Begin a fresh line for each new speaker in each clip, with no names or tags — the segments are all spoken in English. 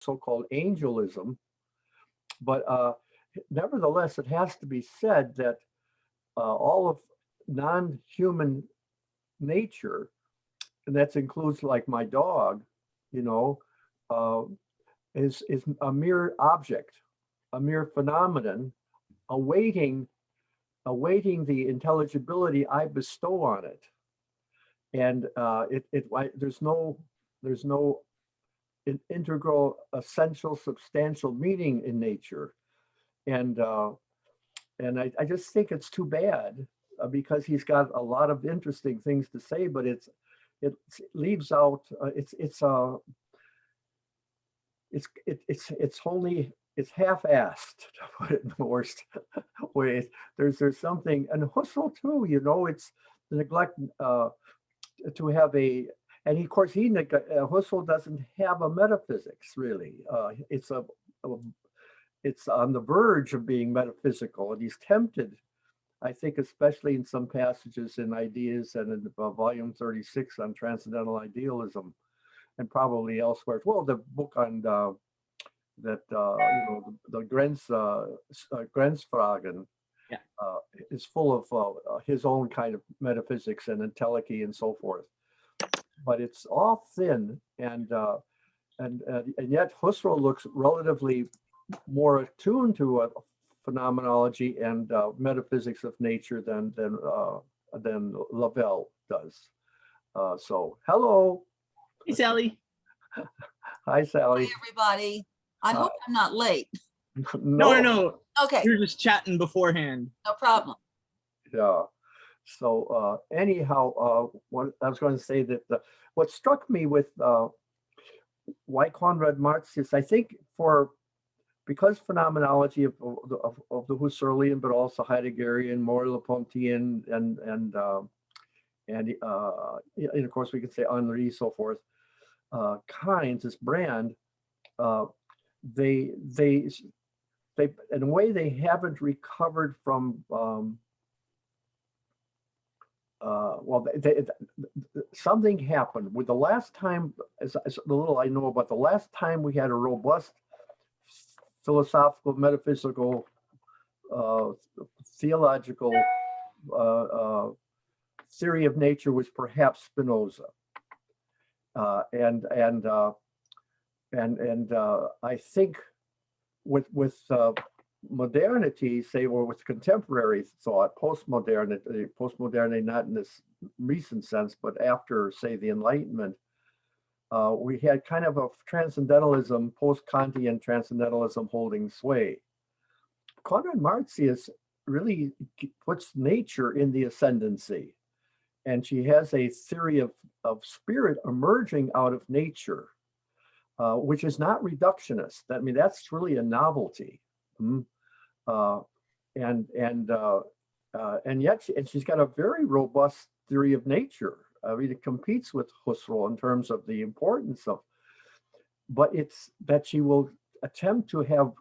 so-called angelism. But nevertheless, it has to be said that all of non-human nature, and that includes like my dog, you know, uh, is a mere object, a mere phenomenon, awaiting the intelligibility I bestow on it. And there's no integral, essential, substantial meaning in nature. And I just think it's too bad because he's got a lot of interesting things to say, but it leaves out it's only it's half-assed, to put it in the worst way. There's something, and Husserl too, you know, it's the neglect to have a, and of course Husserl doesn't have a metaphysics really. It's on the verge of being metaphysical, and he's tempted, I think, especially in some passages in Ideas and in volume 36 on transcendental idealism, and probably elsewhere. Well, the book on the Grenzfragen
yeah.
is full of his own kind of metaphysics and entelechy and so forth. But it's all thin, and yet Husserl looks relatively more attuned to phenomenology and metaphysics of nature than Lavelle does. So, hello.
Hey, Sally.
Hi, Sally.
Hi, everybody. I hope I'm not late.
No.
Okay.
We were just chatting beforehand.
No problem.
Yeah. So anyhow, what I was going to say that what struck me with why Conrad-Martius, I think because phenomenology of the Husserlian, but also Heideggerian, Merleau-Pontian, and of course we could say Henri, so forth, kinds, this brand, they in a way they haven't recovered from something happened with the last time, as the little I know about, the last time we had a robust philosophical, metaphysical, theological theory of nature was perhaps Spinoza. And I think with modernity, say, or with contemporary thought, postmodernity not in this recent sense, but after, say, the Enlightenment, we had kind of a transcendentalism, post-Kantian transcendentalism holding sway. Conrad-Martius really puts nature in the ascendancy, and she has a theory of spirit emerging out of nature, which is not reductionist. I mean, that's really a novelty. And yet she's got a very robust theory of nature. I mean, it competes with Husserl in terms of the importance of, but it's that she will attempt to have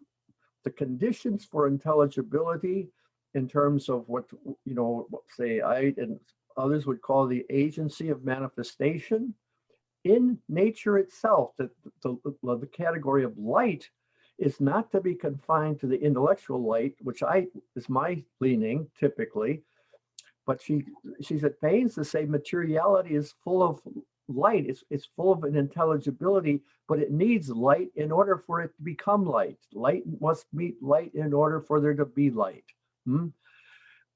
the conditions for intelligibility in terms of what, you know, say I and others would call the agency of manifestation in nature itself. That the category of light is not to be confined to the intellectual light, which is my leaning typically, but she's at pains to say materiality is full of light. It's full of an intelligibility, but it needs light in order for it to become light. Light must meet light in order for there to be light.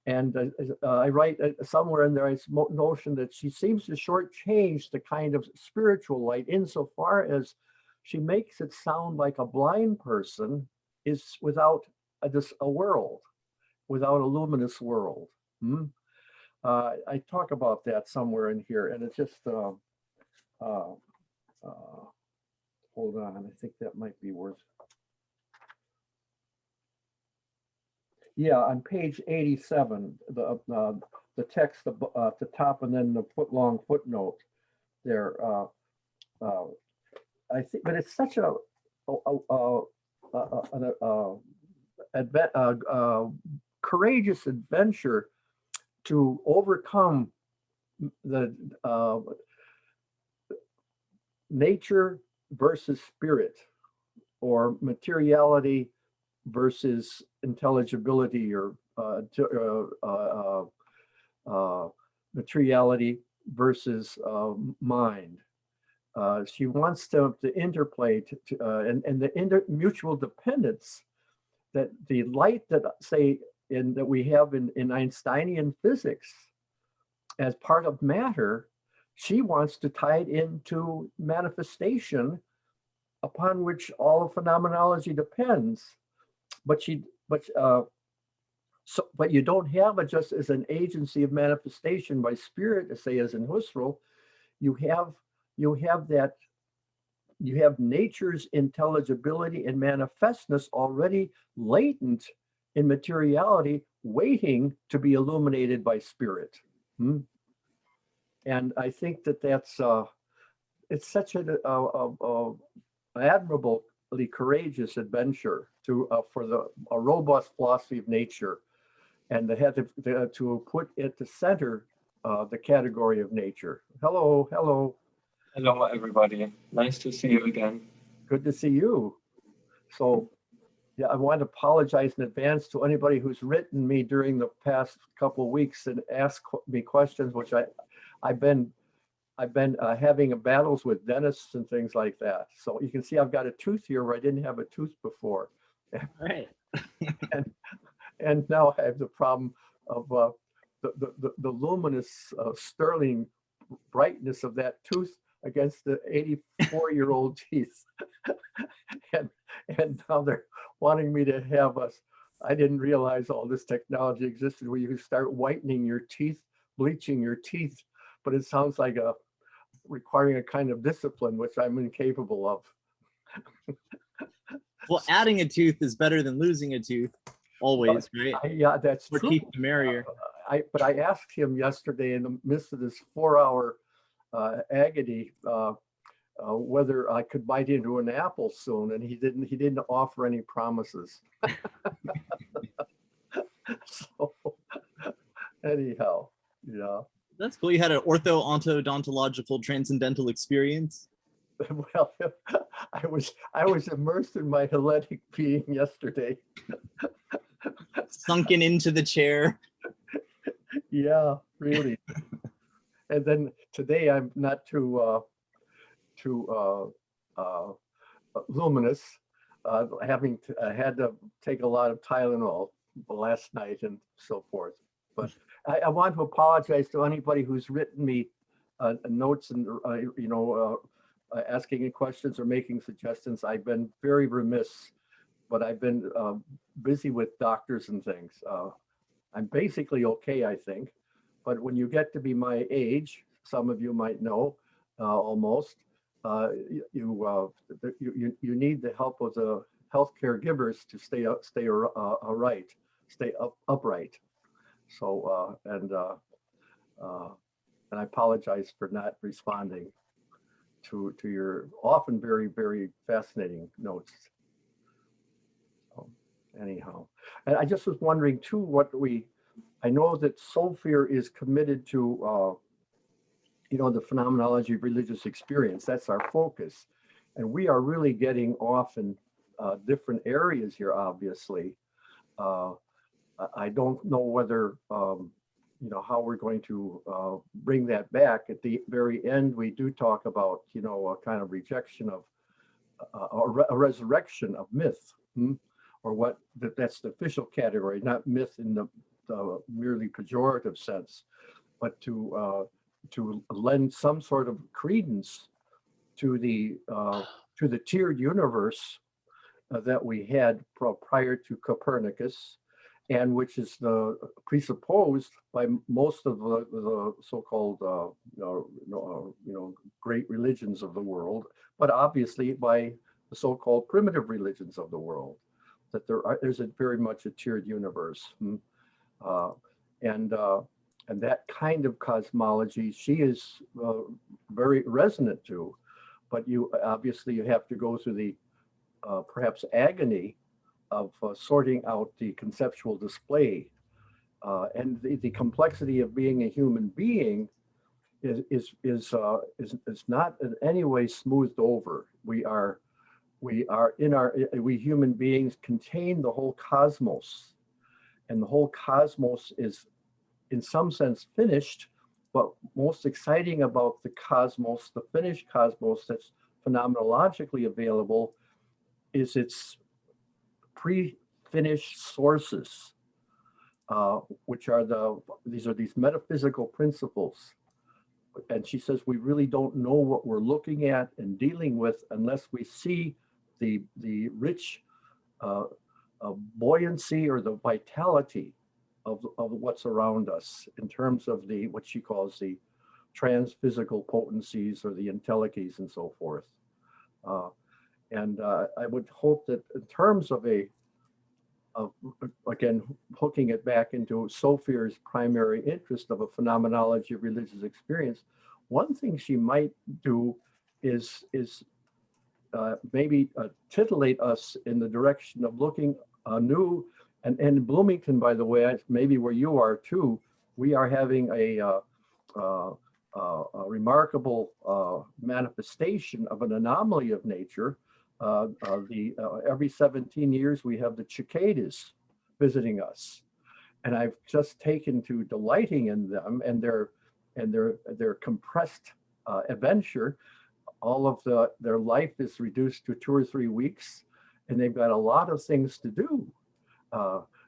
And I write somewhere in there, it's notion that she seems to shortchange the kind of spiritual light insofar as she makes it sound like a blind person is without a world, without a luminous world. I talk about that somewhere in here, and it's just, hold on, I think that might be worth. Yeah, on page 87, the text at the top, and then the long footnote there. I think, but it's such a courageous adventure to overcome the nature versus spirit, or materiality versus intelligibility, or materiality versus mind. She wants the interplay and the mutual dependence, that the light that that we have in Einsteinian physics as part of matter, she wants to tie it into manifestation, upon which all of phenomenology depends. But you don't have it just as an agency of manifestation by spirit, say as in Husserl. You have nature's intelligibility and manifestness already latent in materiality, waiting to be illuminated by spirit. And I think that's it's such an admirably courageous adventure for a robust philosophy of nature, and to put at the center the category of nature. Hello.
Hello, everybody. Nice to see you again.
Good to see you. So, yeah, I want to apologize in advance to anybody who's written me during the past couple of weeks and asked me questions, which I've been having battles with dentists and things like that. So you can see I've got a tooth here where I didn't have a tooth before.
Right.
and now I have the problem of the luminous sterling brightness of that tooth against the 84-year-old teeth. and now they're wanting me to have I didn't realize all this technology existed where you can start whitening your teeth, bleaching your teeth, but it sounds like requiring a kind of discipline, which I'm incapable of.
Well, adding a tooth is better than losing a tooth, always, right?
Yeah, that's
Or
true.
keep the merrier.
But I asked him yesterday in the midst of this 4-hour agony whether I could bite into an apple soon, and he didn't offer any promises. So anyhow, yeah.
That's cool. You had an ortho-ontological transcendental experience.
Well, I was immersed in my Hellenic being yesterday.
Sunken into the chair.
Yeah, really. And then today I'm not too luminous, I had to take a lot of Tylenol last night and so forth. But I want to apologize to anybody who's written me notes and asking questions or making suggestions. I've been very remiss, but I've been busy with doctors and things. I'm basically okay, I think. But when you get to be my age, some of you might know, almost, you need the help of the health caregivers to stay upright. So and I apologize for not responding to your often very, very fascinating notes. So anyhow, and I just was wondering too, I know that SoPheRE is committed to the phenomenology of religious experience. That's our focus. And we are really getting off in different areas here, obviously. I don't know whether, how we're going to bring that back. At the very end, we do talk about, a kind of rejection of, a resurrection of myth, or that's the official category, not myth in the merely pejorative sense, but to lend some sort of credence to the tiered universe that we had prior to Copernicus, and which is presupposed by most of the so-called great religions of the world, but obviously by the so-called primitive religions of the world, that there's very much a tiered universe, and that kind of cosmology she is very resonant to, but you have to go through the perhaps agony of sorting out the conceptual display, and the complexity of being a human being is not in any way smoothed over. We are we human beings contain the whole cosmos, and the whole cosmos is in some sense finished, but most exciting about the cosmos, the finished cosmos that's phenomenologically available, is its pre-finished sources, which are these metaphysical principles. And she says we really don't know what we're looking at and dealing with unless we see the rich buoyancy or the vitality of what's around us in terms of what she calls the transphysical potencies or the entelechies and so forth. And I would hope that in terms of again, hooking it back into SoPheRE's primary interest of a phenomenology of religious experience, one thing she might do is maybe titillate us in the direction of looking anew. And in Bloomington, by the way, maybe where you are too, we are having a remarkable manifestation of an anomaly of nature. Every 17 years we have the cicadas visiting us, and I've just taken to delighting in them and their compressed adventure. All of their life is reduced to 2 or 3 weeks, and they've got a lot of things to do.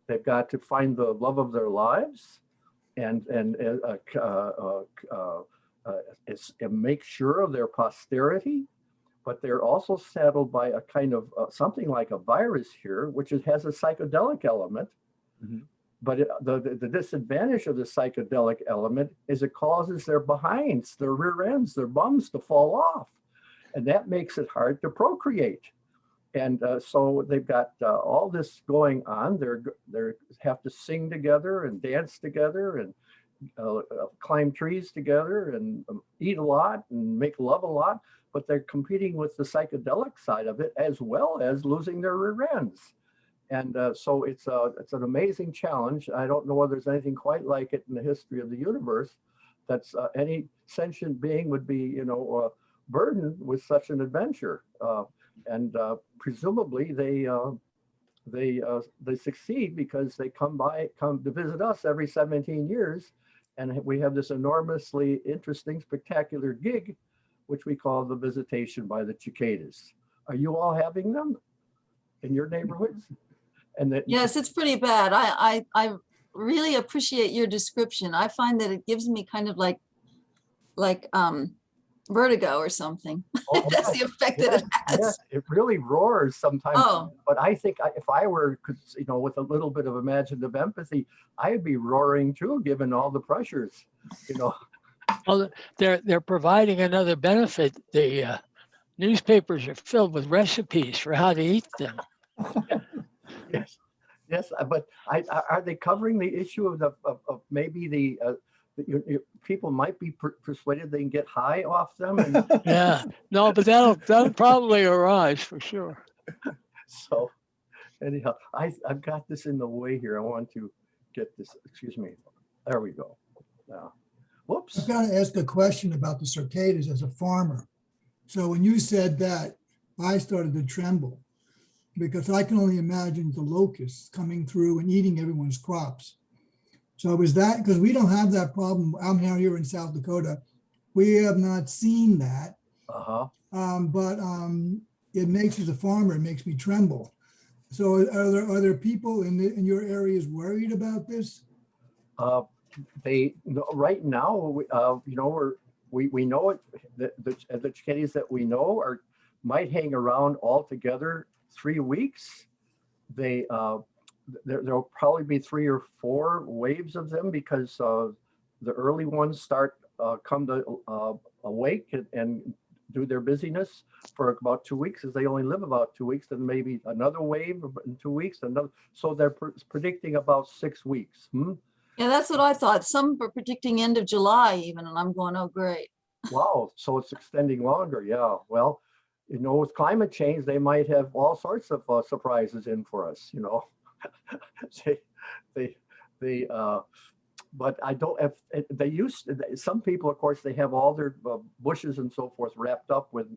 They've got to find the love of their lives and make sure of their posterity. But they're also saddled by a kind of something like a virus here, which has a psychedelic element. Mm-hmm. But the disadvantage of the psychedelic element is it causes their behinds, their rear ends, their bums to fall off. And that makes it hard to procreate. And so they've got all this going on. They have to sing together and dance together and climb trees together and eat a lot and make love a lot. But they're competing with the psychedelic side of it as well as losing their rear ends. And so it's an amazing challenge. I don't know whether there's anything quite like it in the history of the universe. That's any sentient being would be, burdened with such an adventure. And presumably they succeed because they come to visit us every 17 years. And we have this enormously interesting, spectacular gig, which we call the Visitation by the Cicadas. Are you all having them in your neighborhoods? And
yes, it's pretty bad. I really appreciate your description. I find that it gives me kind of like vertigo or something.
Oh,
That's the effect that it has.
Yes, it really roars sometimes.
Oh.
But I think if I were, with a little bit of imaginative empathy, I'd be roaring too, given all the pressures,
Well, they're providing another benefit. The newspapers are filled with recipes for how to eat them.
Yes, but are they covering the issue of maybe the people might be persuaded they can get high off them? And
yeah, no, but that'll probably arise for sure.
So, anyhow, I've got this in the way here. I want to get this. Excuse me. There we go. Whoops.
I've got to ask a question about the cicadas as a farmer. So when you said that, I started to tremble because I can only imagine the locusts coming through and eating everyone's crops. So was that, because we don't have that problem. I'm here in South Dakota. We have not seen that. But it makes, as a farmer, it makes me tremble. So are there people in your areas worried about this?
Right now, we know it. The cicadas that we know might hang around altogether 3 weeks. There'll probably be 3 or 4 waves of them because the early ones come to awake and do their busyness for about 2 weeks, as they only live about 2 weeks. Then maybe another wave in 2 weeks, so they're predicting about 6 weeks.
Yeah, that's what I thought. Some were predicting end of July even, and I'm going, oh, great.
Wow, so it's extending longer. Yeah, well, with climate change, they might have all sorts of surprises in for us. But I don't have. Some people, of course, they have all their bushes and so forth wrapped up with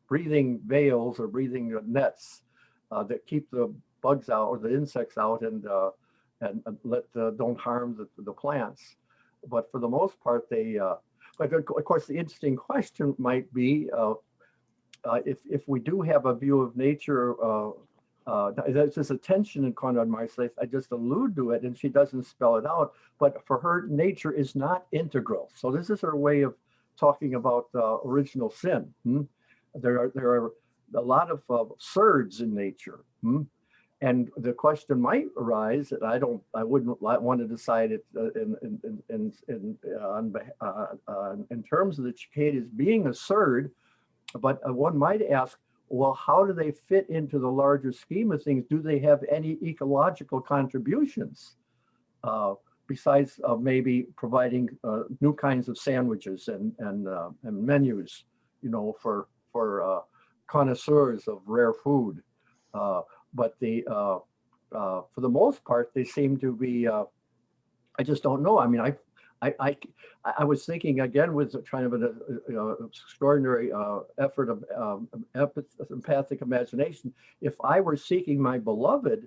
breathing veils or breathing nets that keep the bugs out or the insects out and don't harm the plants. But for the most part, but of course, the interesting question might be if we do have a view of nature, there's this tension in Conrad-Martius. I just allude to it, and she doesn't spell it out. But for her, nature is not integral. So this is her way of talking about original sin. There are a lot of surds in nature. And the question might arise, and I wouldn't want to decide it in terms of the cicadas being a surd, but one might ask, well, how do they fit into the larger scheme of things? Do they have any ecological contributions besides maybe providing new kinds of sandwiches and menus, for connoisseurs of rare food? But for the most part, they seem to be. I just don't know. I mean, I was thinking again with kind of an extraordinary effort of empathic imagination. If I were seeking my beloved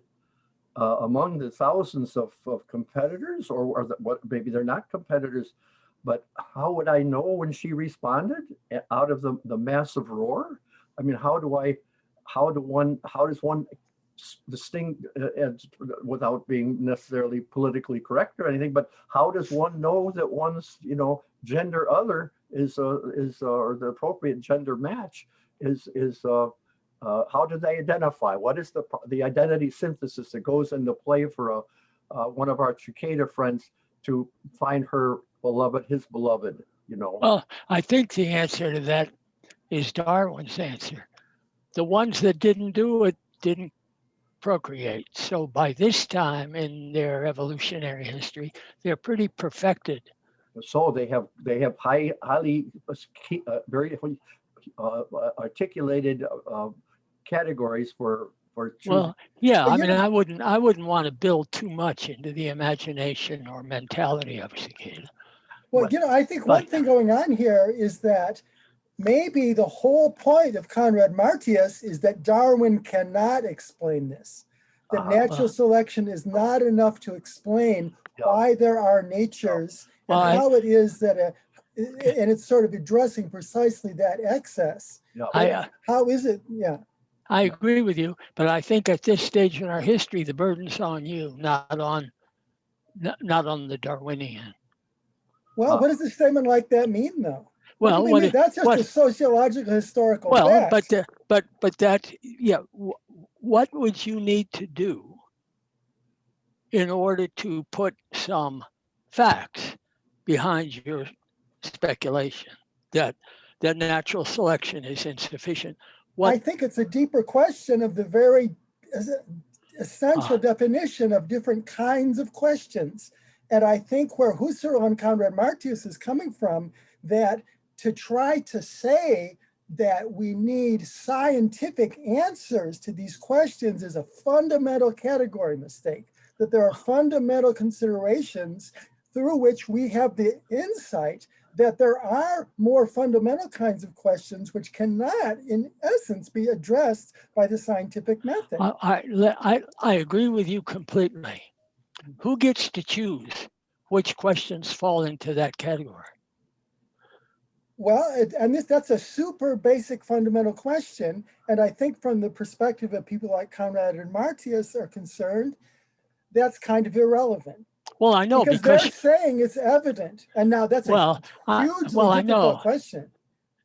among the thousands of competitors, or maybe they're not competitors, but how would I know when she responded out of the massive roar? I mean, how does one distinct without being necessarily politically correct or anything, but how does one know that one's gender other is or the appropriate gender match is how do they identify? What is the identity synthesis that goes into play for one of our cicada friends to find her beloved, his beloved?
Well, I think the answer to that is Darwin's answer. The ones that didn't do it didn't procreate. So by this time in their evolutionary history, they're pretty perfected.
So they have highly very articulated categories for choosing.
Well, yeah, I mean, I wouldn't want to build too much into the imagination or mentality of a cicada.
Well, I think one thing going on here is that maybe the whole point of Conrad-Martius is that Darwin cannot explain this. That natural selection is not enough to explain why there are natures and how it is that, and it's sort of addressing precisely that excess. How is it? Yeah.
I agree with you, but I think at this stage in our history, the burden's on you, not on the Darwinian.
Well, what does a statement like that mean, though?
Well,
that's just a sociological historical fact.
But that, yeah. What would you need to do in order to put some facts behind your speculation that natural selection is insufficient?
I think it's a deeper question of the very essential definition of different kinds of questions. And I think where Husserl and Conrad-Martius is coming from, that to try to say that we need scientific answers to these questions is a fundamental category mistake, that there are fundamental considerations through which we have the insight that there are more fundamental kinds of questions which cannot, in essence, be addressed by the scientific method.
I agree with you completely. Who gets to choose which questions fall into that category?
Well, that's a super basic fundamental question. And I think from the perspective of people like Conrad and Martius are concerned, that's kind of irrelevant.
Well, I know
because they're saying it's evident. And now that's a hugely difficult question.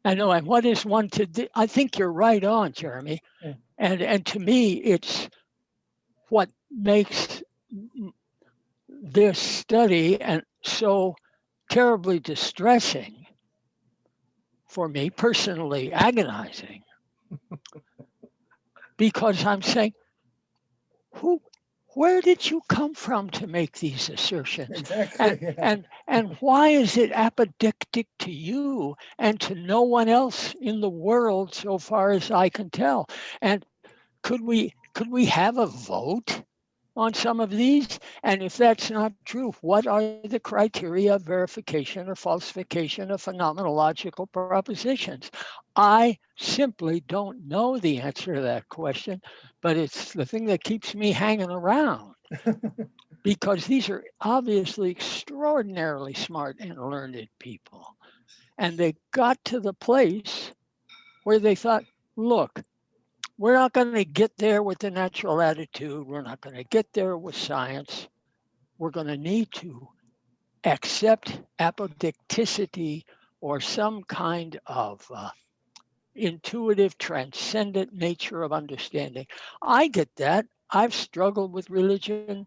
I know. And what is one to do? I think you're right on, Jeremy. Yeah. And to me, it's what makes this study and so terribly distressing for me personally, agonizing, because I'm saying, where did you come from to make these assertions?
Exactly,
and why is it apodictic to you and to no one else in the world, so far as I can tell? And could we have a vote on some of these? And if that's not true, what are the criteria of verification or falsification of phenomenological propositions? I simply don't know the answer to that question, but it's the thing that keeps me hanging around. Because these are obviously extraordinarily smart and learned people. And they got to the place where they thought, look, we're not going to get there with the natural attitude. We're not going to get there with science. We're going to need to accept apodicticity or some kind of intuitive, transcendent nature of understanding. I get that. I've struggled with religion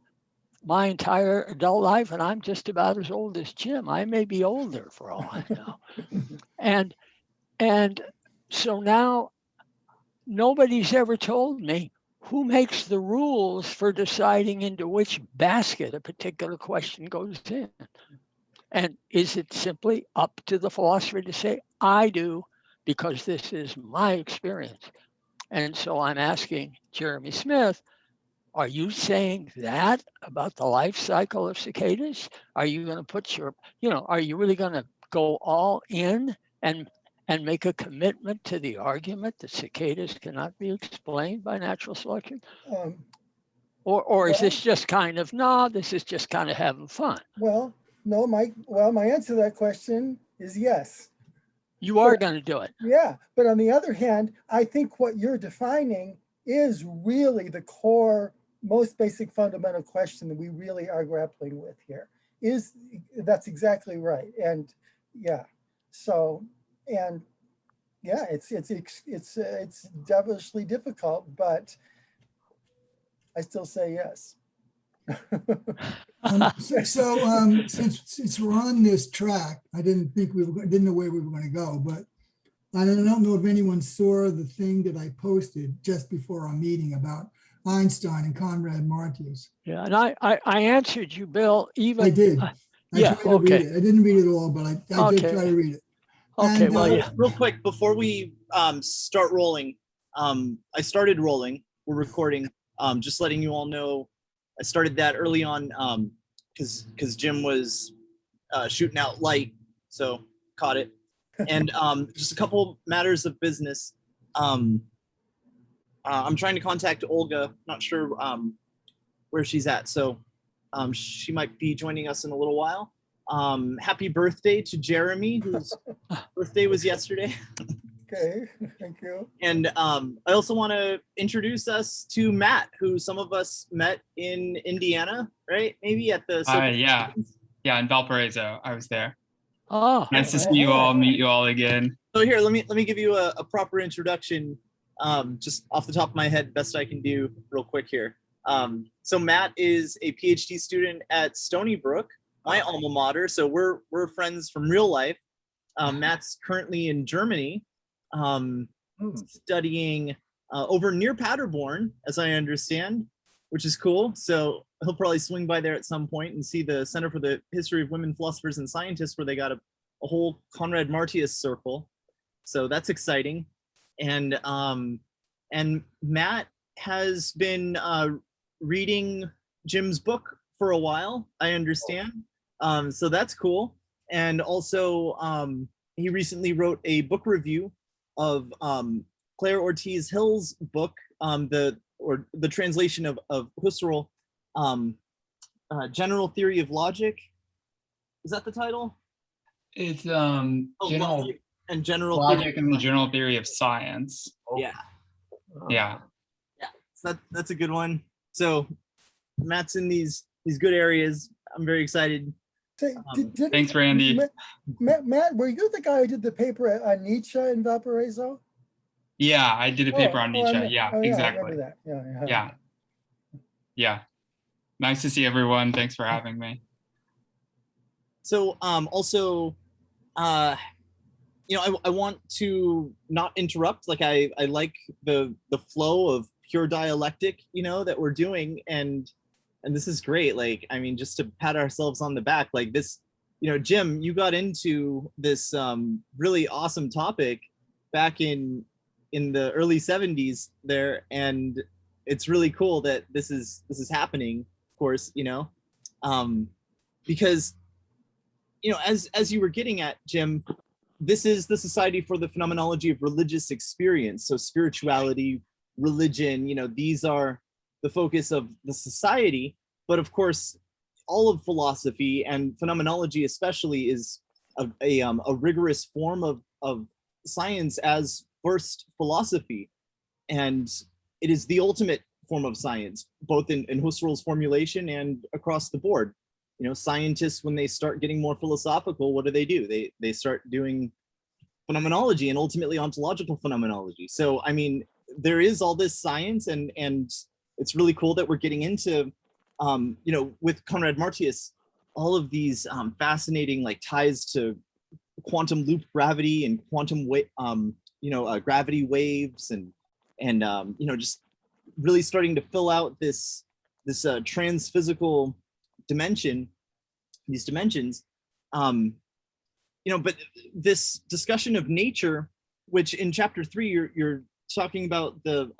my entire adult life, and I'm just about as old as Jim. I may be older for all I know. And so now nobody's ever told me who makes the rules for deciding into which basket a particular question goes in. And is it simply up to the philosopher to say, I do, because this is my experience? And so I'm asking Jeremy Smith, are you saying that about the life cycle of cicadas? Are you going to put your, are you really going to go all in and make a commitment to the argument that cicadas cannot be explained by natural selection? Or is this just kind of, no, this is just kind of having fun?
Well, no, my answer to that question is yes.
You are going to do it.
Yeah, but on the other hand, I think what you're defining is really the core, most basic fundamental question that we really are grappling with here. That's exactly right. And yeah, so, and yeah, it's devilishly difficult, but I still say yes.
Since we're on this track, I didn't know where we were going to go, but I don't know if anyone saw the thing that I posted just before our meeting about Einstein and Conrad-Martius.
Yeah, and I answered you, Bill. Even
I did.
Yeah,
tried to read it. I didn't read it all, but I did try to read it.
Okay,
And,
well, yeah. Real quick, before we start rolling, I started rolling. We're recording. Just letting you all know, I started that early on because Jim was shooting out light, so caught it. And just a couple matters of business. I'm trying to contact Olga. Not sure where she's at, so she might be joining us in a little while. Happy birthday to Jeremy, whose birthday was yesterday.
Okay, thank you.
And I also want to introduce us to Matt, who some of us met in Indiana, right? Maybe at the
yeah, in Valparaiso. I was there.
Oh,
nice to see you all, meet you all again.
So here, let me give you a proper introduction, just off the top of my head, best I can do real quick here. So Matt is a PhD student at Stony Brook, my alma mater. So we're friends from real life. Matt's currently in Germany, studying over near Paderborn, as I understand, which is cool. So he'll probably swing by there at some point and see the Center for the History of Women Philosophers and Scientists, where they got a whole Conrad-Martius circle. So that's exciting. And Matt has been reading Jim's book for a while, I understand. So that's cool. And also, he recently wrote a book review of Claire Ortiz Hill's book, the translation of Husserl, General Theory of Logic. Is that the title?
It's
General
Logic and the General Theory of Science.
Yeah.
Yeah.
Yeah. So that's a good one. So Matt's in these good areas. I'm very excited.
Thanks, Randy.
Matt, were you the guy who did the paper on Nietzsche in Valparaiso?
Yeah, I did a paper on Nietzsche. Exactly.
I remember that.
Yeah. Nice to see everyone. Thanks for having me.
So also, I want to not interrupt. Like I like the flow of pure dialectic, that we're doing, and this is great. Like, I mean, just to pat ourselves on the back, like this, Jim, you got into this really awesome topic back in the early 70s there, and it's really cool that this is happening, of course, because, as you were getting at, Jim, this is the Society for the Phenomenology of Religious Experience. So spirituality, religion, these are the focus of the society. But of course, all of philosophy and phenomenology especially is a rigorous form of science as first philosophy. And it is the ultimate form of science, both in Husserl's formulation and across the board. Scientists, when they start getting more philosophical, what do? They start doing phenomenology and ultimately ontological phenomenology. So, I mean, there is all this science, and it's really cool that we're getting into, with Conrad-Martius, all of these fascinating like ties to quantum loop gravity and quantum gravity waves, and just really starting to fill out this transphysical dimension, these dimensions. But this discussion of nature, which in chapter 3 you're talking about the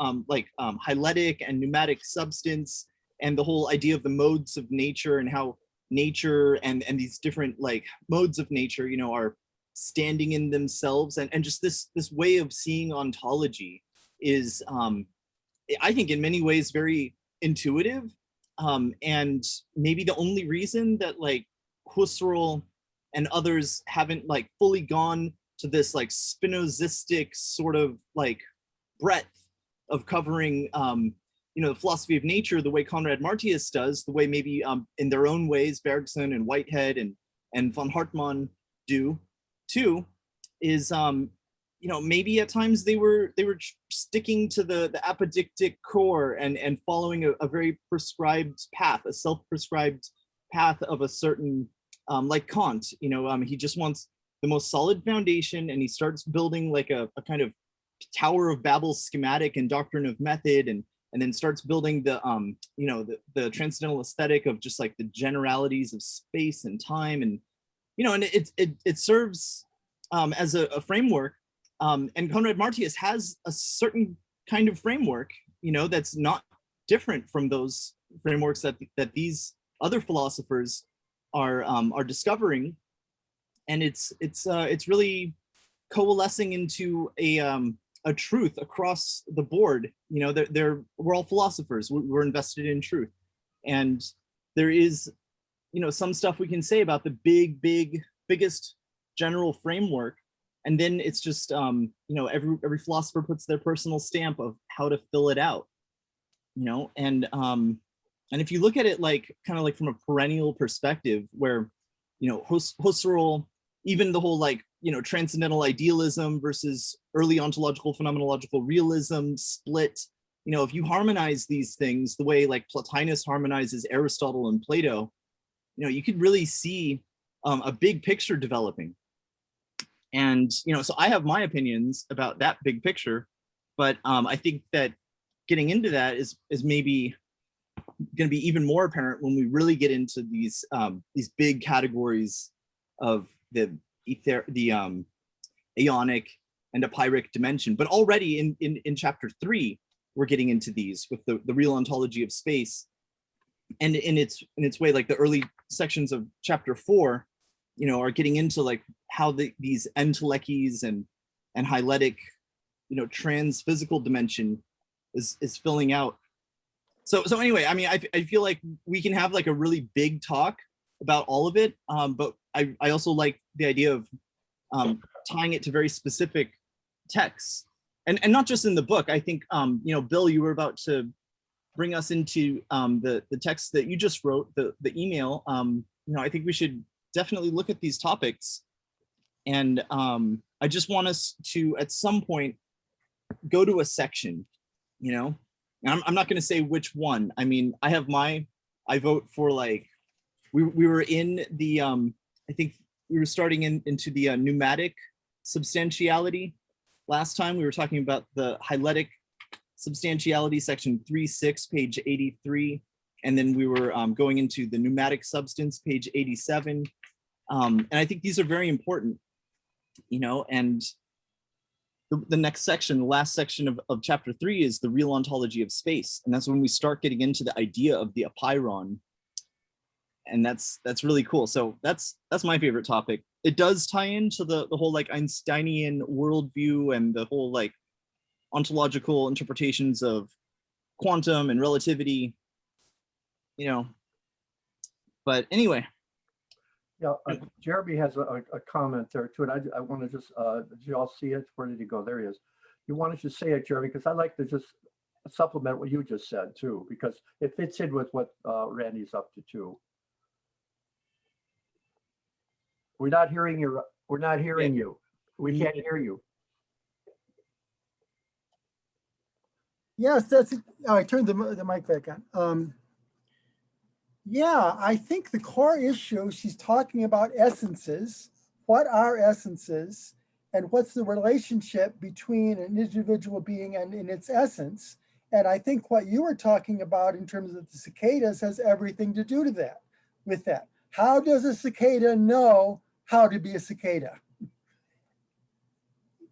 hyletic and pneumatic substance, and the whole idea of the modes of nature, and how nature and these different like modes of nature, are standing in themselves, and just this way of seeing ontology is, I think, in many ways very intuitive, and maybe the only reason that like Husserl and others haven't like fully gone to this like Spinozistic sort of like breadth of covering the philosophy of nature the way Conrad-Martius does, the way maybe in their own ways Bergson and Whitehead and von Hartmann do too, is maybe at times they were sticking to the apodictic core and following a very prescribed path, a self-prescribed path of a certain like Kant, he just wants the most solid foundation, and he starts building like a kind of Tower of Babel schematic and doctrine of method, and then starts building the the transcendental aesthetic of just like the generalities of space and time, and and it serves as a framework, and Conrad-Martius has a certain kind of framework, that's not different from those frameworks that these other philosophers are discovering, and it's really coalescing into a truth across the board. We're all philosophers. We're invested in truth, and there is some stuff we can say about the biggest general framework, and then it's just every philosopher puts their personal stamp of how to fill it out, and if you look at it like kind of like from a perennial perspective, where Husserl, even the whole like transcendental idealism versus early ontological phenomenological realism split, if you harmonize these things the way like Plotinus harmonizes Aristotle and Plato, you could really see a big picture developing. And so I have my opinions about that big picture, but I think that getting into that is maybe going to be even more apparent when we really get into these big categories of the aeonic and epiric dimension. But already in chapter 3, we're getting into these with the real ontology of space, and in its way, like the early sections of chapter 4, are getting into like how these entelechies and hyletic, trans-physical dimension is filling out. So anyway, I mean, I feel like we can have like a really big talk about all of it, but I also like the idea of tying it to very specific texts, and not just in the book. I think Bill, you were about to bring us into the text that you just wrote, the email. I think we should definitely look at these topics, and I just want us to at some point go to a section, I'm not going to say which one. I mean, I vote for like, we were in the, I think we were starting into the pneumatic substantiality. Last time we were talking about the hyletic substantiality, section 3.6, page 83. And then we were going into the pneumatic substance, page 87. And I think these are very important, and the next section, the last section of chapter 3 is the real ontology of space. And that's when we start getting into the idea of the apeiron. And that's really cool. So that's my favorite topic. It does tie into the whole like Einsteinian worldview and the whole like ontological interpretations of quantum and relativity, you know. But anyway.
Yeah, Jeremy has a comment there too, and I want to just, did you all see it? Where did he go? There he is. You want to just say it, Jeremy, because I like to just supplement what you just said too, because it fits in with what Randy's up to too. We're not hearing you. We're not hearing you. We can't hear you.
Yes, that's it. Oh, I turned the mic back on. Yeah, I think the core issue, she's talking about essences. What are essences? And what's the relationship between an individual being and in its essence? And I think what you were talking about in terms of the cicadas has everything to do with that. How does a cicada know how to be a cicada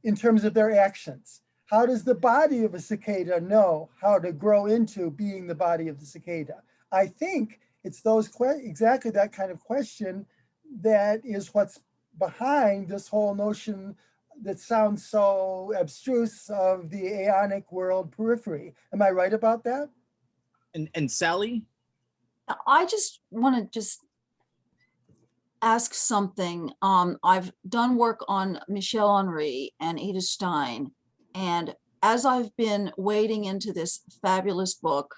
in terms of their actions? How does the body of a cicada know how to grow into being the body of the cicada? I think it's exactly that kind of question that is what's behind this whole notion that sounds so abstruse of the aeonic world periphery. Am I right about that?
And Sally?
I just want to ask something. I've done work on Michel Henri and Edith Stein, and as I've been wading into this fabulous book,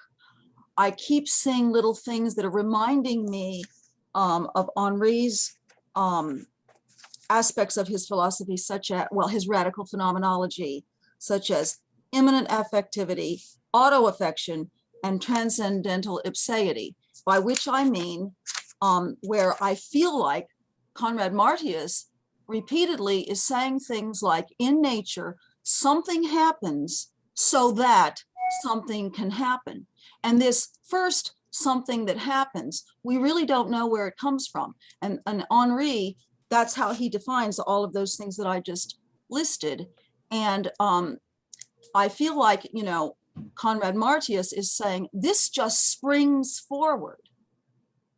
I keep seeing little things that are reminding me of Henri's aspects of his philosophy, such as, well, his radical phenomenology, such as immanent affectivity, auto-affection, and transcendental ipseity, by which I mean where I feel like Conrad-Martius repeatedly is saying things like, in nature, something happens so that something can happen. And this first something that happens, we really don't know where it comes from. And Henri, that's how he defines all of those things that I just listed. And I feel like, you know, Conrad-Martius is saying this just springs forward.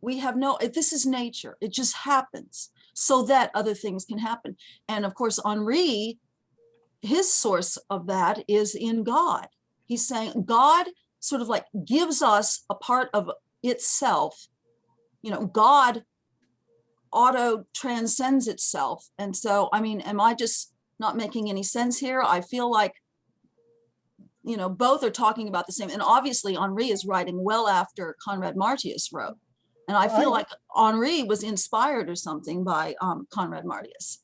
We have this is nature. It just happens so that other things can happen. And of course, Henri, his source of that is in God. He's saying God sort of like gives us a part of itself. You know, God auto transcends itself. And so, I mean, am I just not making any sense here? I feel like, you know, both are talking about the same. And obviously Henri is writing well after Conrad-Martius wrote. And I feel like Henri was inspired or something by Conrad-Martius.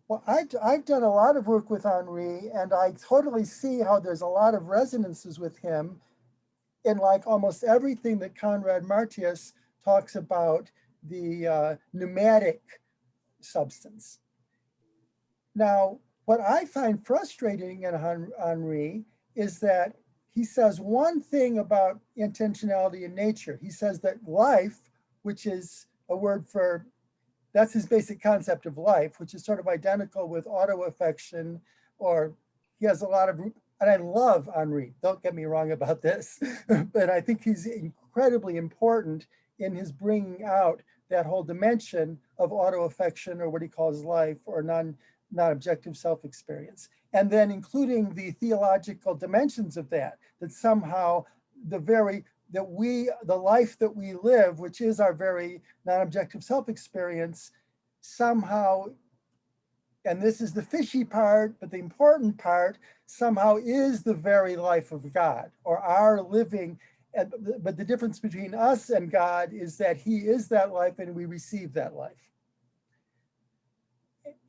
Well, I've done a lot of work with Henri, and I totally see how there's a lot of resonances with him in like almost everything that Conrad-Martius talks about the pneumatic substance. Now, what I find frustrating in Henri is that he says one thing about intentionality in nature. He says that life, which is a word for, that's his basic concept of life, which is sort of identical with auto-affection, or he has a lot of, and I love Henri, don't get me wrong about this, but I think he's incredibly important in his bringing out that whole dimension of auto-affection, or what he calls life, or non-objective self-experience. And then including the theological dimensions of that somehow the life that we live, which is our very non-objective self-experience, somehow, and this is the fishy part, but the important part, somehow is the very life of God, or our living. But the difference between us and God is that he is that life and we receive that life.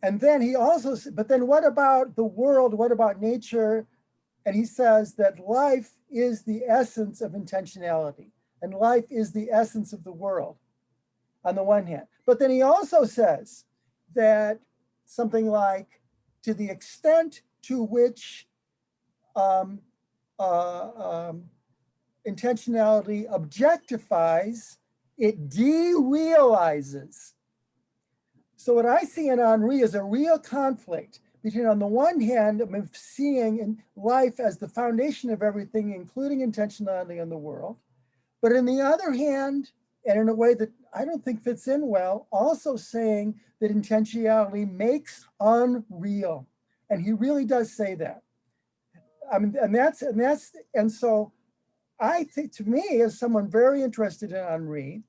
And then he also, but then what about the world? What about nature? And he says that life is the essence of intentionality, and life is the essence of the world on the one hand. But then he also says that something like, to the extent to which intentionality objectifies, it derealizes. So what I see in Henri is a real conflict between, on the one hand, I'm seeing in life as the foundation of everything, including intentionality in the world. But on the other hand, and in a way that I don't think fits in well, also saying that intentionality makes unreal. And he really does say that. I mean, and so I think, to me, as someone very interested in Henri,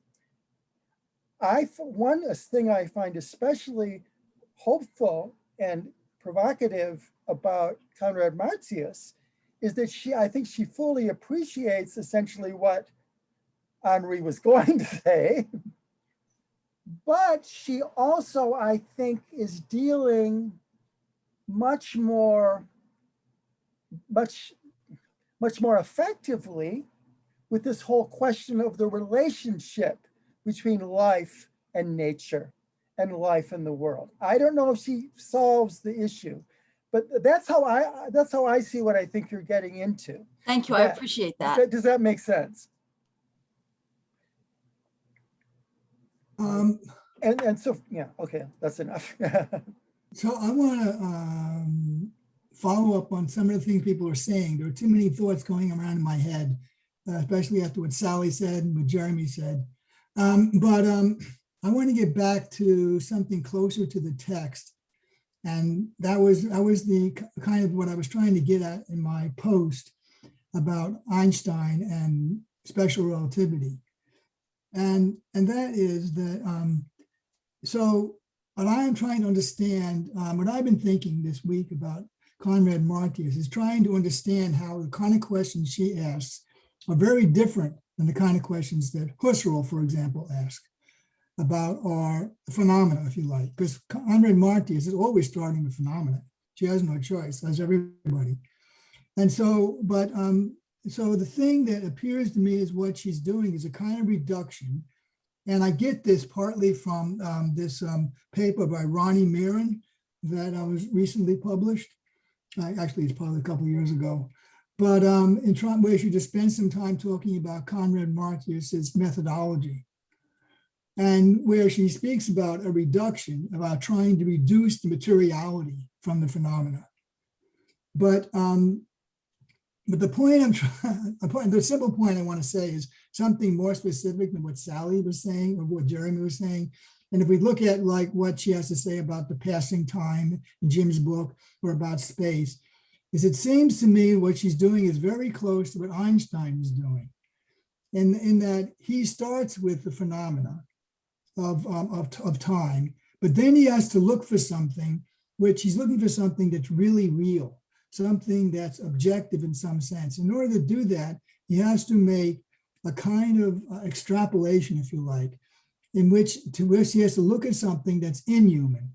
one thing I find especially hopeful and provocative about Conrad-Martius is that I think she fully appreciates essentially what Henri was going to say, but she also, I think, is dealing much more effectively with this whole question of the relationship between life and nature and life in the world. I don't know if she solves the issue, but that's how I see what I think you're getting into.
Thank you. I appreciate that.
Does that make sense? And so, yeah, okay, that's enough.
So I want to follow up on some of the things people are saying. There are too many thoughts going around in my head, especially after what Sally said and what Jeremy said. But I want to get back to something closer to the text. And that was the kind of what I was trying to get at in my post about Einstein and special relativity. And that is that, so what I am trying to understand, what I've been thinking this week about Conrad-Martius is trying to understand how the kind of questions she asks are very different than the kind of questions that Husserl, for example, asks about our phenomena, if you like, because Conrad-Martius is always starting with phenomena. She has no choice, as everybody. And so, so the thing that appears to me is what she's doing is a kind of reduction. And I get this partly from this paper by Ronnie Mirren that was recently published. Actually, it's probably a couple of years ago. But where she just spent some time talking about Conrad-Martius's methodology, and where she speaks about a reduction, about trying to reduce the materiality from the phenomena. But the point the simple point I want to say is something more specific than what Sally was saying or what Jeremy was saying. And if we look at like what she has to say about the passing time in Jim's book or about space, is it seems to me what she's doing is very close to what Einstein is doing. In that he starts with the phenomena of time, but then he has to look for something, which he's looking for something that's really real, something that's objective in some sense. In order to do that, he has to make a kind of extrapolation, if you like, in which he has to look at something that's inhuman.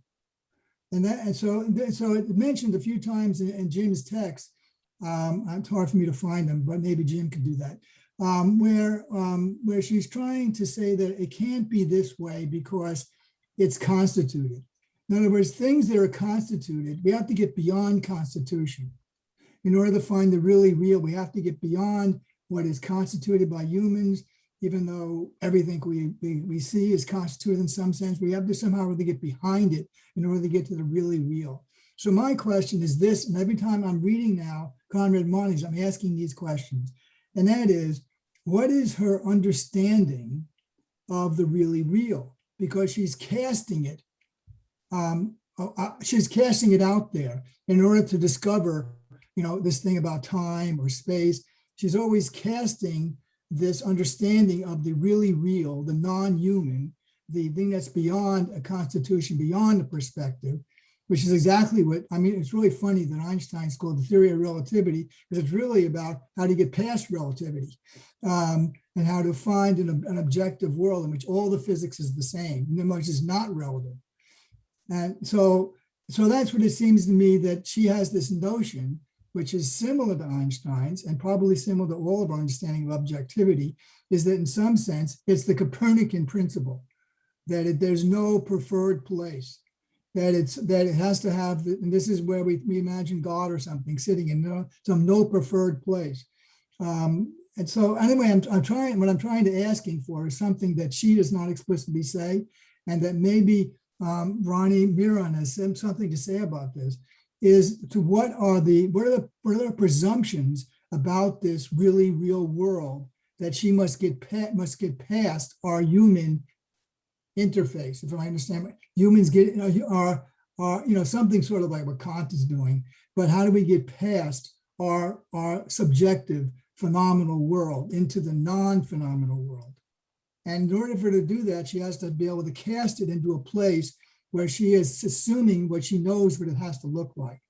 And so it mentioned a few times in Jim's text, it's hard for me to find them, but maybe Jim could do that, where she's trying to say that it can't be this way because it's constituted. In other words, things that are constituted, we have to get beyond constitution. In order to find the really real, we have to get beyond what is constituted by humans, even though everything we see is constituted in some sense. We have to somehow really get behind it in order to get to the really real. So my question is this, and every time I'm reading now Conrad-Martius, I'm asking these questions, and that is, what is her understanding of the really real? Because she's casting it. She's casting it out there in order to discover, this thing about time or space. She's always casting this understanding of the really real, the non-human, the thing that's beyond a constitution, beyond a perspective, which is exactly what, it's really funny that Einstein's called the theory of relativity, because it's really about how to get past relativity and how to find an objective world in which all the physics is the same, and which is not relative. And so that's what it seems to me, that she has this notion, which is similar to Einstein's and probably similar to all of our understanding of objectivity, is that in some sense, it's the Copernican principle, that there's no preferred place, that it has to have, and this is where we imagine God or something sitting in some no preferred place. And so anyway, what I'm trying to asking for is something that she does not explicitly say, and that maybe Ronnie Mirren has something to say about this, is to what are the presumptions about this really real world that she must get past our human interface. If I understand, humans are something sort of like what Kant is doing, but how do we get past our subjective phenomenal world into the non-phenomenal world? And in order for her to do that, she has to be able to cast it into a place where she is assuming what she knows what it has to look like.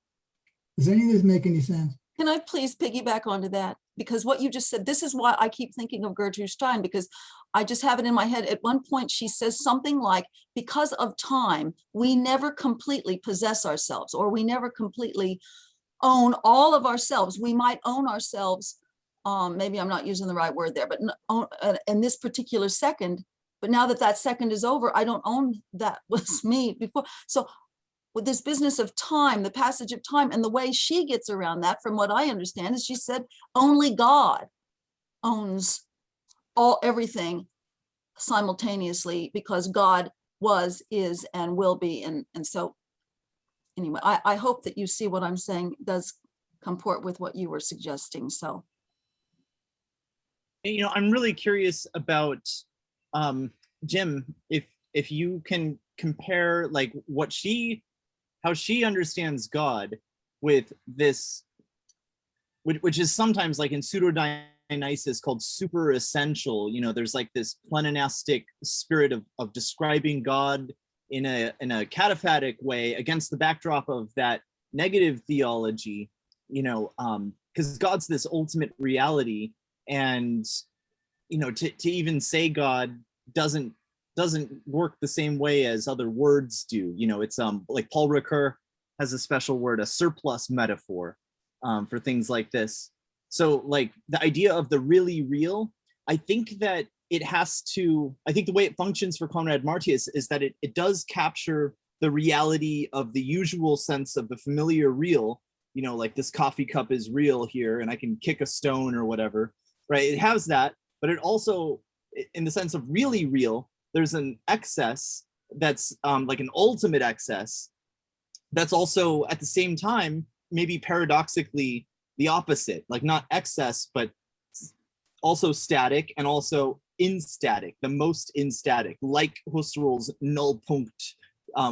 Does any of this make any sense?
Can I please piggyback onto that? Because what you just said, this is why I keep thinking of Gertrude Stein, because I just have it in my head. At one point, she says something like, because of time, we never completely possess ourselves, or we never completely own all of ourselves. We might own ourselves, maybe I'm not using the right word there, but in this particular second, but now that second is over, I don't own that was me before. So with this business of time, the passage of time, and the way she gets around that, from what I understand, is she said only God owns everything simultaneously, because God was, is, and will be. And so anyway, I hope that you see what I'm saying does comport with what you were suggesting. So,
I'm really curious about Jim, if you can compare like how she understands God with this, which is sometimes like in pseudo-Dionysus called super essential. There's like this pleonastic spirit of describing God in a cataphatic way against the backdrop of that negative theology, because God's this ultimate reality, and to even say God doesn't work the same way as other words do. It's like Paul Ricoeur has a special word, a surplus metaphor, for things like this. So like the idea of the really real, I think that the way it functions for Conrad-Martius is that it does capture the reality of the usual sense of the familiar real, like this coffee cup is real here and I can kick a stone or whatever, right? It has that, but it also, in the sense of really real, there's an excess that's like an ultimate excess that's also at the same time maybe paradoxically the opposite, like not excess but also static and also instatic, the most instatic, like Husserl's Nullpunkt,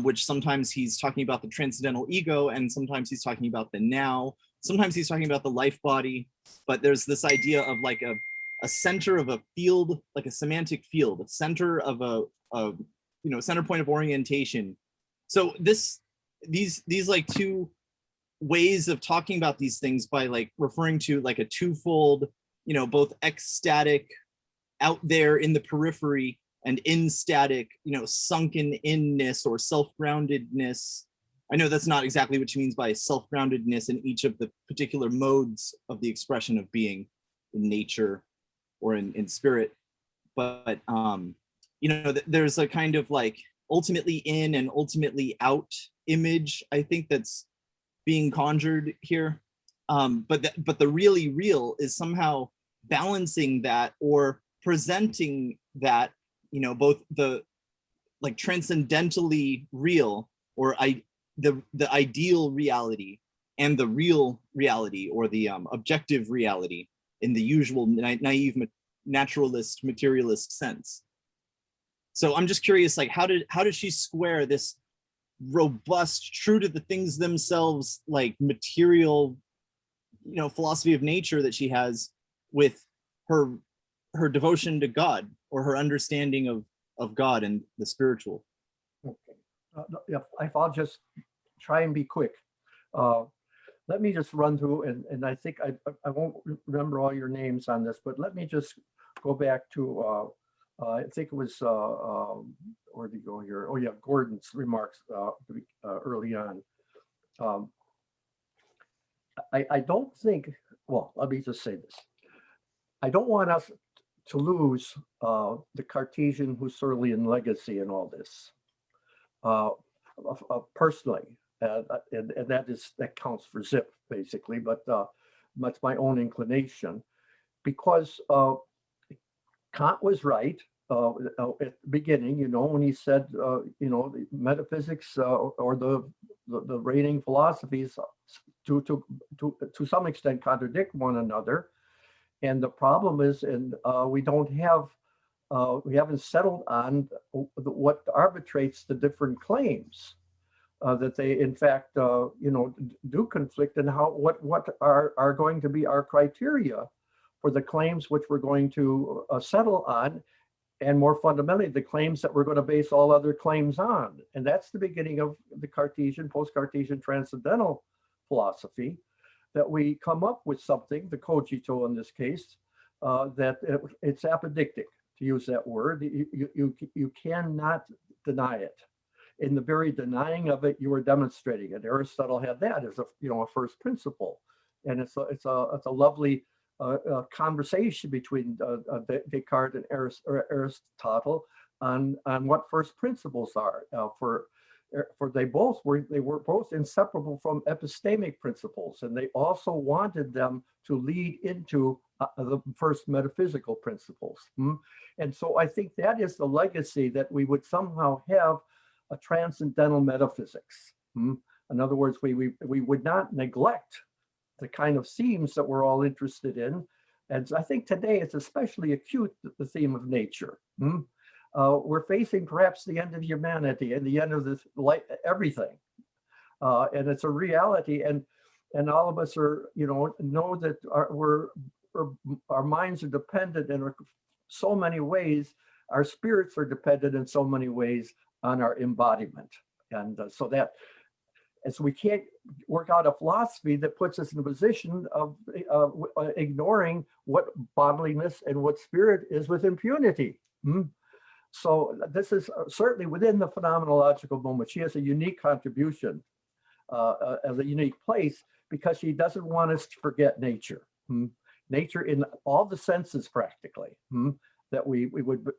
which sometimes he's talking about the transcendental ego and sometimes he's talking about the now, sometimes he's talking about the life body, but there's this idea of like a center of a field, like a semantic field, a center of a center point of orientation. So these like two ways of talking about these things by like referring to like a twofold, both ecstatic out there in the periphery and instatic, sunken inness or self-groundedness. I know that's not exactly what she means by self-groundedness in each of the particular modes of the expression of being in nature or in spirit, but there's a kind of like ultimately in and ultimately out image, I think, that's being conjured here, but the really real is somehow balancing that or presenting that, both the like transcendentally real or the ideal reality and the real reality or the objective reality in the usual naive naturalist materialist sense. So I'm just curious, like how does she square this robust, true to the things themselves, like material, philosophy of nature that she has with her devotion to God or her understanding of God and the spiritual?
Okay. If I'll just try and be quick. Let me just run through, and I think I won't remember all your names on this, but let me just go back to, I think it was, where did he go here? Oh yeah, Gordon's remarks early on. I don't think, well, let me just say this. I don't want us to lose the Cartesian Husserlian legacy in all this, personally. And that counts for zip basically, but that's my own inclination, because Kant was right at the beginning, when he said, the metaphysics or the reigning philosophies to some extent contradict one another. And the problem is, and we haven't settled on what arbitrates the different claims that they, in fact, do conflict, and what are going to be our criteria for the claims which we're going to settle on, and more fundamentally, the claims that we're going to base all other claims on. And that's the beginning of the Cartesian, post-Cartesian transcendental philosophy, that we come up with something, the cogito in this case, that it's apodictic, to use that word. You cannot deny it. In the very denying of it, you are demonstrating it. Aristotle had that as a first principle, and it's a lovely conversation between Descartes and Aristotle on what first principles are. For they were both inseparable from epistemic principles, and they also wanted them to lead into the first metaphysical principles. And so I think that is the legacy, that we would somehow have a transcendental metaphysics. In other words, we would not neglect the kind of themes that we're all interested in. And I think today it's especially acute, the theme of nature. We're facing perhaps the end of humanity and the end of this everything. And it's a reality. And all of us are, know that our minds are dependent in so many ways. Our spirits are dependent in so many ways on our embodiment. And so that, as we can't work out a philosophy that puts us in a position of ignoring what bodiliness and what spirit is with impunity. So this is certainly within the phenomenological moment. She has a unique contribution as a unique place, because she doesn't want us to forget nature. Nature in all the senses practically that we would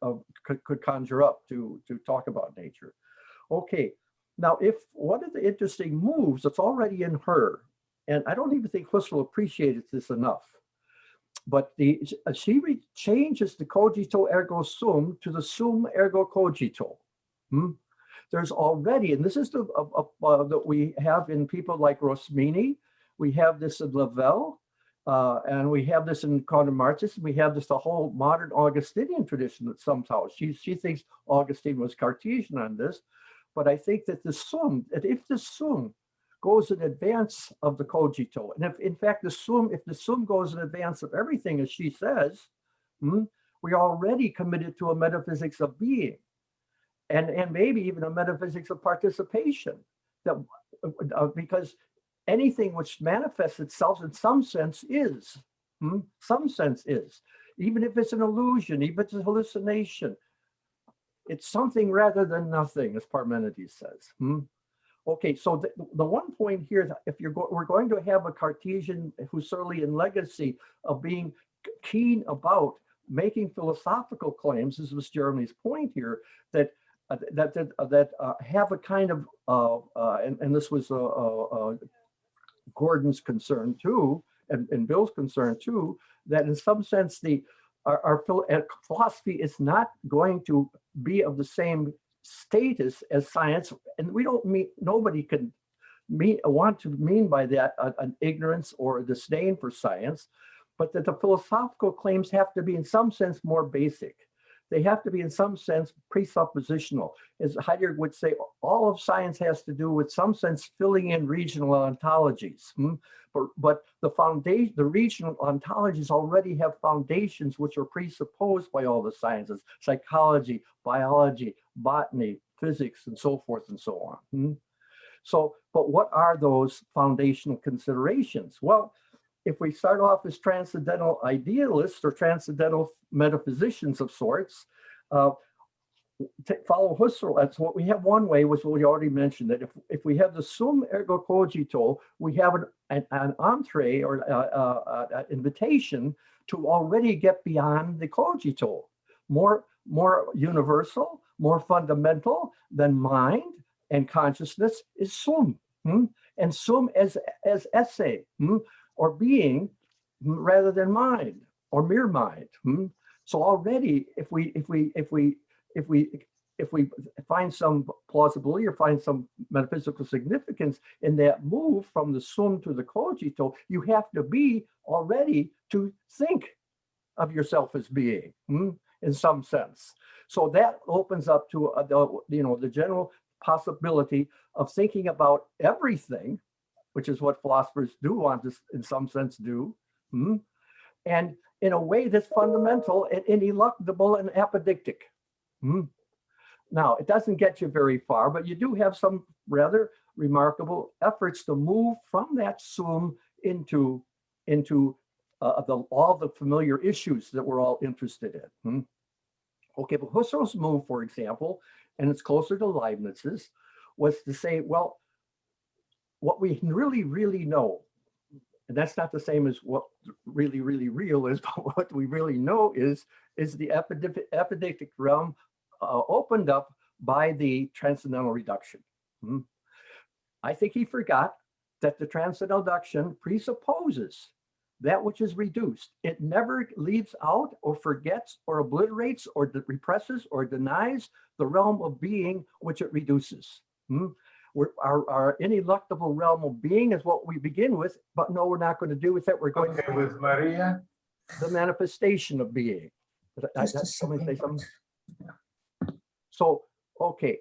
could conjure up to talk about nature. Okay, now if one of the interesting moves that's already in her, and I don't even think Husserl appreciated this enough, but she changes the cogito ergo sum to the sum ergo cogito. There's already, and this is that we have in people like Rosmini, we have this in Lavelle, and we have this in Conrad-Martius, and we have this the whole modern Augustinian tradition that somehow she thinks Augustine was Cartesian on this, but I think that if the sum goes in advance of the cogito, and if in fact the sum goes in advance of everything, as she says, we are already committed to a metaphysics of being, and maybe even a metaphysics of participation, that because anything which manifests itself in some sense is, even if it's an illusion, even if it's a hallucination, it's something rather than nothing, as Parmenides says. Okay, so the one point here is, if we're going to have a Cartesian Husserlian legacy of being keen about making philosophical claims, this was Jeremy's point here, that have a kind of, and this was Gordon's concern too, and Bill's concern too, that in some sense our philosophy is not going to be of the same status as science, and nobody can want to mean by that an ignorance or a disdain for science, but that the philosophical claims have to be in some sense more basic. They have to be in some sense presuppositional. As Heidegger would say, all of science has to do with some sense filling in regional ontologies. But the regional ontologies already have foundations which are presupposed by all the sciences: psychology, biology, botany, physics, and so forth and so on. But what are those foundational considerations? Well, if we start off as transcendental idealists or transcendental metaphysicians of sorts, follow Husserl. That's what we have. One way was what we already mentioned, that if we have the sum ergo cogito, we have an entree or an invitation to already get beyond the cogito, more universal, more fundamental than mind and consciousness is sum, and sum as esse, or being rather than mind or mere mind. So already, if we find some plausibility or find some metaphysical significance in that move from the sum to the cogito, you have to be already to think of yourself as being, in some sense. So that opens up to the general possibility of thinking about everything, which is what philosophers do want to, in some sense, do, and in a way that's fundamental and ineluctable and apodictic. Now, it doesn't get you very far, but you do have some rather remarkable efforts to move from that sum into all the familiar issues that we're all interested in. Okay, but Husserl's move, for example, and it's closer to Leibniz's, was to say, well, what we really, really know, and that's not the same as what really, really real is, but what we really know is the epidictic realm opened up by the transcendental reduction. I think he forgot that the transcendental reduction presupposes that which is reduced. It never leaves out or forgets or obliterates or represses or denies the realm of being which it reduces. Our ineluctable realm of being is what we begin with, but no, we're not going to do with that. We're going to with Maria, the manifestation of being. So, okay.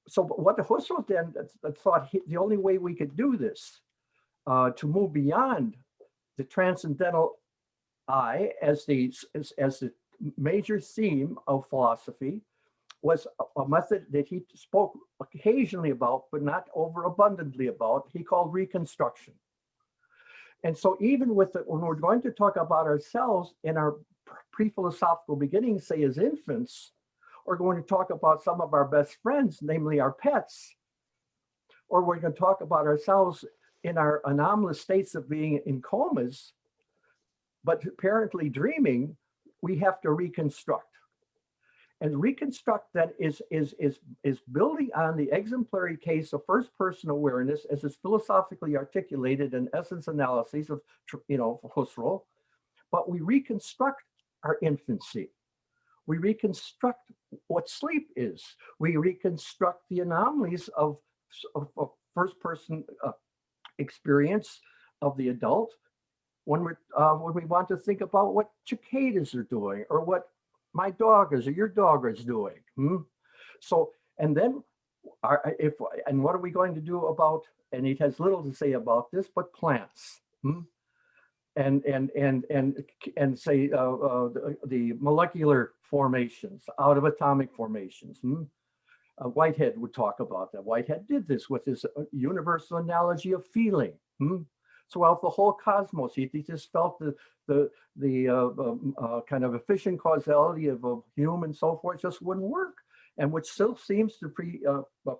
So what the Husserl then thought the only way we could do this to move beyond the transcendental I as the major theme of philosophy was a method that he spoke occasionally about, but not overabundantly about, he called reconstruction. And so even with when we're going to talk about ourselves in our pre-philosophical beginnings, say as infants, or going to talk about some of our best friends, namely our pets, or we're going to talk about ourselves in our anomalous states of being in comas, but apparently dreaming, we have to reconstruct. And reconstruct that is building on the exemplary case of first-person awareness as is philosophically articulated in Essence Analyses of Husserl, but we reconstruct our infancy. We reconstruct what sleep is. We reconstruct the anomalies of first-person experience of the adult when we want to think about what cicadas are doing or what my dog is or your dog is doing. So, and then what are we going to do about, and it has little to say about this, but plants. And say the molecular formations out of atomic formations. Whitehead would talk about that. Whitehead did this with his universal analogy of feeling. Throughout the whole cosmos, he just felt the kind of efficient causality of Hume and so forth just wouldn't work, and which still seems to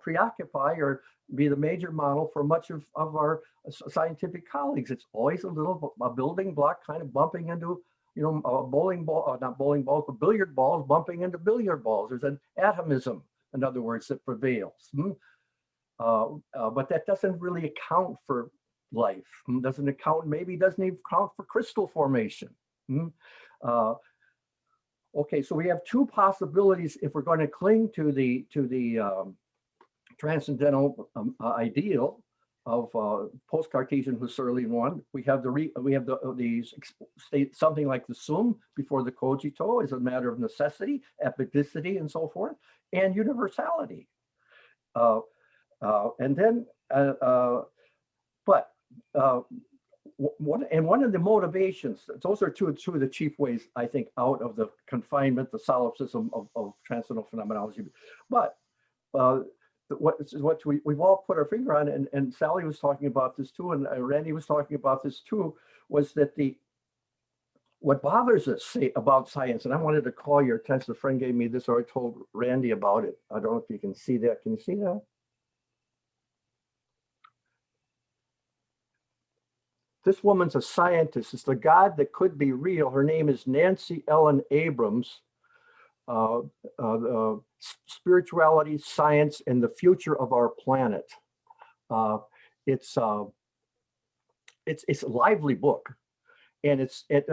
preoccupy or be the major model for much of our scientific colleagues. It's always a building block kind of bumping into, a bowling ball, not bowling balls, but billiard balls bumping into billiard balls. There's an atomism, in other words, that prevails. But that doesn't really account for life. Doesn't even account for crystal formation. Okay, so we have two possibilities if we're going to cling to the transcendental ideal of post-Cartesian Husserlian one. We have the state something like the sum before the cogito is a matter of necessity, epidicity, and so forth, and universality. And then, one of the motivations, those are two of the chief ways, I think, out of the confinement, the solipsism of transcendental phenomenology. But what we've all put our finger on, and Sally was talking about this too, and Randy was talking about this too, was that what bothers us about science, and I wanted to call your attention, a friend gave me this, or I told Randy about it. I don't know if you can see that. Can you see that? This woman's a scientist. It's the God that could be real. Her name is Nancy Ellen Abrams. Spirituality, Science, and the Future of Our Planet. It's a lively book, And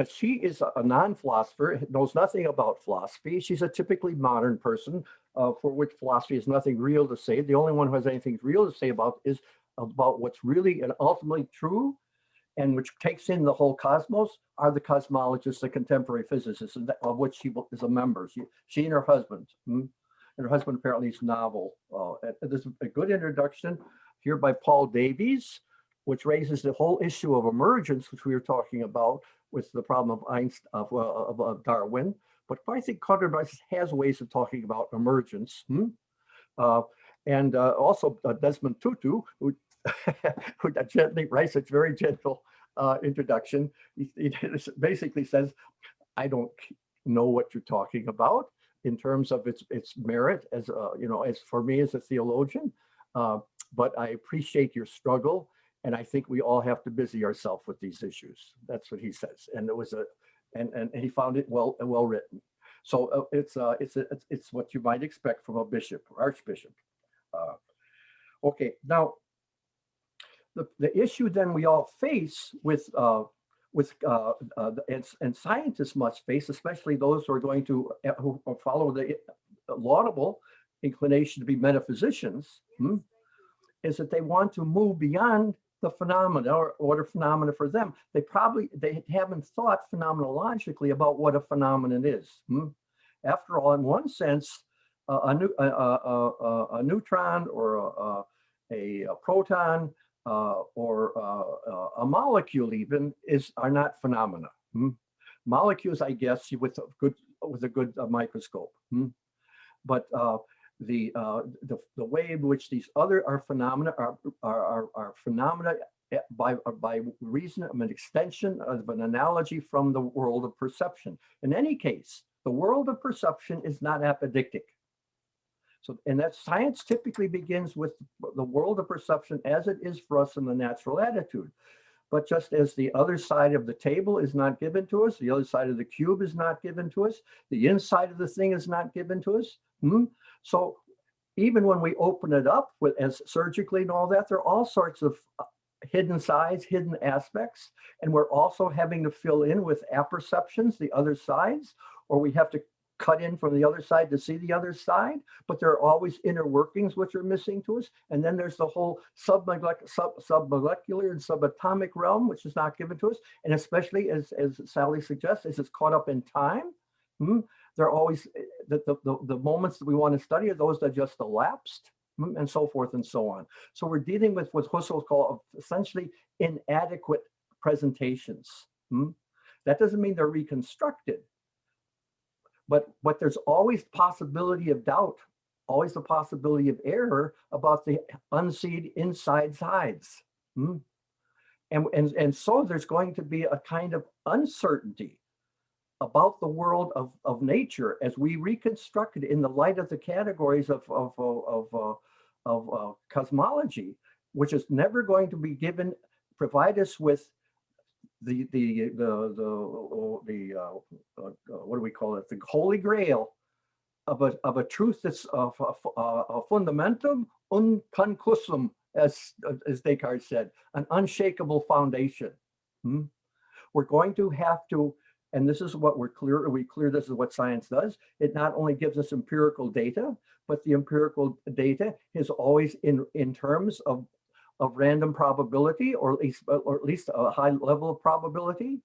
she is a non-philosopher, knows nothing about philosophy. She's a typically modern person for which philosophy has nothing real to say. The only one who has anything real to say about is about what's really and ultimately true, and which takes in the whole cosmos, are the cosmologists, the contemporary physicists, of which she is a member. She and her husband, and her husband apparently is novel. There's a good introduction here by Paul Davies, which raises the whole issue of emergence, which we were talking about with the problem of Einstein, of Darwin. But I think Conrad-Martius has ways of talking about emergence. And also Desmond Tutu, who gently writes a very gentle introduction. He basically says, I don't know what you're talking about in terms of its merit as as for me as a theologian, but I appreciate your struggle, and I think we all have to busy ourselves with these issues. That's what he says, and it was and he found it well written. So it's what you might expect from a bishop or archbishop. Okay, now the issue then we all face and scientists must face, especially those who are going to who follow the laudable inclination to be metaphysicians, is that they want to move beyond the phenomena or order phenomena for them. They haven't thought phenomenologically about what a phenomenon is. After all, in one sense, a neutron or a proton or a molecule even are not phenomena. Molecules, I guess, with a good microscope. But the way in which these other phenomena are phenomena by reason of an extension of an analogy from the world of perception. In any case, the world of perception is not apodictic. So, and that science typically begins with the world of perception as it is for us in the natural attitude. But just as the other side of the table is not given to us, the other side of the cube is not given to us, the inside of the thing is not given to us. So even when we open it up as surgically and all that, there are all sorts of hidden sides, hidden aspects, and we're also having to fill in with apperceptions, the other sides, or we have to cut in from the other side to see the other side, but there are always inner workings which are missing to us. And then there's the whole submolecular and subatomic realm, which is not given to us. And especially as Sally suggests, as it's caught up in time, there are always the moments that we want to study are those that just elapsed, and so forth and so on. So we're dealing with what Husserl calls essentially inadequate presentations. That doesn't mean they're reconstructed. But there's always possibility of doubt, always the possibility of error about the unseen inside sides. And so there's going to be a kind of uncertainty about the world of nature as we reconstruct it in the light of the categories of cosmology, which is never going to be provide us with the what do we call it? The holy grail of a truth that's a fundamentum unconcussum, as Descartes said, an unshakable foundation. We're going to have to, and this is what we clear this is what science does. It not only gives us empirical data, but the empirical data is always in terms of random probability, or at least a high level of probability.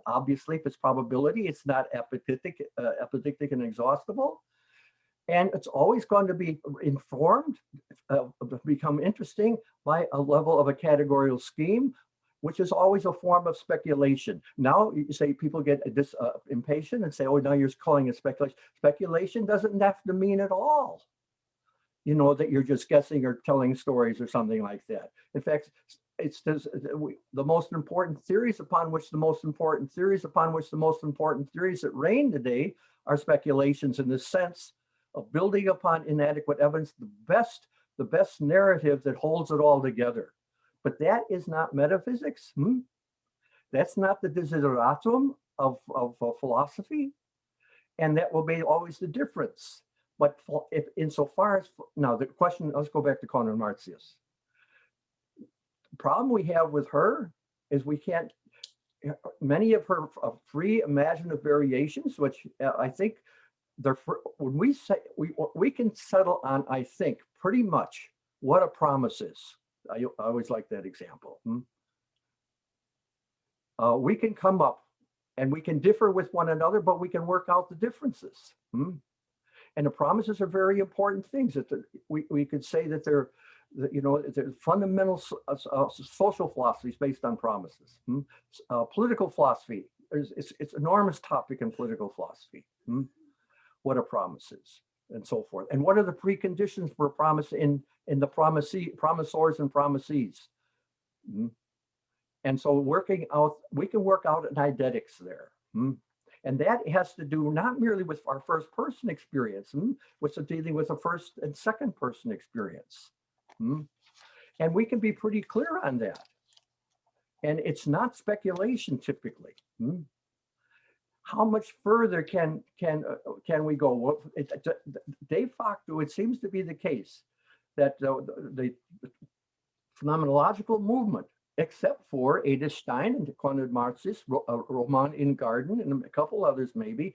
Obviously, if it's probability, it's not epidictic and exhaustible. And it's always going to be informed, become interesting by a level of a categorical scheme, which is always a form of speculation. Now, you say people get impatient and say, oh, now you're calling it speculation. Speculation doesn't have to mean at all, that you're just guessing or telling stories or something like that. In fact, it's the most important theories upon which the most important theories that reign today are speculations, in the sense of building upon inadequate evidence the best narrative that holds it all together. But that is not metaphysics. That's not the desideratum of philosophy, and that will be always the difference. But if insofar as now the question, let's go back to Conrad-Martius. The problem we have with her is we can't. many of her free imaginative variations, which I think they're, when we say, we can settle on, I think, pretty much what a promise is. I always like that example. We can come up and we can differ with one another, but we can work out the differences. And the promises are very important things. That we could say that they're, they're fundamental social philosophies based on promises. Political philosophy, it's enormous topic in political philosophy. What a promise is, and so forth. And what are the preconditions for a promise in the promisors and promisees? And so we can work out an eidetics there. And that has to do not merely with our first person experience, with dealing with a first and second person experience. And we can be pretty clear on that. And it's not speculation typically. How much further can we go? De facto, it seems to be the case that the phenomenological movement, except for Edith Stein and Conrad-Martius, Roman Ingarden, and a couple others maybe,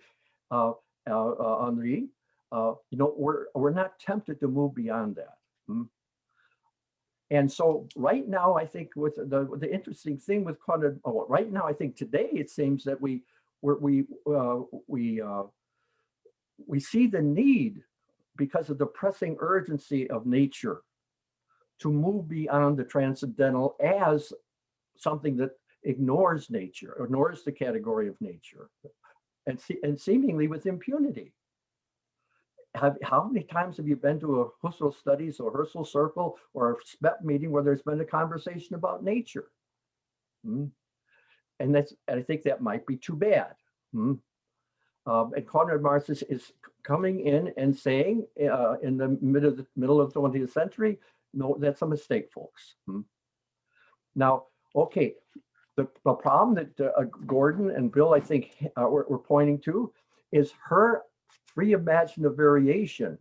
Henri, we're not tempted to move beyond that. And so right now, I think with the interesting thing with Conrad, right now, I think today it seems that we see the need, because of the pressing urgency of nature, to move beyond the transcendental as something that ignores nature, ignores the category of nature, and seemingly with impunity. How many times have you been to a Husserl studies or Husserl circle or a SPEP meeting where there's been a conversation about nature? And I think that might be too bad. And Conrad-Martius is coming in and saying in the middle of the 20th century, no, that's a mistake, folks. Now, okay, the problem that Gordon and Bill, I think, were pointing to is her free imaginative variation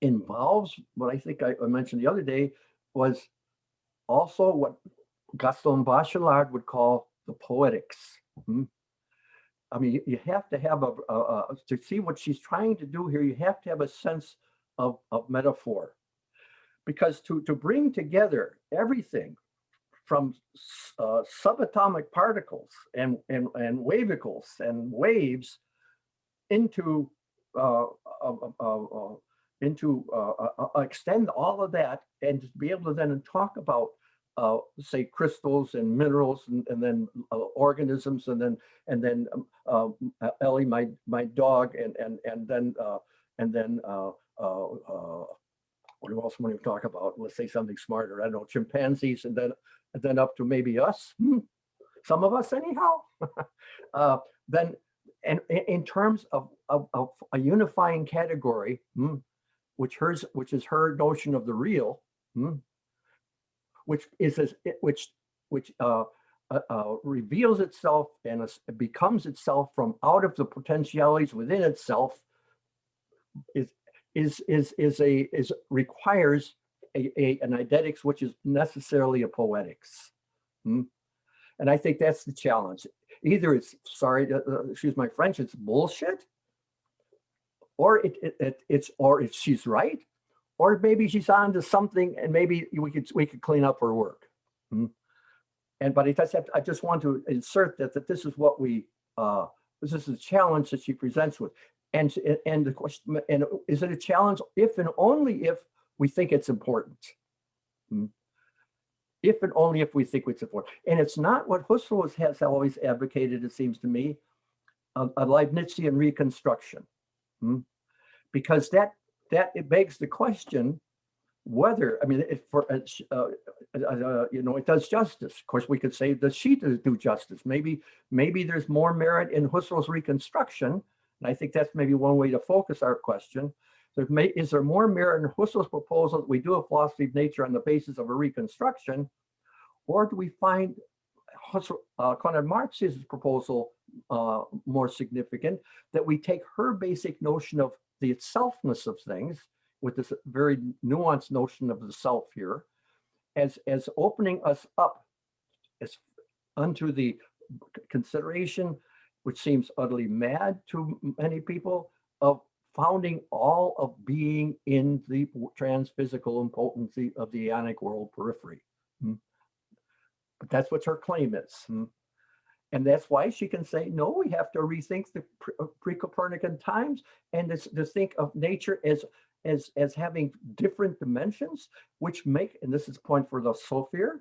involves what I think I mentioned the other day was also what Gaston Bachelard would call the poetics. I mean, you have to have to see what she's trying to do here, you have to have a sense of metaphor. Because to bring together everything from subatomic particles and wavicles and waves into extend all of that, and to be able to then talk about say crystals and minerals and then organisms and then Ellie, my dog, and then what else want to talk about? Let's say something smarter. I don't know, chimpanzees, and then up to maybe us, some of us anyhow. Then, and in terms of a unifying category, which is her notion of the real, which reveals itself and becomes itself from out of the potentialities within itself, requires an eidetics which is necessarily a poetics. And I think that's the challenge. Either it's, excuse my French, it's bullshit, or if she's right, or maybe she's on to something, and maybe we could clean up her work. But I just want to insert that this is what this is a challenge that she presents with. And the question, and is it a challenge if and only if we think it's important? If and only if we think it's important. And it's not what Husserl has always advocated, it seems to me, a Leibnizian reconstruction. Because that it begs the question whether, I mean, it does justice. Of course, we could say, does she do justice? Maybe there's more merit in Husserl's reconstruction. And I think that's maybe one way to focus our question. Is there more merit in Husserl's proposal that we do a philosophy of nature on the basis of a reconstruction? Or do we find Conrad-Martius' proposal more significant, that we take her basic notion of the itselfness of things, with this very nuanced notion of the self here, as opening us up unto the consideration, which seems utterly mad to many people, of founding all of being in the transphysical impotency of the ionic world periphery. But that's what her claim is. And that's why she can say, no, we have to rethink the pre-Copernican times and to think of nature as having different dimensions, which make, and this is a point for the SoPheRE,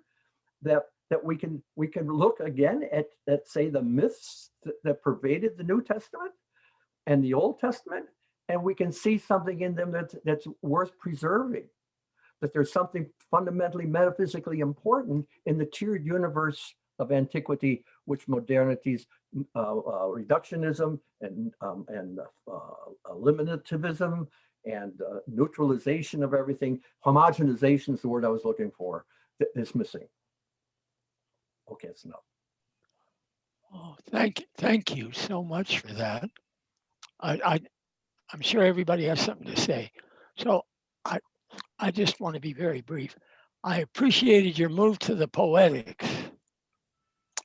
that we can look again at say the myths that pervaded the New Testament and the Old Testament, and we can see something in them that's worth preserving, that there's something fundamentally metaphysically important in the tiered universe of antiquity, which modernity's reductionism and eliminativism and neutralization of everything, homogenization is the word I was looking for, is missing. Okay, it's enough.
Oh, thank you so much for that. I'm sure everybody has something to say. So I just want to be very brief. I appreciated your move to the poetics.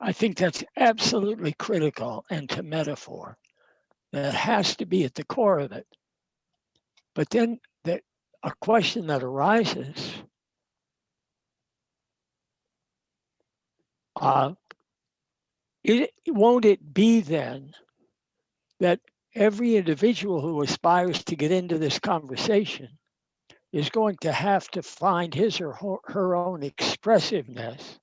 I think that's absolutely critical, and to metaphor. That has to be at the core of it. But then a question that arises, won't it be then that every individual who aspires to get into this conversation is going to have to find his or her own expressiveness?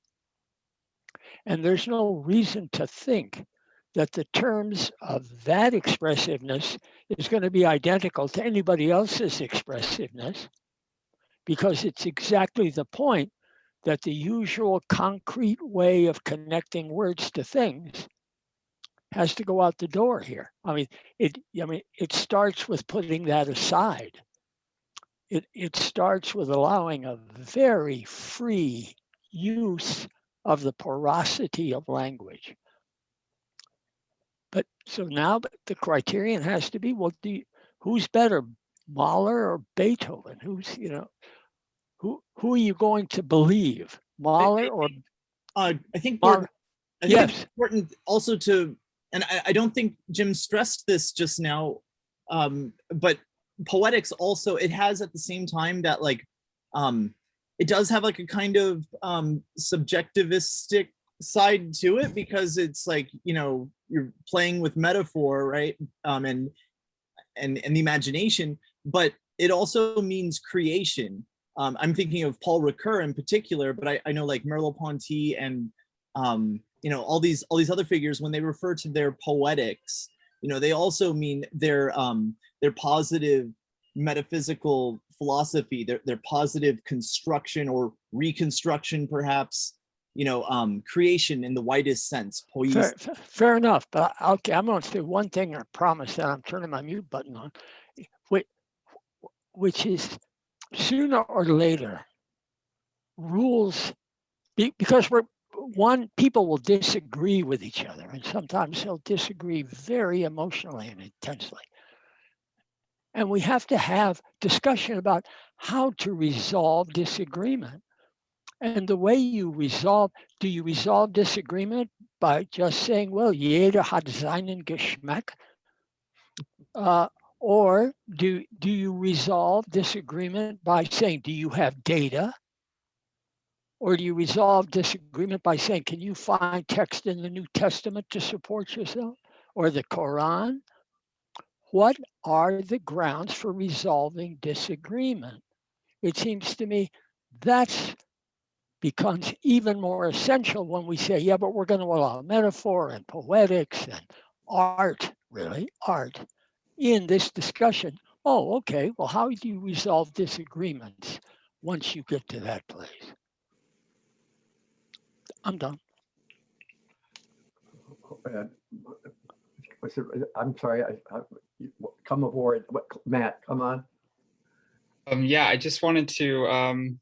And there's no reason to think that the terms of that expressiveness is going to be identical to anybody else's expressiveness, because it's exactly the point that the usual concrete way of connecting words to things has to go out the door here. I mean, it starts with putting that aside. It starts with allowing a very free use of the porosity of language. But so now the criterion has to be, well, who's better, Mahler or Beethoven? Who are you going to believe, Mahler or?
I think
Mahler?
it's important also to, and I don't think Jim stressed this just now, but poetics also, it has at the same time that it does have like a kind of subjectivistic side to it, because it's like, you're playing with metaphor, right? And the imagination, but it also means creation. I'm thinking of Paul Ricoeur in particular, but I know like Merleau-Ponty and all these other figures, when they refer to their poetics, they also mean their positive metaphysical philosophy, their positive construction or reconstruction, perhaps, creation in the widest sense.
Fair enough, but okay, I'm going to say one thing, I promise that I'm turning my mute button on, which is sooner or later, rules, because people will disagree with each other, and sometimes they'll disagree very emotionally and intensely. And we have to have discussion about how to resolve disagreement. And the way do you resolve disagreement by just saying, well, jeder hat seinen Geschmack? Or do you resolve disagreement by saying, do you have data? Or do you resolve disagreement by saying, can you find text in the New Testament to support yourself? Or the Quran? What are the grounds for resolving disagreement? It seems to me that's becomes even more essential when we say, yeah, but we're going to allow metaphor and poetics and art, really, art, in this discussion. Oh, okay, well, how do you resolve disagreements once you get to that place? I'm done.
I'm sorry, come aboard. Matt, come on.
Yeah, I just wanted to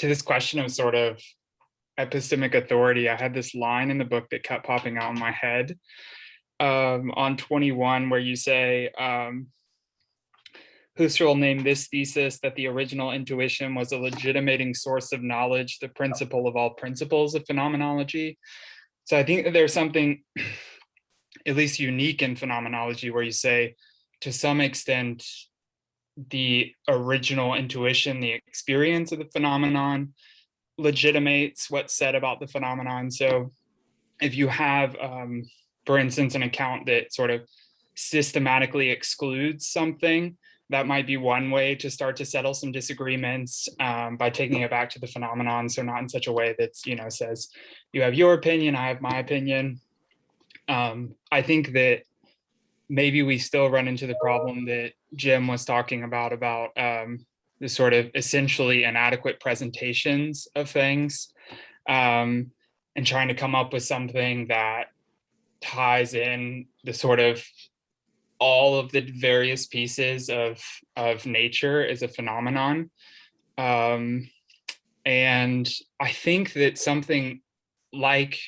this question of sort of epistemic authority, I had this line in the book that kept popping out in my head on 21, where you say, Husserl named this thesis that the original intuition was a legitimating source of knowledge, the principle of all principles of phenomenology. So I think that there's something at least unique in phenomenology where you say, to some extent, the original intuition, the experience of the phenomenon legitimates what's said about the phenomenon. So if you have, for instance, an account that sort of systematically excludes something, that might be one way to start to settle some disagreements by taking it back to the phenomenon. So not in such a way that's, says, you have your opinion, I have my opinion. I think that maybe we still run into the problem that Jim was talking about the sort of essentially inadequate presentations of things, and trying to come up with something that ties in the sort of all of the various pieces of nature as a phenomenon. And I think that something like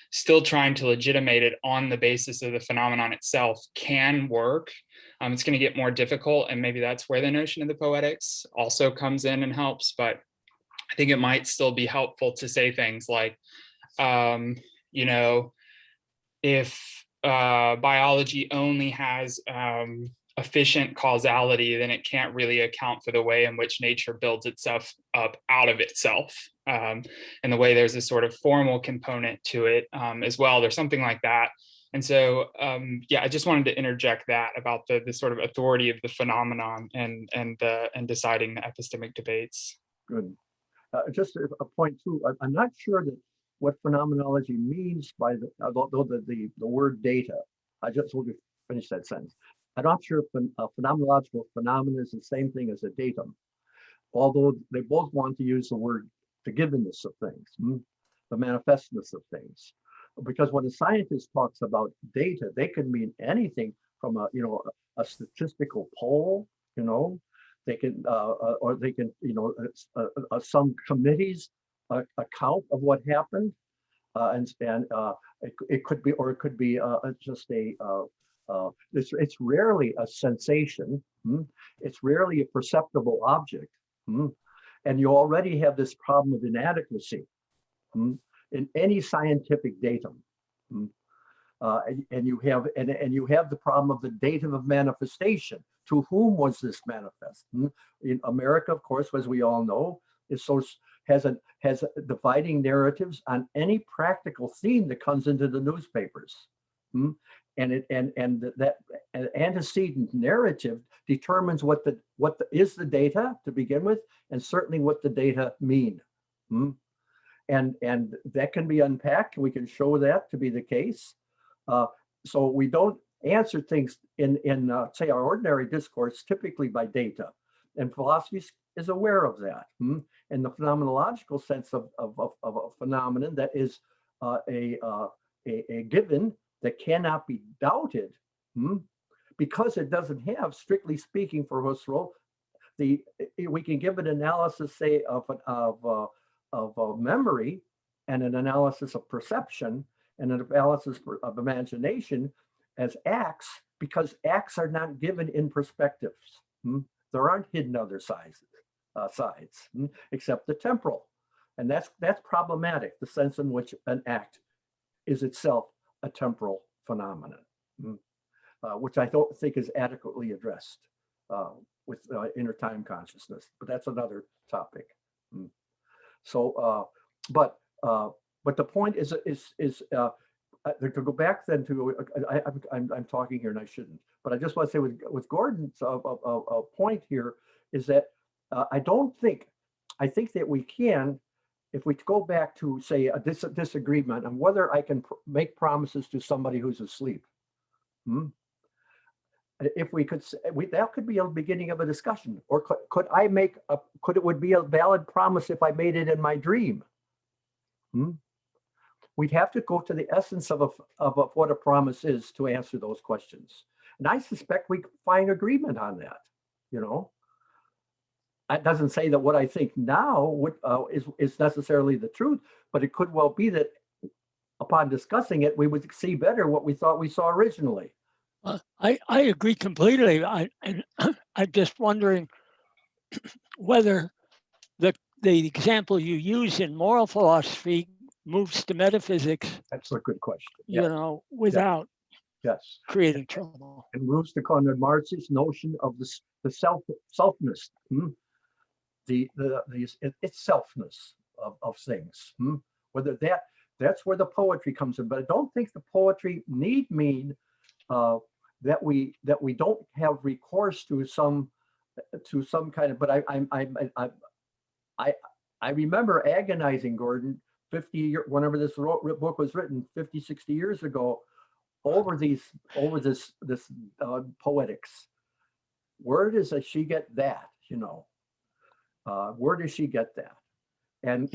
still trying to legitimate it on the basis of the phenomenon itself can work. It's going to get more difficult, and maybe that's where the notion of the poetics also comes in and helps. But I think it might still be helpful to say things like, if biology only has efficient causality, then it can't really account for the way in which nature builds itself up out of itself. And the way there's a sort of formal component to it as well. There's something like that. And so, I just wanted to interject that about the sort of authority of the phenomenon and deciding the epistemic debates.
Good. Just a point too. I'm not sure that what phenomenology means by the word data. I just want to finish that sentence. I'm not sure if a phenomenological phenomenon is the same thing as a datum, although they both want to use the word the givenness of things, the manifestness of things. Because when a scientist talks about data, they can mean anything from a statistical poll, they can or they can some committee's account of what happened, and it could be just it's rarely a sensation. It's rarely a perceptible object, and you already have this problem of inadequacy in any scientific datum, and you have the problem of the datum of manifestation. To whom was this manifest? In America, of course, as we all know, has dividing narratives on any practical theme that comes into the newspapers, and that antecedent narrative determines what is the data to begin with, and certainly what the data mean. And that can be unpacked. We can show that to be the case. So we don't answer things in say our ordinary discourse typically by data, and philosophy is aware of that. And the phenomenological sense of a phenomenon that is a given that cannot be doubted, because it doesn't have, strictly speaking, for Husserl, we can give an analysis, say, of memory, and an analysis of perception, and an analysis of imagination as acts, because acts are not given in perspectives. There aren't hidden other sides, except the temporal, and that's problematic. The sense in which an act is itself a temporal phenomenon, which I don't think is adequately addressed with inner time consciousness. But that's another topic. So, but the point is to go back then to I'm talking here and I shouldn't, but I just want to say with Gordon's point here is that I think that we can, if we go back to say a disagreement on whether I can make promises to somebody who's asleep. If we could, that could be a beginning of a discussion. Or could it would be a valid promise if I made it in my dream? We'd have to go to the essence of what a promise is to answer those questions. And I suspect we find agreement on that. That doesn't say that what I think now is necessarily the truth, but it could well be that upon discussing it, we would see better what we thought we saw originally.
I agree completely. I'm just wondering whether the example you use in moral philosophy moves to metaphysics,
That's a good question.
you know, without
Yes.
creating trouble.
And Maurice Conrad-Martius' notion of the selfness, it's selfness of things. Whether that's where the poetry comes in, but I don't think the poetry need mean that we don't have recourse to some kind of. But I remember agonizing, Gordon, 50 years, whenever this book was written, 50, 60 years ago, over this poetics. Where does she get that? You know, where does she get that? And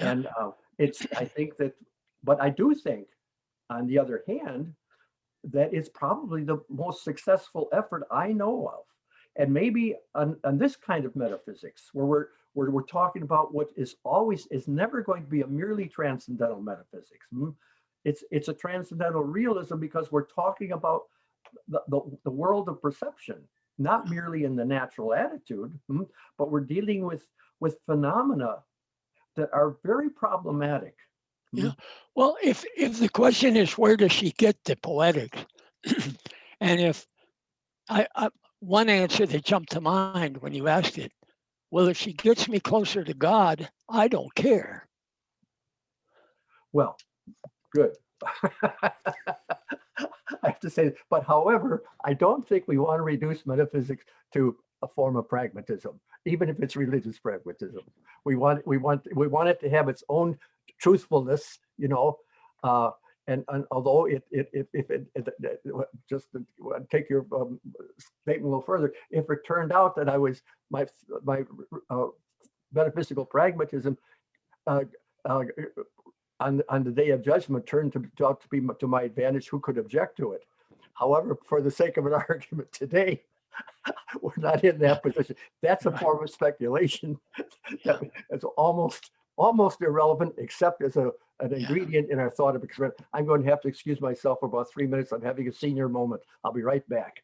it's, I think that, but I do think, on the other hand, that it's probably the most successful effort I know of. And maybe on this kind of metaphysics, where we're talking about what is never going to be a merely transcendental metaphysics. It's a transcendental realism, because we're talking about the world of perception, not merely in the natural attitude, but we're dealing with phenomena that are very problematic.
Yeah. Well, if the question is where does she get the poetics, and if I one answer that jumped to mind when you asked it, well, if she gets me closer to God, I don't care.
Well, good. I have to say, but however, I don't think we want to reduce metaphysics to a form of pragmatism, even if it's religious pragmatism. We want it to have its own truthfulness, you know. And although just to take your statement a little further, if it turned out that my metaphysical pragmatism on the day of judgment turned out to be to my advantage, who could object to it? However, for the sake of an argument today, we're not in that position. That's a form of speculation that's almost irrelevant, except as an ingredient in our thought of experiment. I'm going to have to excuse myself for about 3 minutes. I'm having a senior moment. I'll be right back.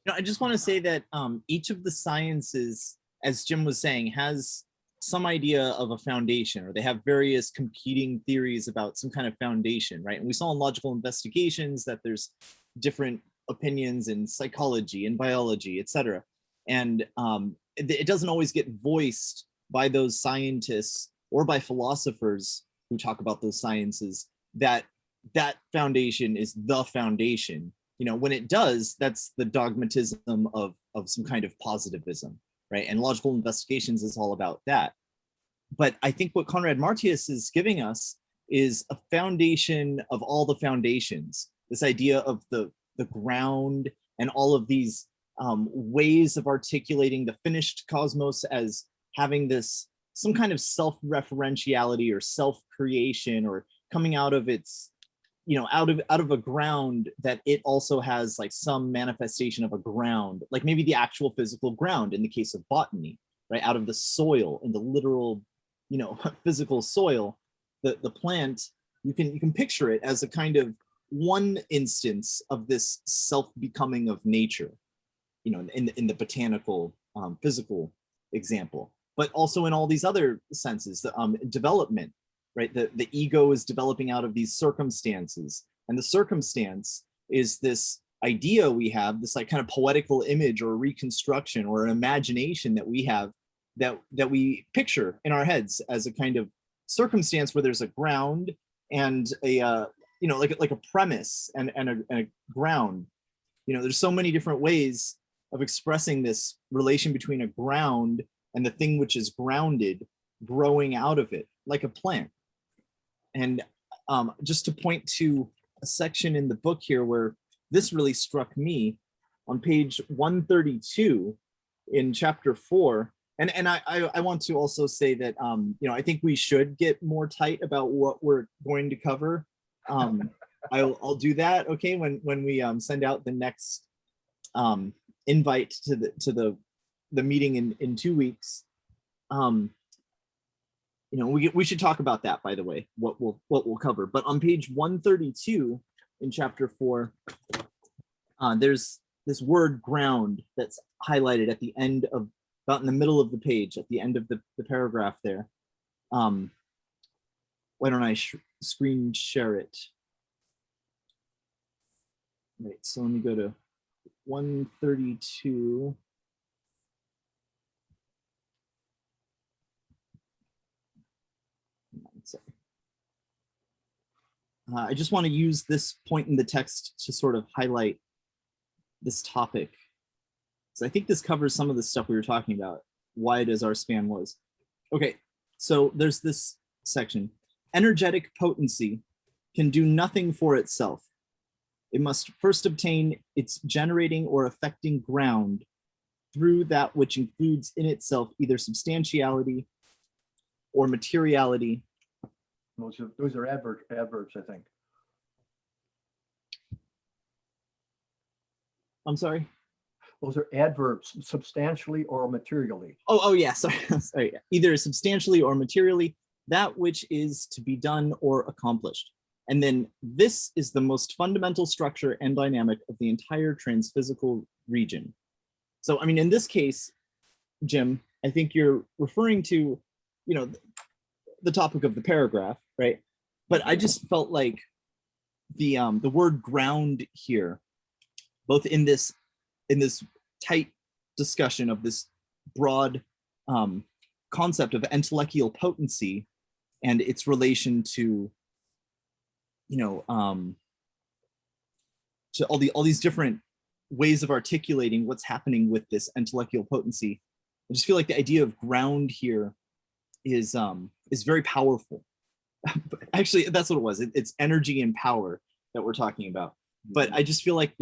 I just want to say that each of the sciences, as Jim was saying, has some idea of a foundation, or they have various competing theories about some kind of foundation, right? And we saw in logical investigations that there's different opinions in psychology and biology, etc. And it doesn't always get voiced by those scientists or by philosophers who talk about those sciences that foundation is the foundation. When it does, that's the dogmatism of some kind of positivism, right? And logical investigations is all about that. But I think what Conrad-Martius is giving us is a foundation of all the foundations, this idea of the ground and all of these ways of articulating the finished cosmos as having some kind of self-referentiality or self-creation, or coming out of its, out of a ground that it also has like some manifestation of a ground, like maybe the actual physical ground in the case of botany, right? Out of the soil, in the literal, physical soil, the plant, you can picture it as a kind of one instance of this self-becoming of nature, in the botanical physical example, but also in all these other senses, the development, right? The ego is developing out of these circumstances, and the circumstance is this idea we have, this like kind of poetical image or reconstruction or an imagination that we have that we picture in our heads as a kind of circumstance where there's a ground and a like a premise and a ground. There's so many different ways of expressing this relation between a ground and the thing which is grounded growing out of it, like a plant. And just to point to a section in the book here where this really struck me, on page 132 in chapter 4. And I want to also say that, I think we should get more tight about what we're going to cover. I'll do that, okay, when we send out the next invite to the meeting in 2 weeks. We should talk about that, by the way, what we'll cover. But on page 132 in chapter 4, there's this word ground that's highlighted at the end of, about in the middle of the page, at the end of the paragraph there. Why don't I screen share it? Right, so let me go to 132. I just want to use this point in the text to sort of highlight this topic. So I think this covers some of the stuff we were talking about, wide as our span was. Okay, so there's this section. Energetic potency can do nothing for itself. It must first obtain its generating or affecting ground through that which includes in itself either substantiality or materiality.
Those are adverbs, I think.
I'm sorry?
Those are adverbs, substantially or materially.
Oh yeah, sorry. Sorry. Either substantially or materially, that which is to be done or accomplished. And then this is the most fundamental structure and dynamic of the entire transphysical region. So, I mean, in this case, Jim, I think you're referring to, you know, the topic of the paragraph, right? But I just felt like the word ground here, both in this tight discussion of this broad concept of intellectual potency and its relation to, you know, to all these different ways of articulating what's happening with this intellectual potency. I just feel like the idea of ground here is very powerful. Actually, that's what it was. It's energy and power that we're talking about. But I just feel like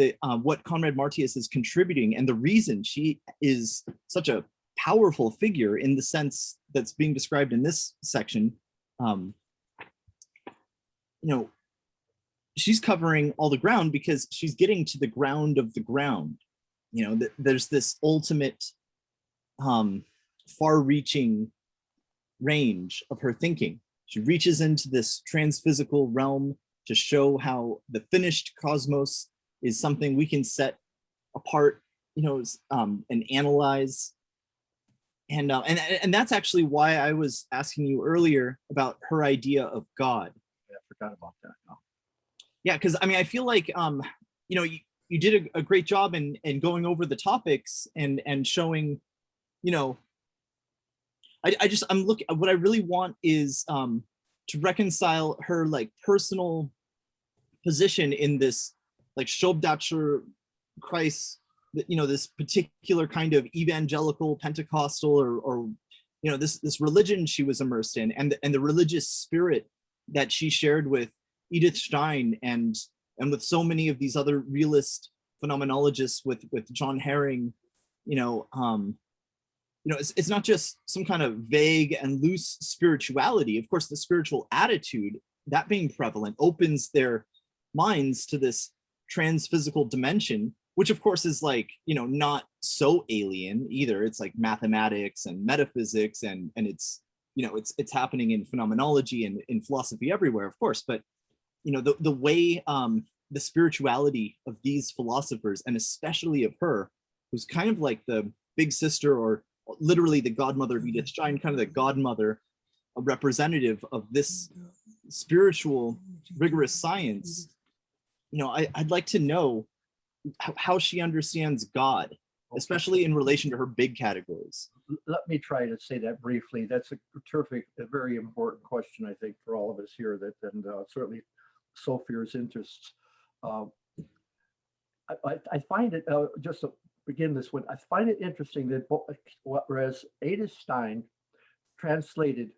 what Conrad-Martius is contributing, and the reason she is such a powerful figure in the sense that's being described in this section, you know, she's covering all the ground because she's getting to the ground of the ground. You know, there's this ultimate far-reaching range of her thinking. She reaches into this transphysical realm to show how the finished cosmos is something we can set apart, you know, and analyze. And that's actually why I was asking you earlier about her idea of God.
Yeah, I forgot about that. No.
Yeah, because I mean, I feel like you know, you did a great job in going over the topics and showing, you know, I'm looking, what I really want is to reconcile her like personal position in this like Schobdacher Kreis, you know, this particular kind of evangelical Pentecostal or you know, this religion she was immersed in, and the religious spirit that she shared with Edith Stein and with so many of these other realist phenomenologists, with John Herring, you know, it's not just some kind of vague and loose spirituality. Of course, the spiritual attitude, that being prevalent, opens their minds to this transphysical dimension, which of course is like, you know, not so alien either. It's like mathematics and metaphysics, and it's, you know, it's happening in phenomenology and in philosophy everywhere, of course. But, you know, the way the spirituality of these philosophers, and especially of her, who's kind of like the big sister, or literally the godmother of Edith Stein, kind of the godmother, a representative of this spiritual, rigorous science. You know, I'd like to know how she understands God, especially in relation to her big categories.
Let me try to say that briefly. That's a terrific, a very important question, I think, for all of us here, that, and certainly SoPheRE's interests. I find it, just to begin this one, I find it interesting that whereas Edith Stein translated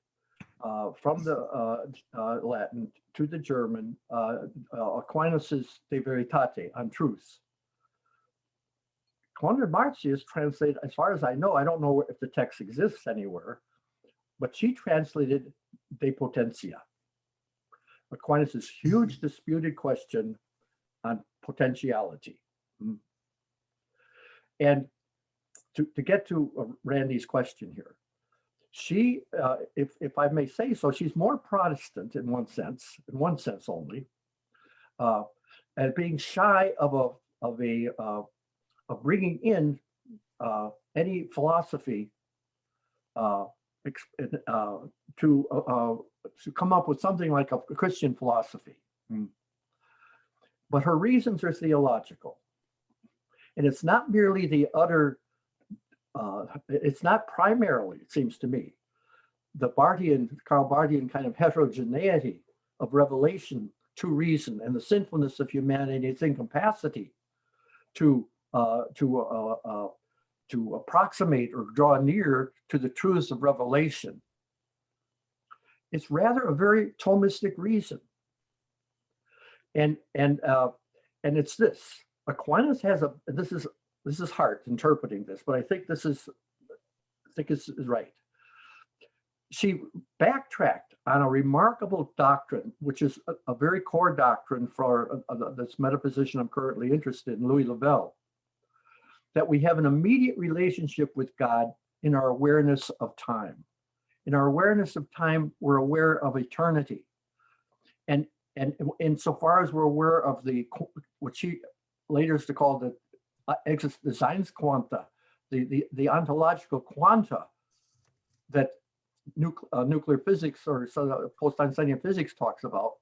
from the Latin to the German Aquinas's De Veritate, on truth. Conrad-Martius translated, as far as I know, I don't know if the text exists anywhere, but she translated De Potentia, Aquinas's huge disputed question on potentiality. And to get to Randy's question here, she, if I may say so, she's more Protestant in one sense only, and being shy of bringing in any philosophy to come up with something like a Christian philosophy. But her reasons are theological. And it's not merely the utter, it's not primarily, it seems to me, the Karl Barthian kind of heterogeneity of revelation to reason and the sinfulness of humanity, its incapacity to approximate or draw near to the truths of revelation. It's rather a very Thomistic reason. And it's this. Aquinas has this is Hart interpreting this, but I think this is right. She backtracked on a remarkable doctrine, which is a very core doctrine for this metaphysician I'm currently interested in, Louis Lavelle, that we have an immediate relationship with God in our awareness of time. In our awareness of time, we're aware of eternity. And insofar as we're aware of what she later is to call the Existenzquanta, the ontological quanta that nuclear physics or post-Einsteinian physics talks about,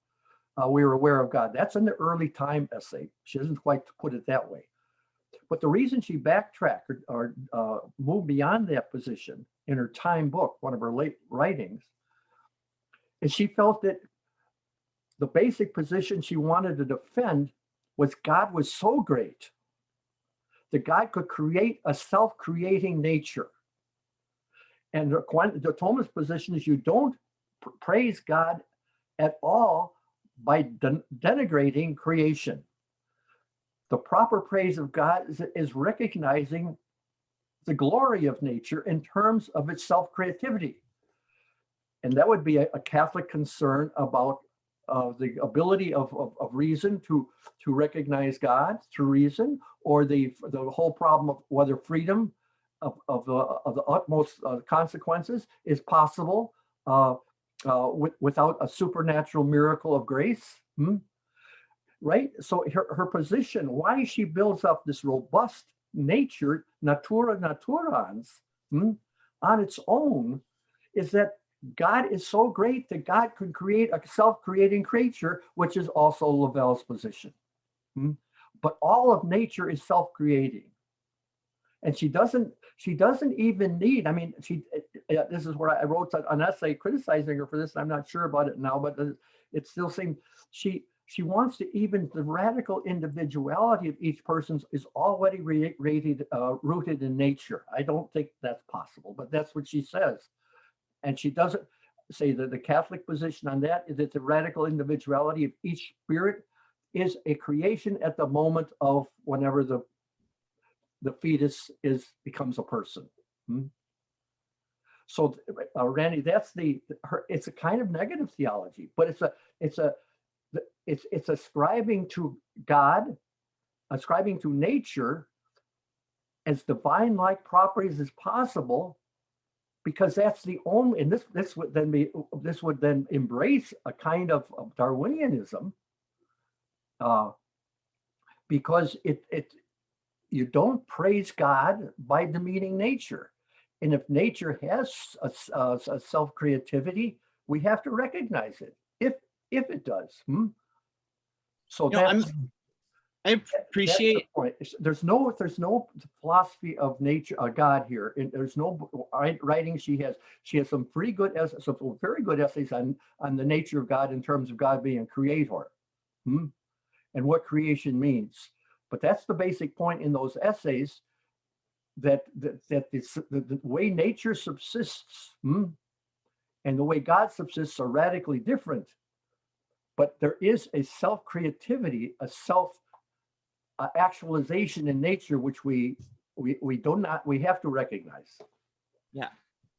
we are aware of God. That's in the early time essay. She doesn't quite put it that way. But the reason she backtracked or moved beyond that position in her time book, one of her late writings, is she felt that the basic position she wanted to defend was God was so great that God could create a self-creating nature. And the Thomist position is you don't praise God at all by denigrating creation. The proper praise of God is recognizing the glory of nature in terms of its self-creativity. And that would be a Catholic concern about the ability of reason to recognize God through reason, or the whole problem of whether freedom of the utmost consequences is possible without a supernatural miracle of grace. Right? So her position, why she builds up this robust nature, natura naturans, on its own, is that God is so great that God could create a self-creating creature, which is also Lavelle's position. But all of nature is self-creating. And she doesn't even need, I mean, this is where I wrote an essay criticizing her for this, and I'm not sure about it now, but it still seems she wants to even the radical individuality of each person is already rooted in nature. I don't think that's possible, but that's what she says. And she doesn't say that the Catholic position on that is that the radical individuality of each spirit is a creation at the moment of whenever the fetus becomes a person. So Randy, that's it's a kind of negative theology, but it's ascribing to God, ascribing to nature as divine-like properties as possible, because that's the only, and this would then embrace a kind of Darwinianism, because you don't praise God by demeaning nature. And if nature has a self-creativity, we have to recognize it, if it does. So
I appreciate.
There's no philosophy of nature, God here. And there's no writing she has. She has some very good essays on the nature of God in terms of God being a creator, and what creation means. But that's the basic point in those essays, that the way nature subsists, and the way God subsists are radically different. But there is a self-creativity, a self-actualization in nature, which we have to recognize.
Yeah,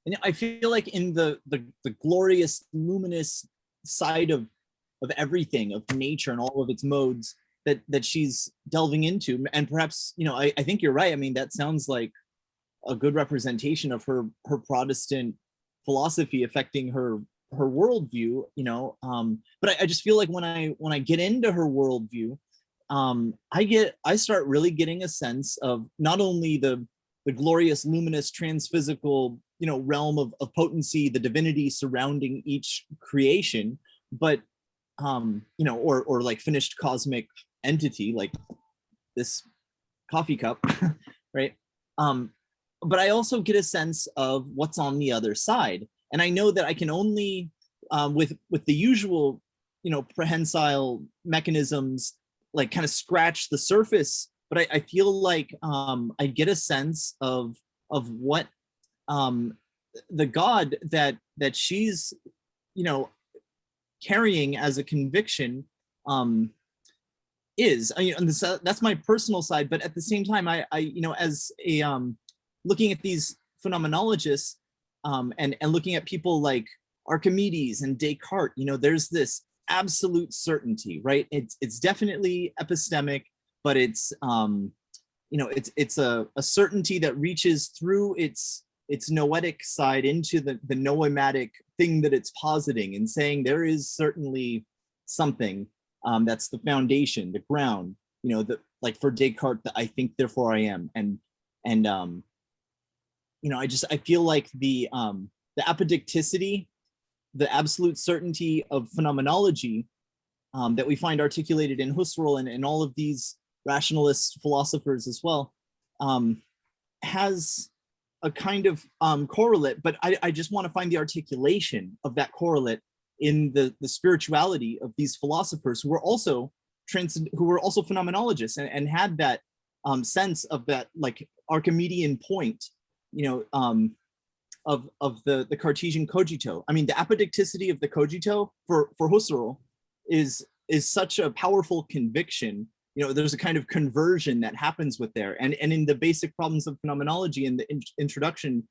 and I feel like in the glorious, luminous side of everything, of nature and all of its modes that she's delving into, and perhaps, I think you're right. I mean, that sounds like a good representation of her Protestant philosophy affecting her worldview, but I just feel like when I get into her worldview, I start really getting a sense of not only the the glorious, luminous, transphysical, realm of potency, the divinity surrounding each creation, but or like finished cosmic entity, like this coffee cup, right? But I also get a sense of what's on the other side, and I know that I can only, with the usual, prehensile mechanisms, like kind of scratch the surface. But I feel like I get a sense of what the God that she's, carrying as a conviction is. And that's my personal side. But at the same time, I as a looking at these phenomenologists and looking at people like Archimedes and Descartes, there's this absolute certainty, right? It's definitely epistemic, but it's it's a certainty that reaches through its noetic side into the noematic thing that it's positing, and saying there is certainly something that's the foundation, the ground, like for Descartes, the I think therefore I am, and I feel like the apodicticity, the absolute certainty of phenomenology that we find articulated in Husserl and all of these rationalist philosophers as well, has a kind of correlate, but I just want to find the articulation of that correlate in the spirituality of these philosophers who were also phenomenologists and had that sense of that like Archimedean point, of the Cartesian cogito. I mean, the apodicticity of the cogito for Husserl is such a powerful conviction. There's a kind of conversion that happens with there. And in the basic problems of phenomenology in the introduction,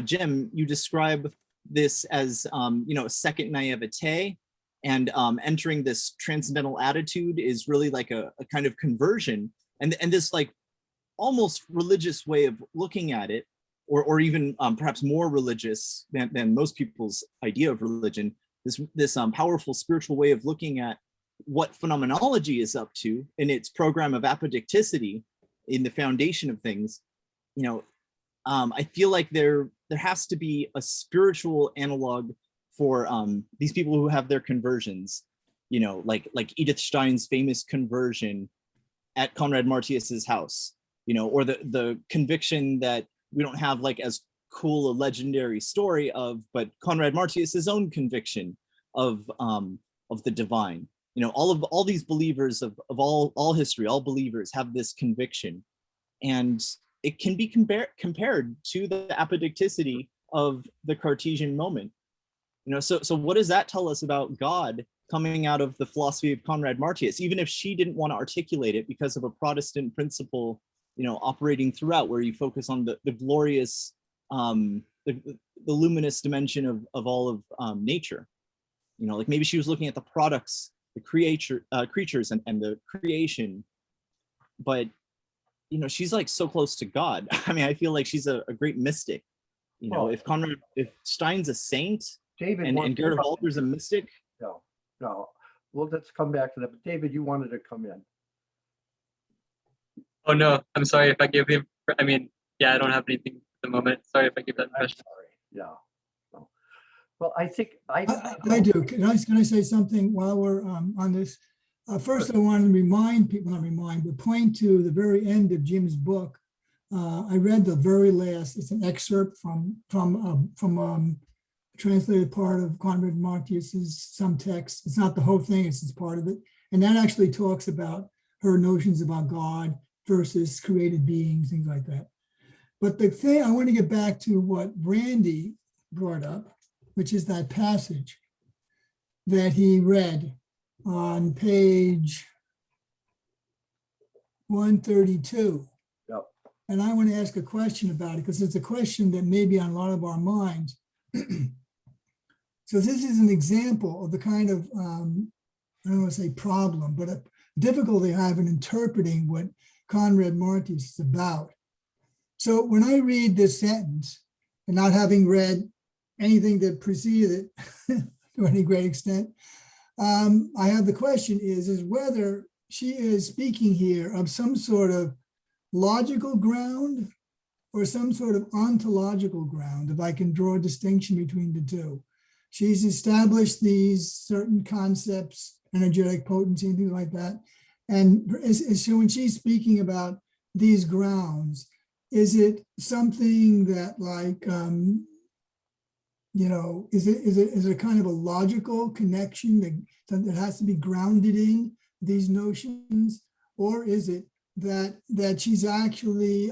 Jim, you describe this as, a second naivete, and entering this transcendental attitude is really like a kind of conversion. And this like almost religious way of looking at it, or even perhaps more religious than most people's idea of religion, this powerful spiritual way of looking at what phenomenology is up to in its program of apodicticity in the foundation of things. I feel like there has to be a spiritual analog for these people who have their conversions, like Edith Stein's famous conversion at Conrad-Martius's house, or the conviction that we don't have like as cool a legendary story of, but Conrad-Martius's own conviction of the divine. All these believers of all history, all believers have this conviction, and it can be compared to the apodicticity of the Cartesian moment. So what does that tell us about God coming out of the philosophy of Conrad-Martius, even if she didn't want to articulate it because of a Protestant principle, operating throughout, where you focus on the glorious, the luminous dimension of all of nature. Like maybe she was looking at the products, the creatures and the creation, but she's like so close to God. I mean, I feel like she's a great mystic. If Stein's a saint,
David
and Gerhard Walter's a mystic.
No. Well, let's come back to that. But David, you wanted to come in.
Oh no, I'm sorry if I give him. I mean, yeah, I don't have anything at the moment. Sorry if I give that impression.
Sorry. Yeah. No. Well, I think
I do. Can I say something while we're on this? First, I want to point to the very end of Jim's book. I read the very last. It's an excerpt from a translated part of Conrad-Martius's some text. It's not the whole thing. It's just part of it, and that actually talks about her notions about God versus created beings, things like that. But the thing I want to get back to what Randy brought up, which is that passage that he read on page 132.
Yep.
And I want to ask a question about it because it's a question that may be on a lot of our minds. So this is an example of the kind of, I don't want to say problem, but a difficulty I have in interpreting what Conrad-Martius is about. So when I read this sentence, and not having read anything that preceded it to any great extent, I have the question is whether she is speaking here of some sort of logical ground or some sort of ontological ground, if I can draw a distinction between the two. She's established these certain concepts, energetic potency and things like that. And so when she's speaking about these grounds, is it something that like, is it kind of a logical connection that has to be grounded in these notions? Or is it that she's actually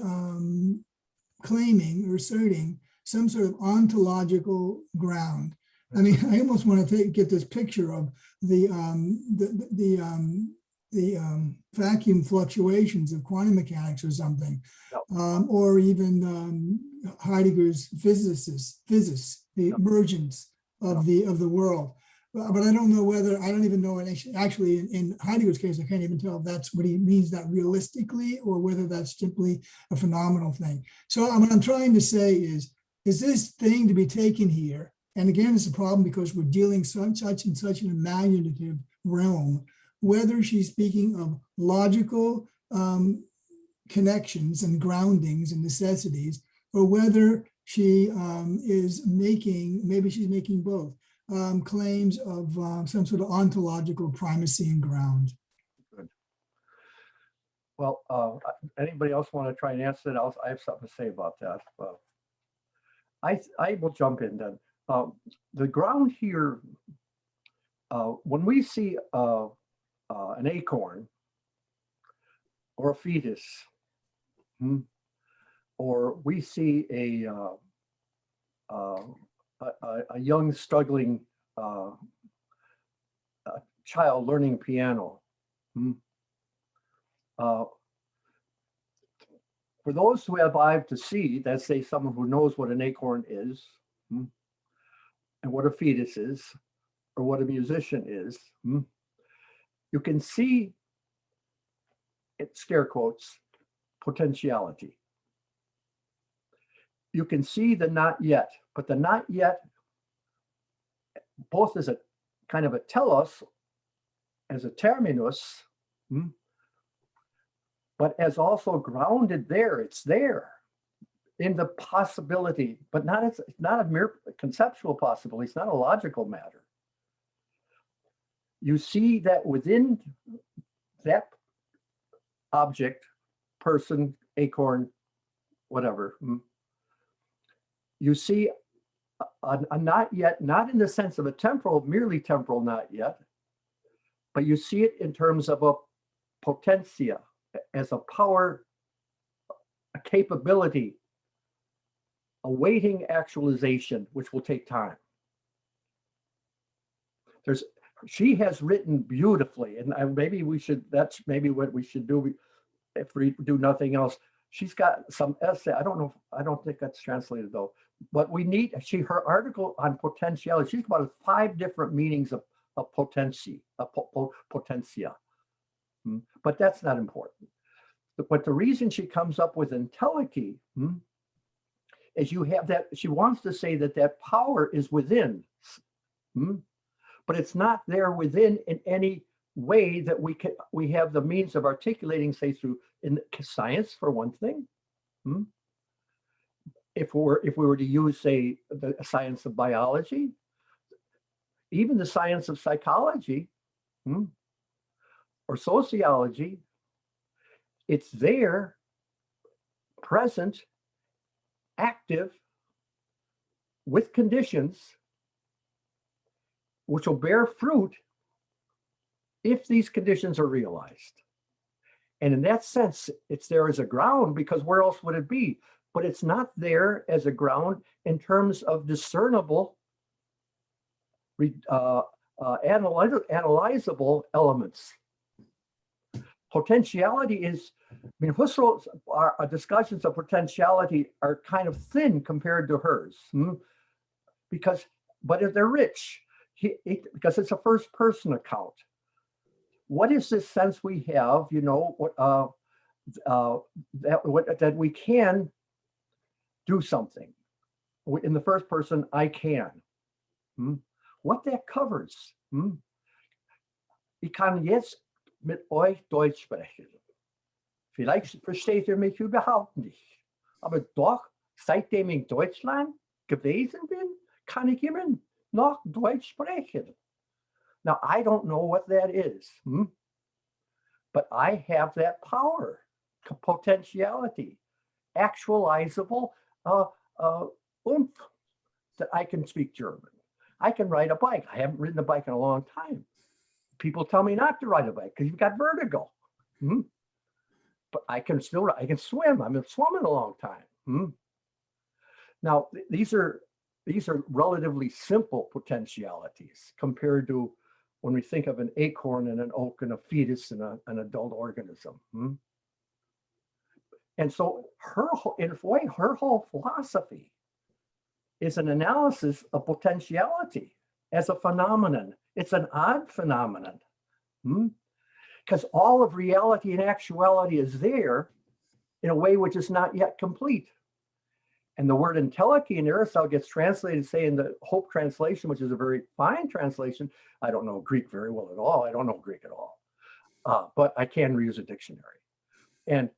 claiming or asserting some sort of ontological ground? I mean, I almost want to get this picture of the vacuum fluctuations of quantum mechanics or something, or even Heidegger's physics, the emergence of the world. But I don't know whether, I don't even know, actually in Heidegger's case, I can't even tell if that's what he means that realistically, or whether that's simply a phenomenal thing. So what I'm trying to say is this thing to be taken here, and again, it's a problem because we're dealing such and such an imaginative realm, whether she's speaking of logical connections and groundings and necessities, or whether she is making, maybe she's making both, claims of some sort of ontological primacy and ground.
Good. Well, anybody else want to try and answer that? I have something to say about that. I will jump in then. The ground here, when we see an acorn or a fetus, or we see a young struggling child learning piano, for those who have eyes to see, that's say someone who knows what an acorn is, and what a fetus is, or what a musician is, you can see, it scare quotes, potentiality. You can see the not yet, but the not yet, both as a kind of a telos, as a terminus, but as also grounded there. It's there in the possibility, but it's not a mere conceptual possibility. It's not a logical matter. You see that within that object, person, acorn, whatever, you see a not yet, not in the sense of a temporal, merely temporal not yet, but you see it in terms of a potentia, as a power, a capability, awaiting actualization, which will take time. She has written beautifully, and maybe that's maybe what we should do if we do nothing else. She's got some essay. I don't think that's translated though, but her article on potentiality, she's about 5 different meanings of potentia. But that's not important. But the reason she comes up with entelechy is you have that, she wants to say that power is within, but it's not there within in any way that we have the means of articulating, say, through in science, for one thing. If we were to use, say, the science of biology, even the science of psychology, or sociology, it's there, present, active, with conditions which will bear fruit if these conditions are realized. And in that sense, it's there as a ground, because where else would it be? But it's not there as a ground in terms of discernible, analyzable elements. Potentiality is, Husserl's discussions of potentiality are kind of thin compared to hers, but they're rich, because it's a first person account. What is this sense we have, that we can do something? In the first person, I can. What that covers. Ich kann jetzt mit euch Deutsch sprechen. Vielleicht versteht ihr mich überhaupt nicht. Aber doch, seitdem ich Deutschland gewesen bin, kann ich immer noch Deutsch sprechen. Now, I don't know what that is, but I have that power, potentiality, actualizable oomph, that I can speak German. I can ride a bike. I haven't ridden a bike in a long time. People tell me not to ride a bike because you've got vertigo. But I can swim. I've been swimming a long time. Now, these are relatively simple potentialities compared to when we think of an acorn and an oak and a fetus and an adult organism. And so in a way, her whole philosophy is an analysis of potentiality as a phenomenon. It's an odd phenomenon. Because all of reality and actuality is there in a way which is not yet complete. And the word entelechy in Aristotle gets translated, say, in the Hope translation, which is a very fine translation. I don't know Greek very well at all. I don't know Greek at all. But I can use a dictionary. And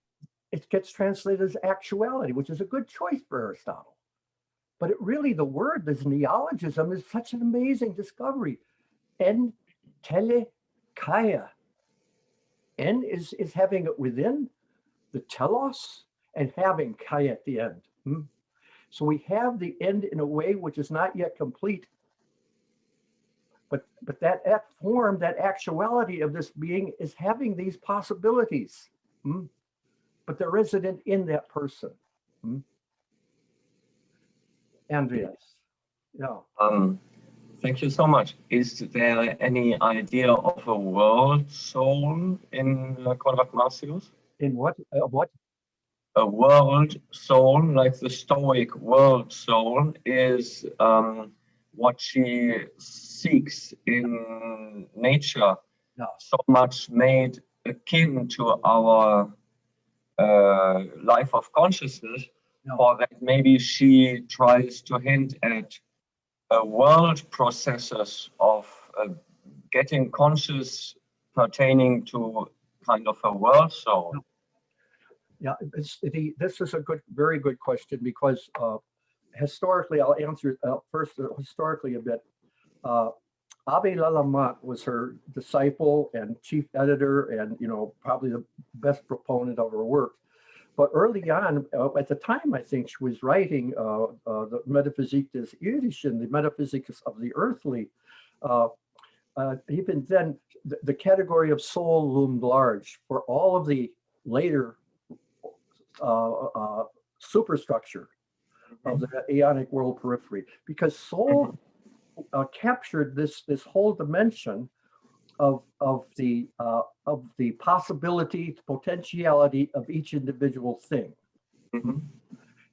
it gets translated as actuality, which is a good choice for Aristotle. But it really, the word, this neologism, is such an amazing discovery. Entelekaya. En is having it within the telos and having kaya at the end. So we have the end in a way which is not yet complete. But that form, that actuality of this being is having these possibilities. But they're resident in that person. Andreas. Yeah.
Thank you so much. Is there any idea of a world soul in Conrad-Martius?
In what?
A world soul, like the Stoic world soul, is what she seeks in nature, so much made akin to our life of consciousness, or that maybe she tries to hint at world processes of getting conscious pertaining to kind of a world soul.
Yeah, this is a very good question, because historically, I'll answer first historically a bit. Abbé Lallemant was her disciple and chief editor, and probably the best proponent of her work. But early on, at the time, I think she was writing the Metaphysique des Irdischen, the metaphysics of the earthly. Even then, the category of soul loomed large for all of the later superstructure of the Aeonic world periphery, because soul captured this whole dimension of the possibility, potentiality of each individual thing.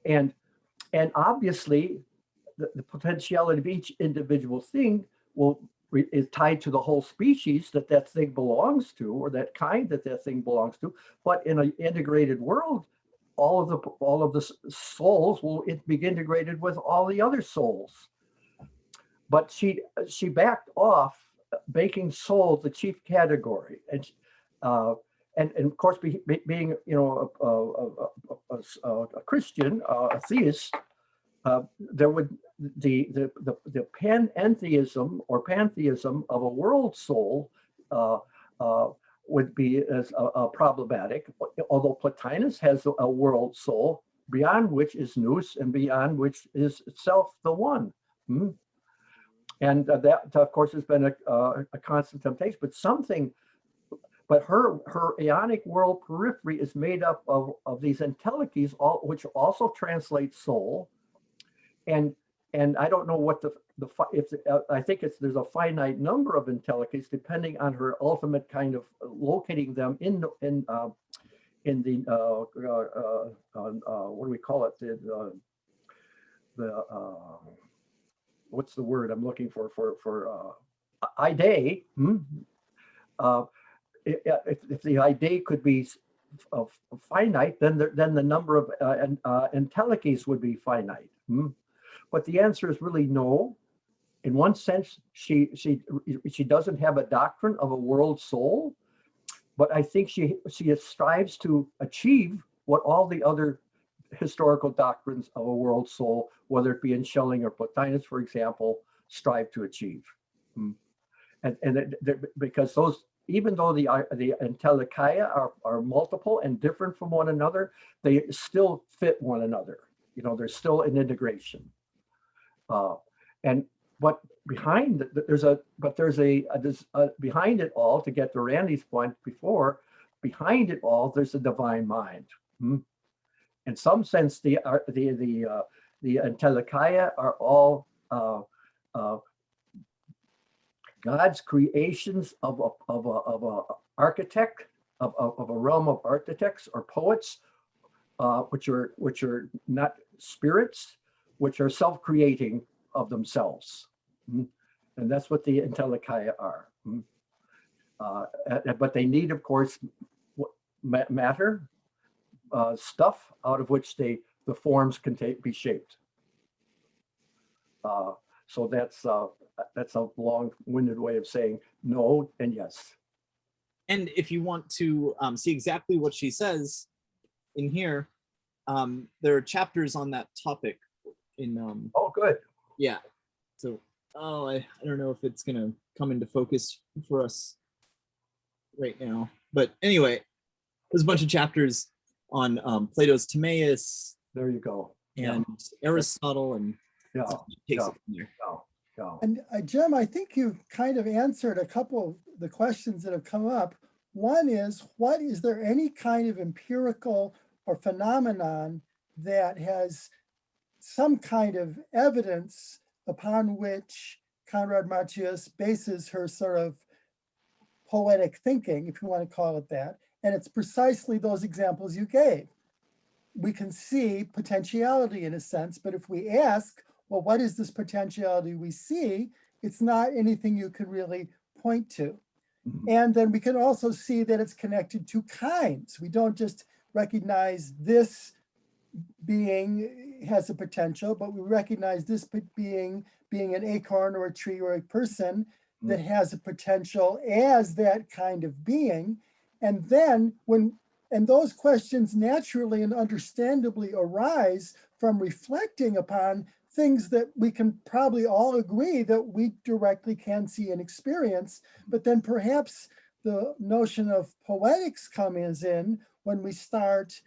And obviously the potentiality of each individual thing is tied to the whole species that thing belongs to, or that kind that thing belongs to. But in an integrated world, all of the souls will be integrated with all the other souls. But she backed off making soul the chief category, and of course, being a Christian, a theist, there would the panentheism or pantheism of a world soul would be as problematic. Although Plotinus has a world soul beyond which is nous and beyond which is itself the one. And that, of course, has been a constant temptation. But her Aeonic world periphery is made up of these entelechies, which also translate soul. And I don't know what I think there's a finite number of entelechies depending on her ultimate kind of locating them in the what do we call it, what's the word I'm looking for idea. If the idea could be finite, then the number of entelechies would be finite. But the answer is really no. In one sense, she doesn't have a doctrine of a world soul, but I think she strives to achieve what all the other historical doctrines of a world soul, whether it be in Schelling or Plotinus, for example, strive to achieve. Because those, even though the entelechyia are multiple and different from one another, they still fit one another. You know, there's still an integration. But behind behind it all, to get to Randy's point before, behind it all, there's a divine mind. In some sense, the entelechyia are all God's creations of a architect, of a realm of architects or poets, which are not spirits, which are self-creating of themselves. And that's what the entelechyia are. But they need, of course, matter, stuff out of which the forms can be shaped. So that's a long-winded way of saying no and yes.
And if you want to see exactly what she says in here, there are chapters on that topic in
oh, good.
Yeah. So I don't know if it's gonna come into focus for us right now, but anyway, there's a bunch of chapters on Plato's Timaeus.
There you go.
And Aristotle, and takes it from there.
And Jim, I think you've kind of answered a couple of the questions that have come up. One is, is there any kind of empirical or phenomenon that has some kind of evidence upon which Conrad-Martius bases her sort of poetic thinking, if you want to call it that? And it's precisely those examples you gave. We can see potentiality in a sense, but if we ask, well, what is this potentiality we see? It's not anything you can really point to. And then we can also see that it's connected to kinds. We don't just recognize this being has a potential, but we recognize this being an acorn or a tree or a person that has a potential as that kind of being. And then and those questions naturally and understandably arise from reflecting upon things that we can probably all agree that we directly can see and experience, but then perhaps the notion of poetics comes in when we start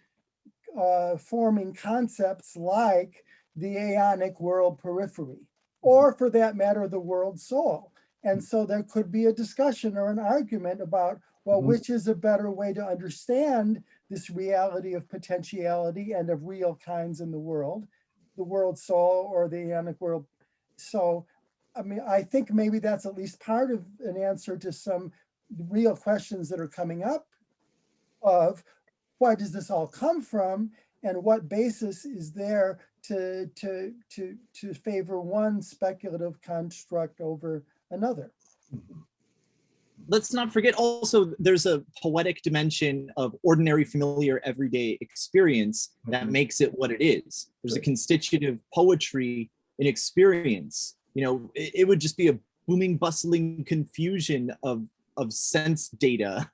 forming concepts like the aeonic world periphery, or for that matter, the world soul. And so there could be a discussion or an argument about, well, which is a better way to understand this reality of potentiality and of real kinds in the world soul or the aeonic world. So, I mean, I think maybe that's at least part of an answer to some real questions that are coming up of where does this all come from and what basis is there to favor one speculative construct over another.
Let's not forget also there's a poetic dimension of ordinary, familiar, everyday experience that makes it what it is. There's a constitutive poetry in experience. You know, it would just be a booming, bustling confusion of sense data,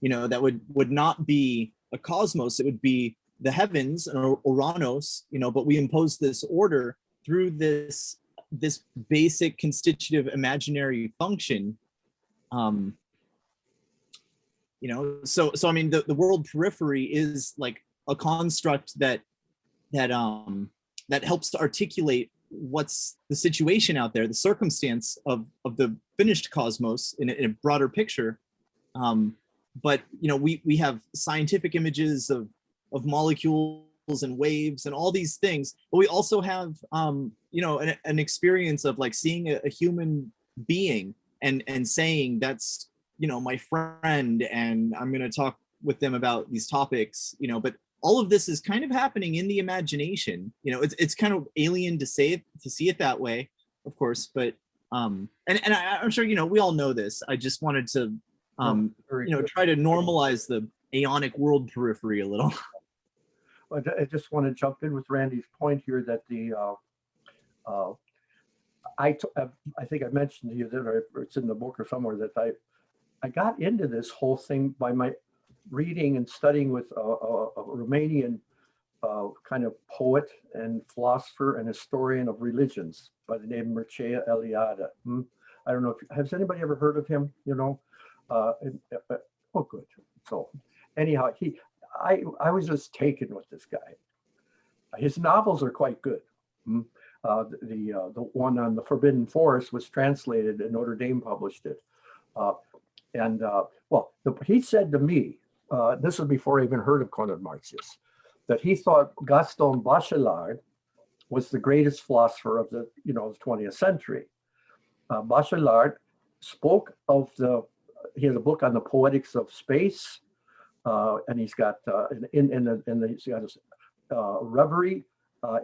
you know, that would not be a cosmos. It would be the heavens, or Oranos, you know, but we impose this order through this basic constitutive imaginary function. You know, so I mean, the world periphery is like a construct that helps to articulate what's the situation out there, the circumstance of the finished cosmos in a broader picture. But you know, we have scientific images of molecules and waves and all these things, but we also have you know, an experience of like seeing a human being and saying that's, you know, my friend, and I'm going to talk with them about these topics, you know. But all of this is kind of happening in the imagination. You know, it's kind of alien to see it that way, of course. But and I'm sure, you know, we all know this. I just wanted to you know, try to normalize the aeonic world periphery a little.
I just want to jump in with Randy's point here that I think I mentioned to you that, or it's in the book or somewhere, that I got into this whole thing by my reading and studying with a Romanian kind of poet and philosopher and historian of religions by the name Mircea Eliade. I don't know if, has anybody ever heard of him? You know, oh, good. So anyhow, I was just taken with this guy. His novels are quite good. The one on the Forbidden Forest was translated and Notre Dame published it. He said to me, this was before I even heard of Conrad-Martius, that he thought Gaston Bachelard was the greatest philosopher of the 20th century. Bachelard spoke of he has a book on the poetics of space, and he's got he's got his reverie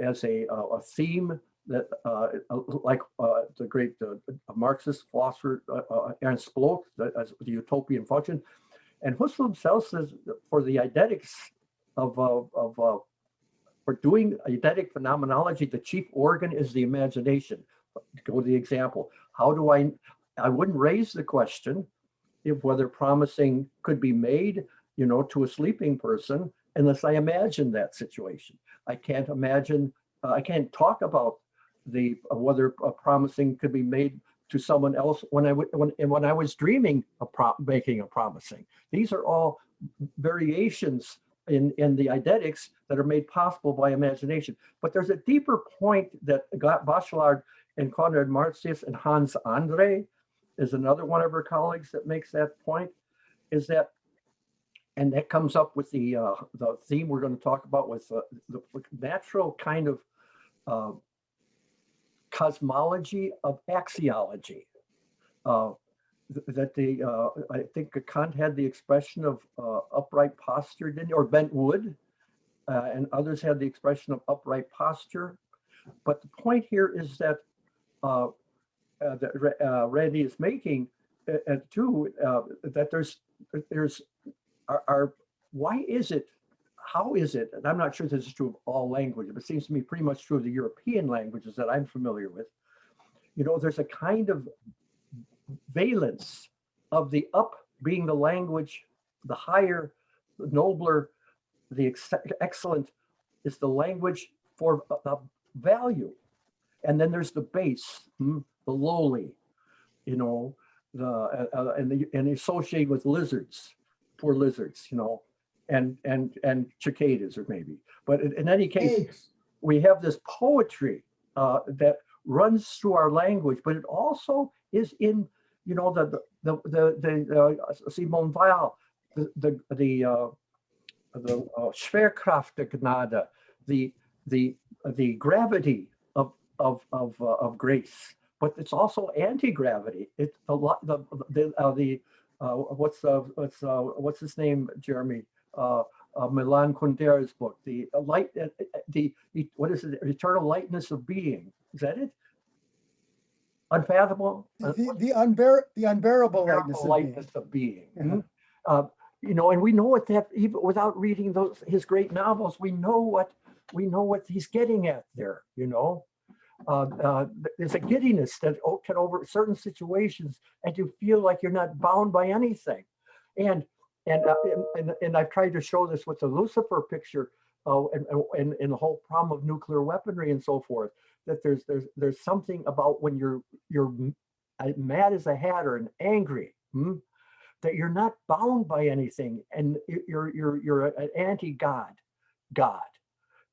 as a theme that like the great Marxist philosopher Ernst Bloch, as the utopian function. And Husserl himself says for the eidetics for doing eidetic phenomenology, the chief organ is the imagination. Go to the example. How do I wouldn't raise the question if whether promising could be made, to a sleeping person unless I imagine that situation. I can't imagine, I can't talk about whether promising could be made to someone else when I was dreaming of making a promising. These are all variations in the eidetics that are made possible by imagination. But there's a deeper point that Bachelard and Conrad-Martius and Hans Andre is another one of her colleagues that makes that point, is that, and that comes up with the theme we're going to talk about with the natural kind of cosmology of axiology. I think Kant had the expression of upright posture, didn't he? Or bent wood, and others had the expression of upright posture. But the point here is that Randy is making too, that there's why is it, how is it, and I'm not sure this is true of all languages, but it seems to me pretty much true of the European languages that I'm familiar with. There's a kind of valence of the up being the language, the higher, the nobler, the excellent is the language for value. And then there's the base, the lowly, and associated with lizards, poor lizards, and cicadas or maybe. But in any case, we have this poetry that runs through our language, but it also is in, the Simone Weil, the Schwerkraft der Gnade, the gravity of grace, but it's also anti-gravity. It's what's his name, Jeremy? Milan Kundeра's book, the light, what is it? Eternal lightness of being. Is that it? Unfathomable.
The unbearable lightness of being.
Mm-hmm. And we know what that, even without reading his great novels, we know what he's getting at there. There's a giddiness that can over certain situations, and you feel like you're not bound by anything. And I've tried to show this with the Lucifer picture, and the whole problem of nuclear weaponry and so forth. That there's something about when you're mad as a hatter and angry, that you're not bound by anything, and you're an anti-God,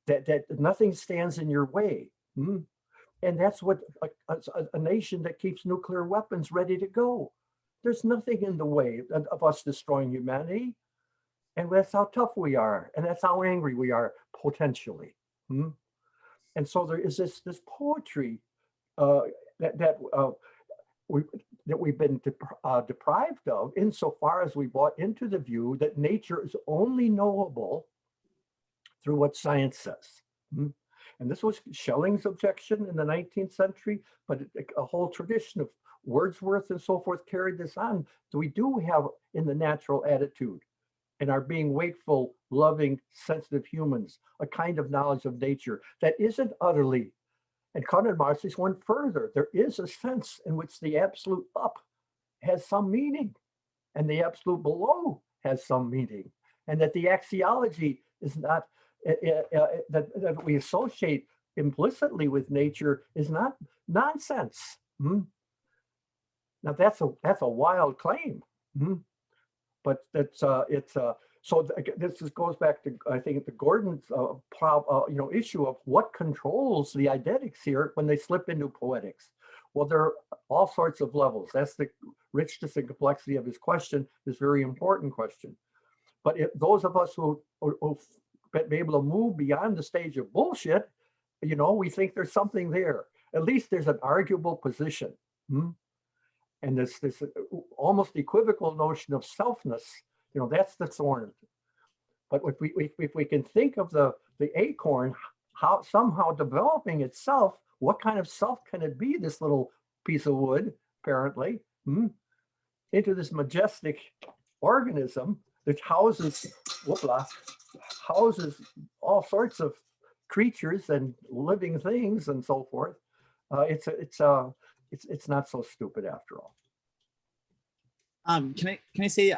that nothing stands in your way. And that's what a nation that keeps nuclear weapons ready to go. There's nothing in the way of us destroying humanity. And that's how tough we are. And that's how angry we are potentially. And so there is this poetry that we've been deprived of, insofar as we bought into the view that nature is only knowable through what science says. And this was Schelling's objection in the 19th century, but a whole tradition of Wordsworth and so forth carried this on. So we do have in the natural attitude, and our being wakeful, loving, sensitive humans, a kind of knowledge of nature that isn't utterly, and Conrad-Martius went further. There is a sense in which the absolute up has some meaning, and the absolute below has some meaning, and that the axiology is not that we associate implicitly with nature is not nonsense. Now that's a wild claim, but that's this goes back to, I think, the Gordon's issue of what controls the eidetics here when they slip into poetics. Well, there are all sorts of levels. That's the richness and complexity of his question, this very important question. But those of us who be able to move beyond the stage of bullshit, we think there's something there. At least there's an arguable position. And this almost equivocal notion of selfness, that's the thorn. But if we can think of the acorn, how somehow developing itself, what kind of self can it be, this little piece of wood, apparently, into this majestic organism that houses all sorts of creatures and living things and so forth. It's not so stupid after all.
Can I say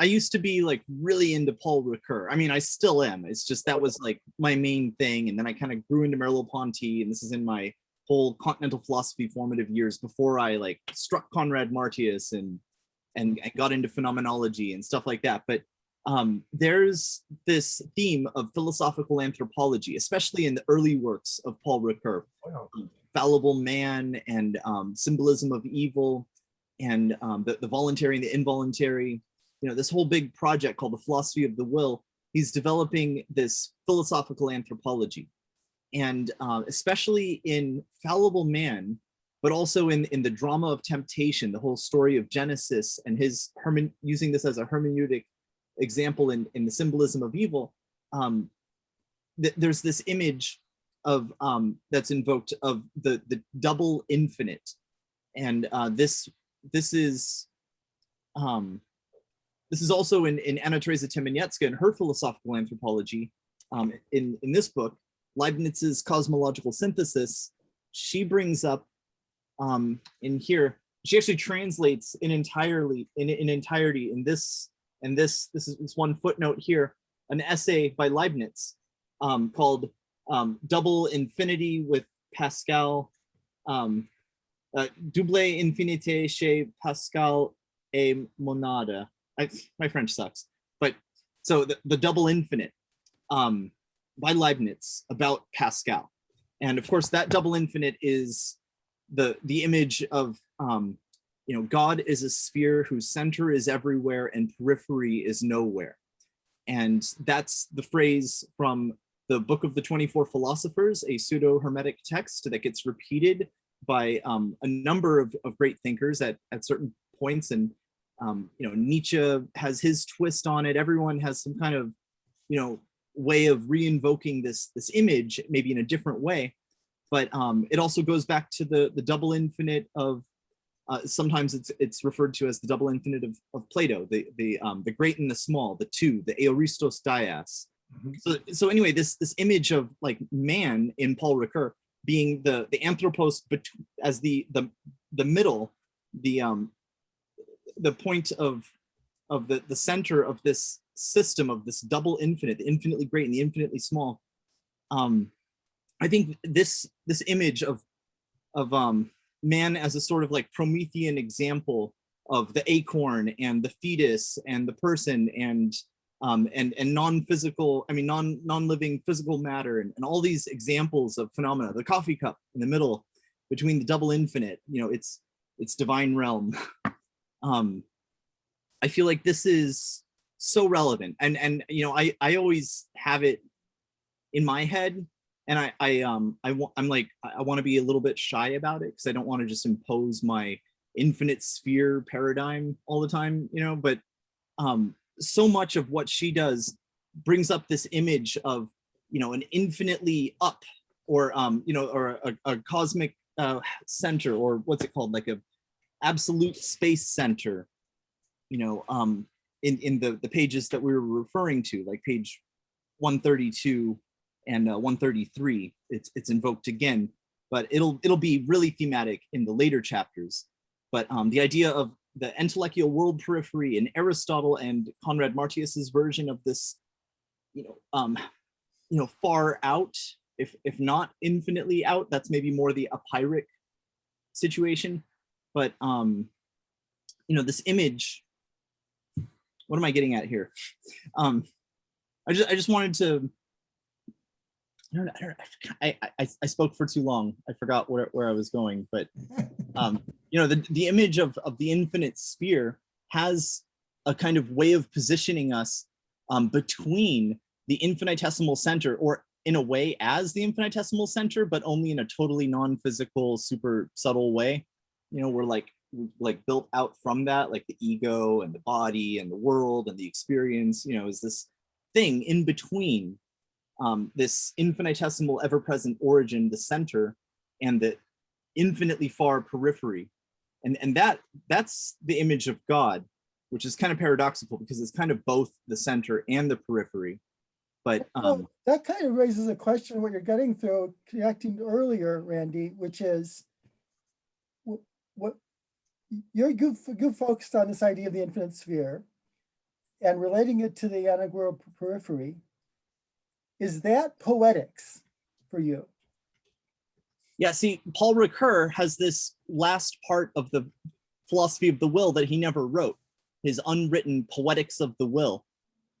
I used to be like really into Paul Ricoeur. I mean, I still am. It's just that was like my main thing, and then I kind of grew into Merleau-Ponty, and this is in my whole continental philosophy formative years before I like struck Conrad-Martius and got into phenomenology and stuff like that. But there's this theme of philosophical anthropology, especially in the early works of Paul Ricoeur, fallible man and symbolism of evil, and the voluntary and the involuntary. This whole big project called the philosophy of the will. He's developing this philosophical anthropology, and especially in fallible man, but also in the drama of temptation, the whole story of Genesis, and his using this as a hermeneutic example in the symbolism of evil. There's this image of that's invoked of the double infinite, and this is also in Anna Teresa Temeniecka in her philosophical anthropology. In this book, Leibniz's cosmological synthesis, she brings up in here, she actually translates in entirety in this, and this is one footnote here, an essay by Leibniz called Double Infinity with Pascal, Double Infinité chez Pascal et Monade. My French sucks, but so the double infinite by Leibniz about Pascal. And of course that double infinite is the image of God is a sphere whose center is everywhere and periphery is nowhere. And that's the phrase from the Book of the 24 Philosophers, a pseudo-hermetic text that gets repeated by a number of great thinkers at certain points. And Nietzsche has his twist on it. Everyone has some kind of way of re-invoking this image, maybe in a different way. But it also goes back to the double infinite of sometimes it's referred to as the double infinite of Plato, the great and the small, the two, the aoristos dias. So anyway, this image of like man in Paul Ricoeur being the anthropos as the middle, the point of the center of this system of this double infinite, the infinitely great and the infinitely small. I think this image of man as a sort of like Promethean example of the acorn and the fetus and the person and non-physical, non-living physical matter, and all these examples of phenomena, the coffee cup in the middle between the double infinite, it's divine realm. I feel like this is so relevant, and I always have it in my head, and I'm like, I want to be a little bit shy about it because I don't want to just impose my infinite sphere paradigm all the time, but so much of what she does brings up this image of an infinitely up, or or a cosmic center, or what's it called, like a absolute space center, in the pages that we were referring to, like page 132 and 133. It's invoked again, but it'll be really thematic in the later chapters. But the idea of the intellectual world periphery in Aristotle and Conrad-Martius's version of this, far out, if not infinitely out. That's maybe more the apyric situation. But this image, what am I getting at here? I just wanted to, I spoke for too long. I forgot where I was going, but the image of the infinite sphere has a kind of way of positioning us between the infinitesimal center, or in a way as the infinitesimal center, but only in a totally non-physical, super subtle way. We're like built out from that, like the ego and the body and the world and the experience, is this thing in between this infinitesimal ever-present origin, the center, and the infinitely far periphery. And that's the image of God, which is kind of paradoxical because it's kind of both the center and the periphery. But
well, that kind of raises a question what you're getting through, connecting to earlier, Randy, which is what you focused on this idea of the infinite sphere and relating it to the ionic world periphery. Is that poetics for you?
Yeah, see, Paul Ricoeur has this last part of the philosophy of the will that he never wrote, his unwritten poetics of the will.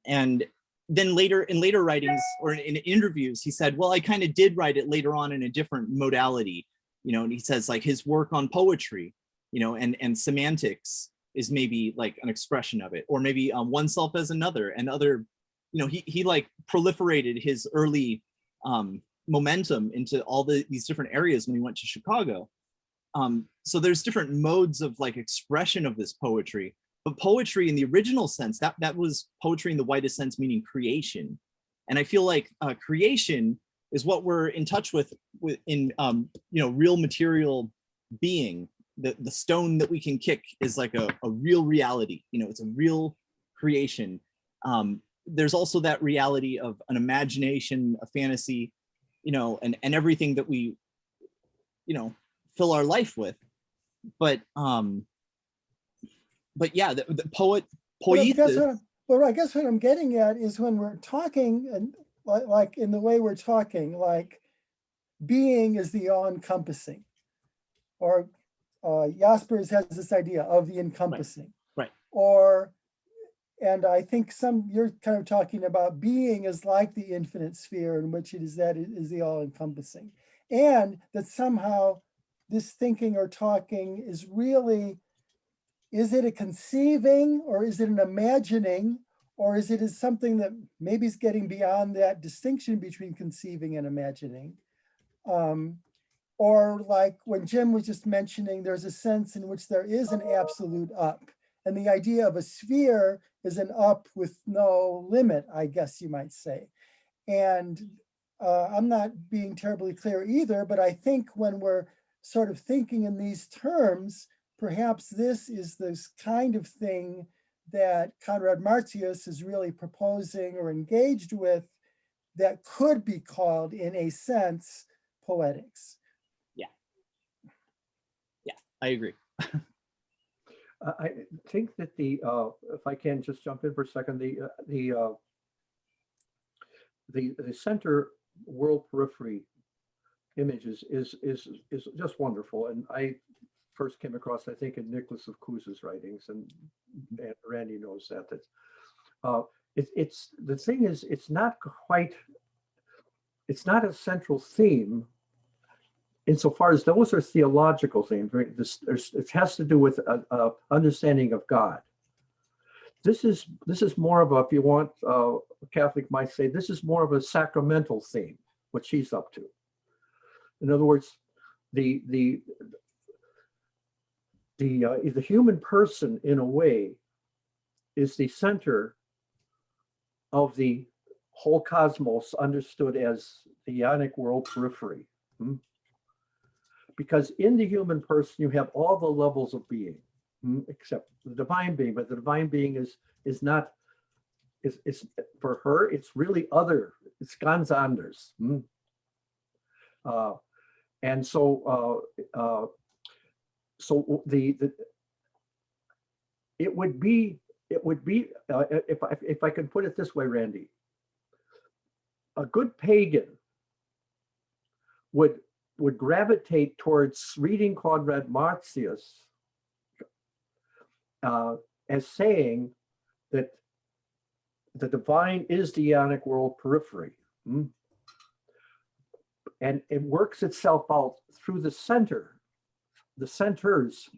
And then in later writings or in interviews, he said, well, I kind of did write it later on in a different modality, and he says like his work on poetry, and semantics is maybe like an expression of it, or maybe oneself as another, and other, he like proliferated his early momentum into all these different areas when he went to Chicago. So there's different modes of like expression of this poetry, but poetry in the original sense, that was poetry in the widest sense, meaning creation. And I feel like creation is what we're in touch with in real material being. The stone that we can kick is like a real reality, it's a real creation. There's also that reality of an imagination, a fantasy, and everything that we, fill our life with. But yeah, the poiesis.
Well, I guess what I'm getting at is when we're talking, and like in the way we're talking, like being is the all-encompassing, or Jaspers has this idea of the encompassing,
right?
And I think you're kind of talking about being is like the infinite sphere, in which it is the all-encompassing, and that somehow this thinking or talking is really, is it a conceiving, or is it an imagining, or is it something that maybe is getting beyond that distinction between conceiving and imagining? Or like when Jim was just mentioning, there's a sense in which there is an absolute up. And the idea of a sphere is an up with no limit, I guess you might say. And I'm not being terribly clear either, but I think when we're sort of thinking in these terms, perhaps this is this kind of thing that Conrad-Martius is really proposing or engaged with that could be called, in a sense, poetics.
Yeah, I agree.
I think that if I can just jump in for a second, the center world periphery images is just wonderful. And I first came across, I think, in Nicholas of Cusa's writings, and Randy knows that. It's the thing is, it's not a central theme insofar as those are theological themes. Right? It has to do with understanding of God. This is more of a, if you want, a Catholic might say, this is more of a sacramental theme, what she's up to. In other words, the human person, in a way, is the center of the whole cosmos, understood as the ionic world periphery. Because in the human person, you have all the levels of being, except the divine being. But the divine being is not, for her, it's really other, it's ganz anders. And so, it would be if I can put it this way, Randy, a good pagan would gravitate towards reading Conrad-Martius as saying that the divine is the ionic world periphery. And it works itself out through the centers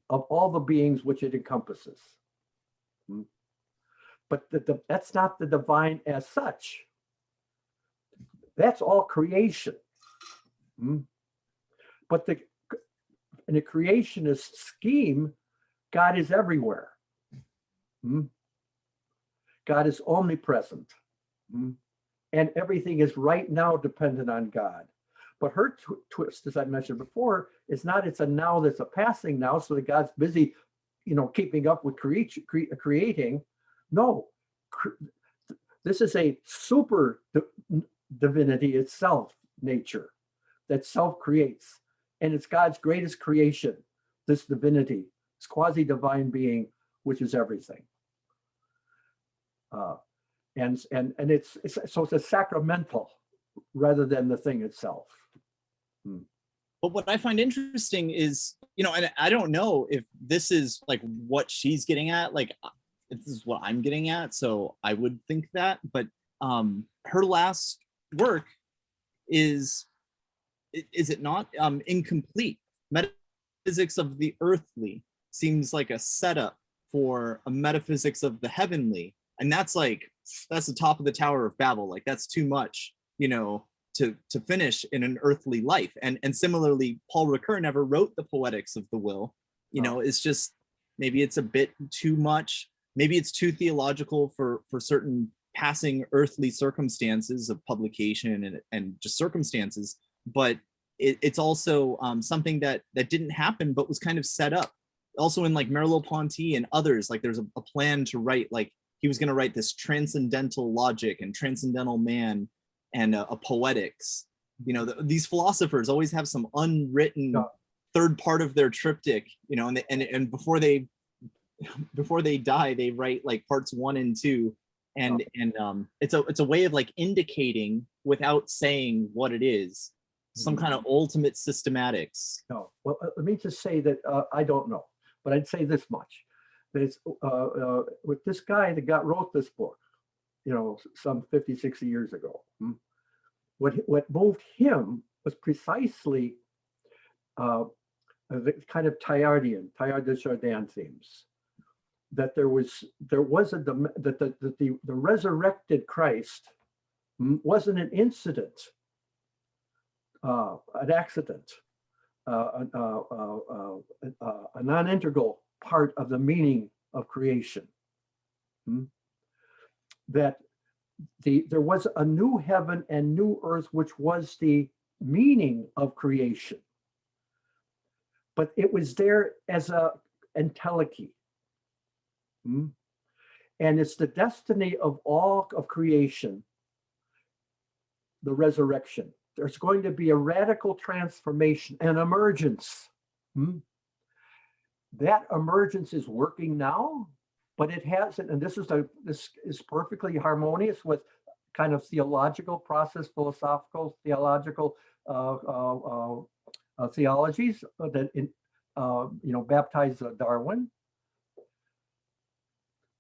of all the beings which it encompasses. But that's not the divine as such. That's all creation. But in a creationist scheme, God is everywhere. God is omnipresent. And everything is right now dependent on God. But her twist, as I mentioned before, is not it's a now that's a passing now, so that God's busy, keeping up with creating. No, this is a super divinity itself, nature, that self-creates. And it's God's greatest creation, this divinity, this quasi-divine being, which is everything. And it's a sacramental rather than the thing itself.
But what I find interesting is, and I don't know if this is like what she's getting at, like this is what I'm getting at, so I would think that, but her last work is it not incomplete? Metaphysics of the earthly seems like a setup for a metaphysics of the heavenly, and that's the top of the Tower of Babel. Like that's too much, to finish in an earthly life. And similarly, Paul Ricoeur never wrote the Poetics of the Will. It's just, maybe it's a bit too much. Maybe it's too theological for certain passing earthly circumstances of publication and just circumstances. But it's also something that didn't happen, but was kind of set up. Also in like Merleau-Ponty and others, like there's a plan to write, like he was going to write this transcendental logic and transcendental man and a poetics. These philosophers always have some unwritten third part of their triptych, and before they die, they write like parts 1 and 2, and it's a way of like indicating without saying what it is, some kind of ultimate systematics.
No, well, let me just say that I don't know, but I'd say this much: that it's with this guy that wrote this book, some 50, 60 years ago. What moved him was precisely the kind of Teilhard de Chardin themes. That there was that the resurrected Christ wasn't an incident, an accident, a non-integral part of the meaning of creation. That there was a new heaven and new earth, which was the meaning of creation. But it was there as a entelechy. And it's the destiny of all of creation, the resurrection. There's going to be a radical transformation, an emergence. That emergence is working now, but it hasn't, and this is perfectly harmonious with kind of theological process, philosophical, theological theologies that baptize Darwin.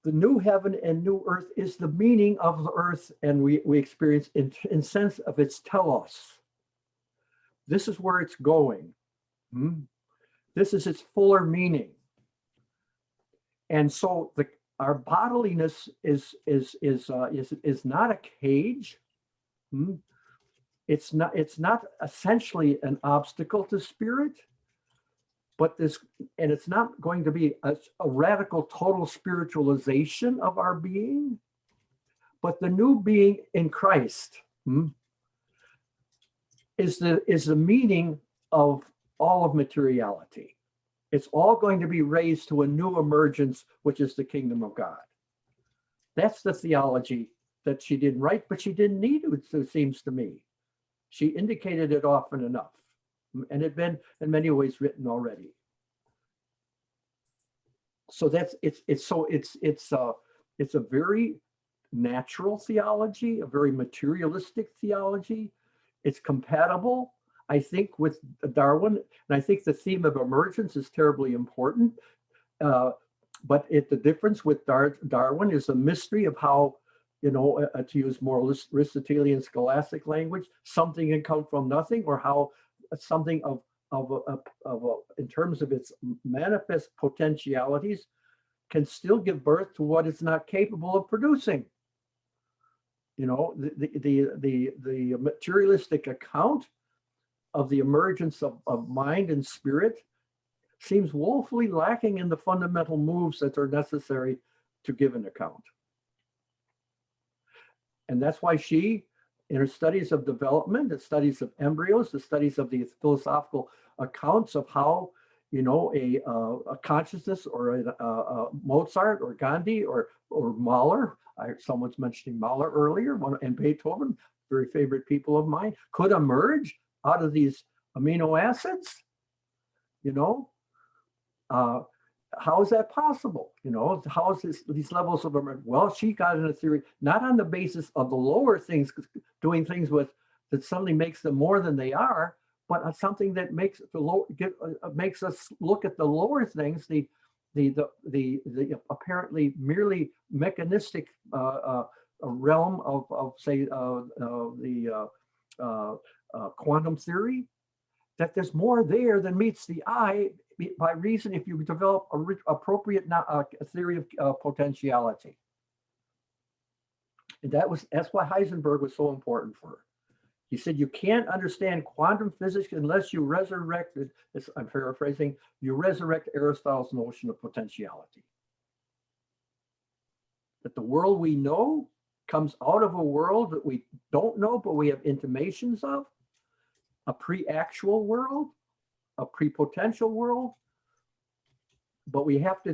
The new heaven and new earth is the meaning of the earth, and we experience in sense of its telos. This is where it's going. This is its fuller meaning. And so our bodiliness is not a cage. It's not essentially an obstacle to spirit, but it's not going to be a radical total spiritualization of our being, but the new being in Christ is the meaning of all of materiality. It's all going to be raised to a new emergence, which is the kingdom of God. That's the theology that she didn't write, but she didn't need it, it seems to me. She indicated it often enough, and it had been in many ways written already. So it's a very natural theology, a very materialistic theology. It's compatible, I think, with Darwin. And I think the theme of emergence is terribly important. But the difference with Darwin is the mystery of how, to use more Aristotelian scholastic language, something can come from nothing, or how something in terms of its manifest potentialities can still give birth to what it's not capable of producing. The materialistic account of the emergence of mind and spirit seems woefully lacking in the fundamental moves that are necessary to give an account. And that's why she, in her studies of development, the studies of embryos, the studies of the philosophical accounts of how, a consciousness or a Mozart or Gandhi or Mahler, someone's mentioning Mahler earlier, and Beethoven, very favorite people of mine, could emerge out of these amino acids. How is that possible? How is these levels of emergence? Well, she got in a theory, not on the basis of the lower things, doing things with that suddenly makes them more than they are, but on something that makes makes us look at the lower things, the apparently merely mechanistic realm of say the quantum theory, that there's more there than meets the eye, by reason if you develop a appropriate theory of potentiality. And that's why Heisenberg was so important for her. He said, you can't understand quantum physics unless you resurrect, I'm paraphrasing, you resurrect Aristotle's notion of potentiality. That the world we know comes out of a world that we don't know, but we have intimations of, a pre-actual world, a pre-potential world, but we have to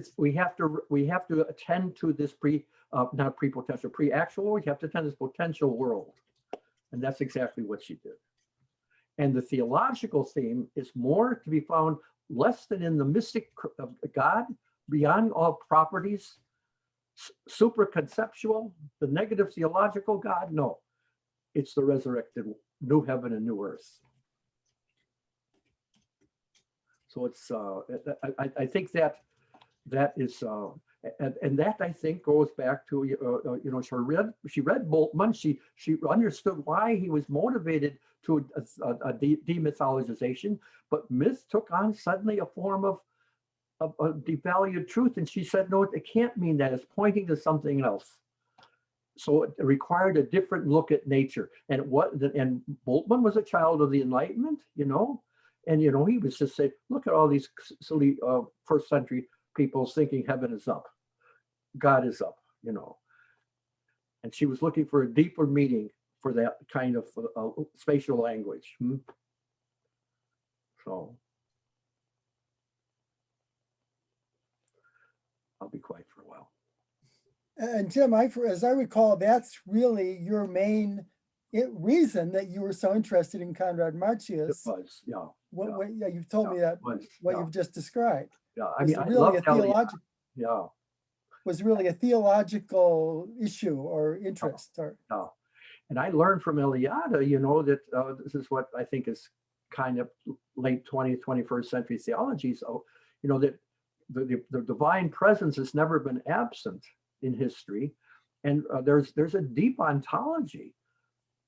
attend to this not pre-potential, pre-actual. We have to attend this potential world, and that's exactly what she did. And the theological theme is more to be found less than in the mystic of God, beyond all properties, supraconceptual, the negative theological God. No, it's the resurrected new heaven and new earth. So it's I think that is and that I think goes back to she read Boltzmann. She understood why he was motivated to a demythologization, but myth took on suddenly a form of a devalued truth, and she said, no, it can't mean that. It's pointing to something else. So it required a different look at nature. And Boltzmann was a child of the Enlightenment, and he was just saying, look at all these silly first century people thinking heaven is up, God is up, And she was looking for a deeper meaning for that kind of spatial language. So I'll be quiet for a while.
And Jim, as I recall, that's really your main reason that you were so interested in Conrad-Martius.
It was, yeah.
Yeah, you've told me that what you've just described.
Yeah, I mean,
really
was
really a theological issue or interest.
Yeah. And I learned from Eliade, that this is what I think is kind of late 20th, 21st century theology. So, that the divine presence has never been absent in history. And there's a deep ontology.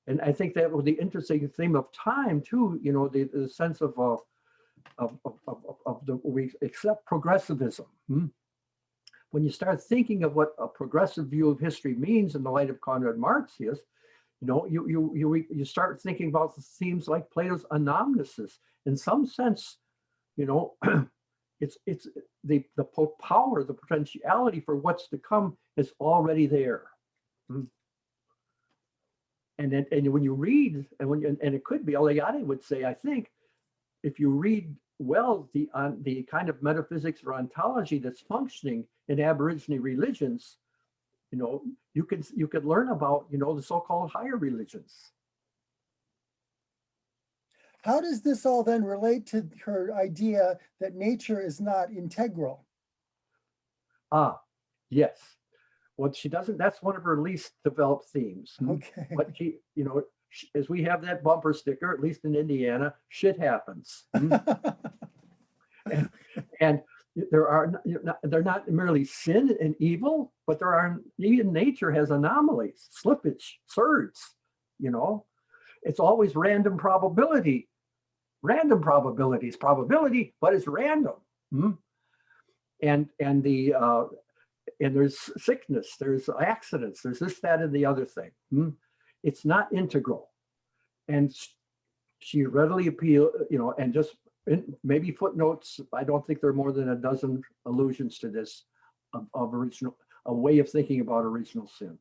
And I think that was the interesting theme of time too, the sense of we accept progressivism. When you start thinking of what a progressive view of history means in the light of Conrad-Martius, you start thinking about the themes like Plato's anamnesis. In some sense, it's the power, the potentiality for what's to come is already there. And when you read, and it could be, Eliade would say, I think, if you read well the kind of metaphysics or ontology that's functioning in Aborigine religions, you could learn about the so-called higher religions.
How does this all then relate to her idea that nature is not integral?
Yes. What she doesn't, that's one of her least developed themes.
Okay.
But she, you know, as we have that bumper sticker, at least in Indiana, shit happens. And there are, they're not merely sin and evil, but there are, even nature has anomalies, slippage, surds, you know. It's always random probability. Random probability is probability, but it's random. And there's sickness, there's accidents, there's this, that, and the other thing. It's not integral. And she readily appeal, you know, and just maybe footnotes. I don't think there are more than a dozen allusions to this of original, a way of thinking about original sin.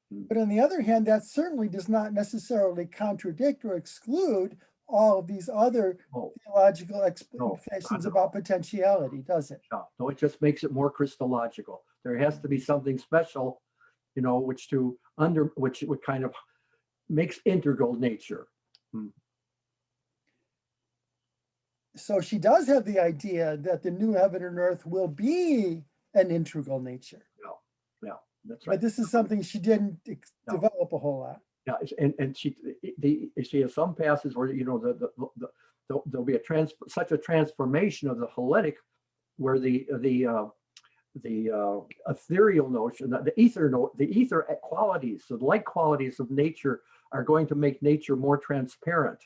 But on the other hand, that certainly does not necessarily contradict or exclude all of these other theological explanations about potentiality, does it?
No, it just makes it more Christological. There has to be something special, you know, which would kind of makes integral nature.
So she does have the idea that the new heaven and earth will be an integral nature.
Yeah, that's right.
But this is something she didn't develop a whole lot.
Yeah, and she has some passages where, you know, there'll be such a transformation of the holetic, where the ethereal notion, the ether qualities, the light qualities of nature are going to make nature more transparent.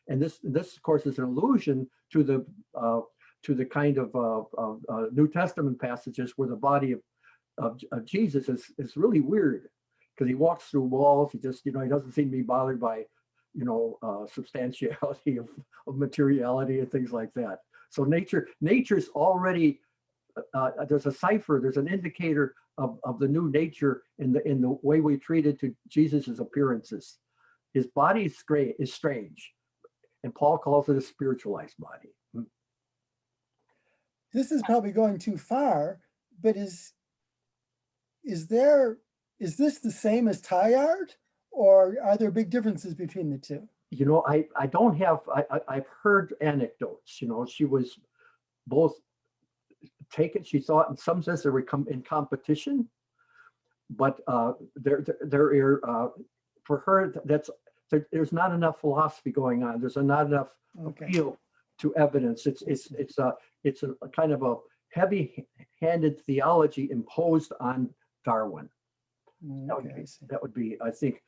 And this of course is an allusion to the kind of New Testament passages where the body of Jesus is really weird, because he walks through walls. He just, you know, he doesn't seem to be bothered by, you know, substantiality of materiality and things like that. So nature's already, there's a cipher, there's an indicator of the new nature in the way we treated to Jesus's appearances. His body is strange, and Paul calls it a spiritualized body.
This is probably going too far, but is this the same as Teilhard, or are there big differences between the two?
You know, I don't have, I've heard anecdotes. You know, she was both taken, she thought in some sense they would come in competition, but for her, there's not enough philosophy going on. There's not enough appeal to evidence. It's a kind of a heavy-handed theology imposed on Darwin. That would be, I think,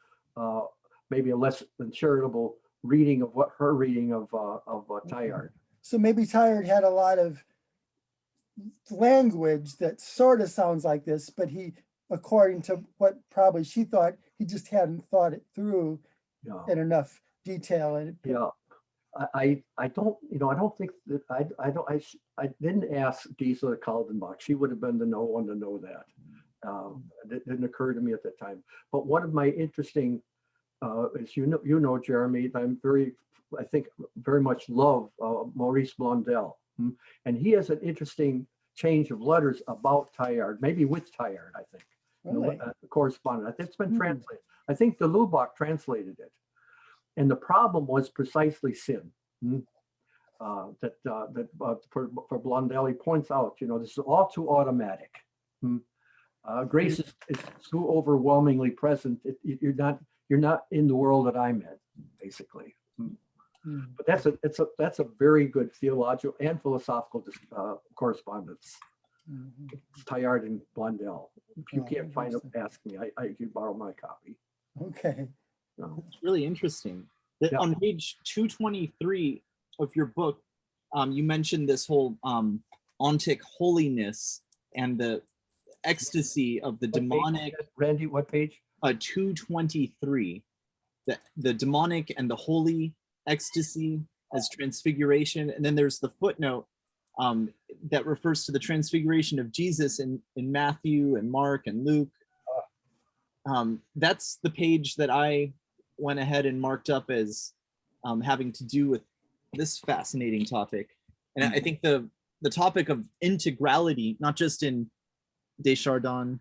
maybe a less than charitable reading of what her reading of Teilhard.
So maybe Teilhard had a lot of language that sort of sounds like this, but he, according to what probably she thought, he just hadn't thought it through in enough detail.
I don't, you know, I don't think that I didn't ask Gisela Kaldenbach. She would have been the one to know that. It didn't occur to me at that time. But one of my interesting, as you know, Jeremy, I think very much love Maurice Blondel, and he has an interesting change of letters about Teilhard, maybe with Teilhard, I think.
Really?
Correspondent. I think it's been translated. I think de Lubac translated it, and the problem was precisely sin. For Blondel, he points out, you know, this is all too automatic. Grace is so overwhelmingly present. You're not in the world that I'm in, basically. But that's a very good theological and philosophical correspondence. Teilhard and Blondel. If you can't find it, ask me. I can borrow my copy.
Okay.
It's really interesting. On page 223 of your book, you mentioned this whole ontic holiness and the ecstasy of the demonic.
Randy, what page?
223. The demonic and the holy ecstasy as transfiguration, and then there's the footnote that refers to the transfiguration of Jesus in Matthew and Mark and Luke. That's the page that I went ahead and marked up as having to do with this fascinating topic. And I think the topic of integrality, not just in de Chardin,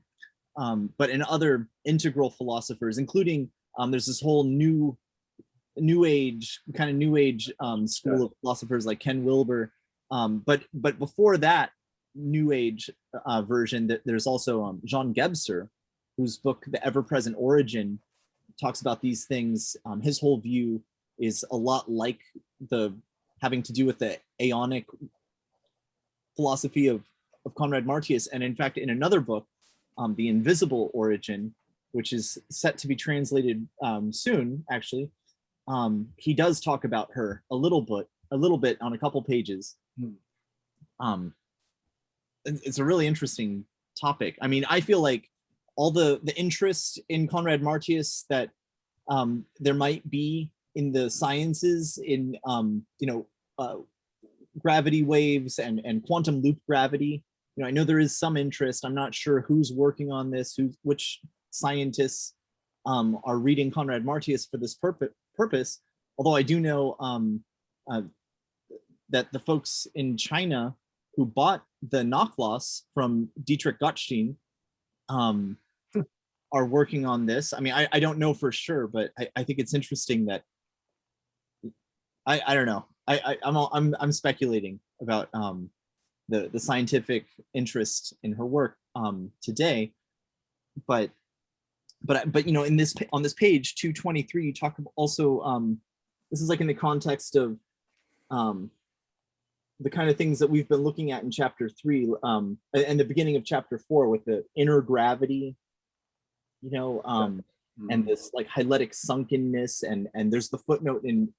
but in other integral philosophers, including there's this whole new age school of philosophers like Ken Wilber. But before that, New Age version, that there's also Jean Gebser, whose book The Ever-Present Origin talks about these things. His whole view is a lot like the having to do with the aeonic philosophy of Conrad-Martius. And in fact, in another book, The Invisible Origin, which is set to be translated soon, actually, he does talk about her a little bit on a couple pages. It's a really interesting topic. I mean, I feel like all the interest in Conrad-Martius that there might be in the sciences, in gravity waves and quantum loop gravity. I know there is some interest. I'm not sure who's working on this, which scientists are reading Conrad-Martius for this purpose. Although I do know that the folks in China who bought the Nachlass from Dietrich Gottstein are working on this. I mean, I don't know for sure, but I think it's interesting that I don't know. I'm speculating about the scientific interest in her work today, but in this on this page 223, you talk also this is like in the context of the kind of things that we've been looking at in chapter 3 and the beginning of chapter 4 with the inner gravity, and this like hyletic sunkenness, and there's the footnote in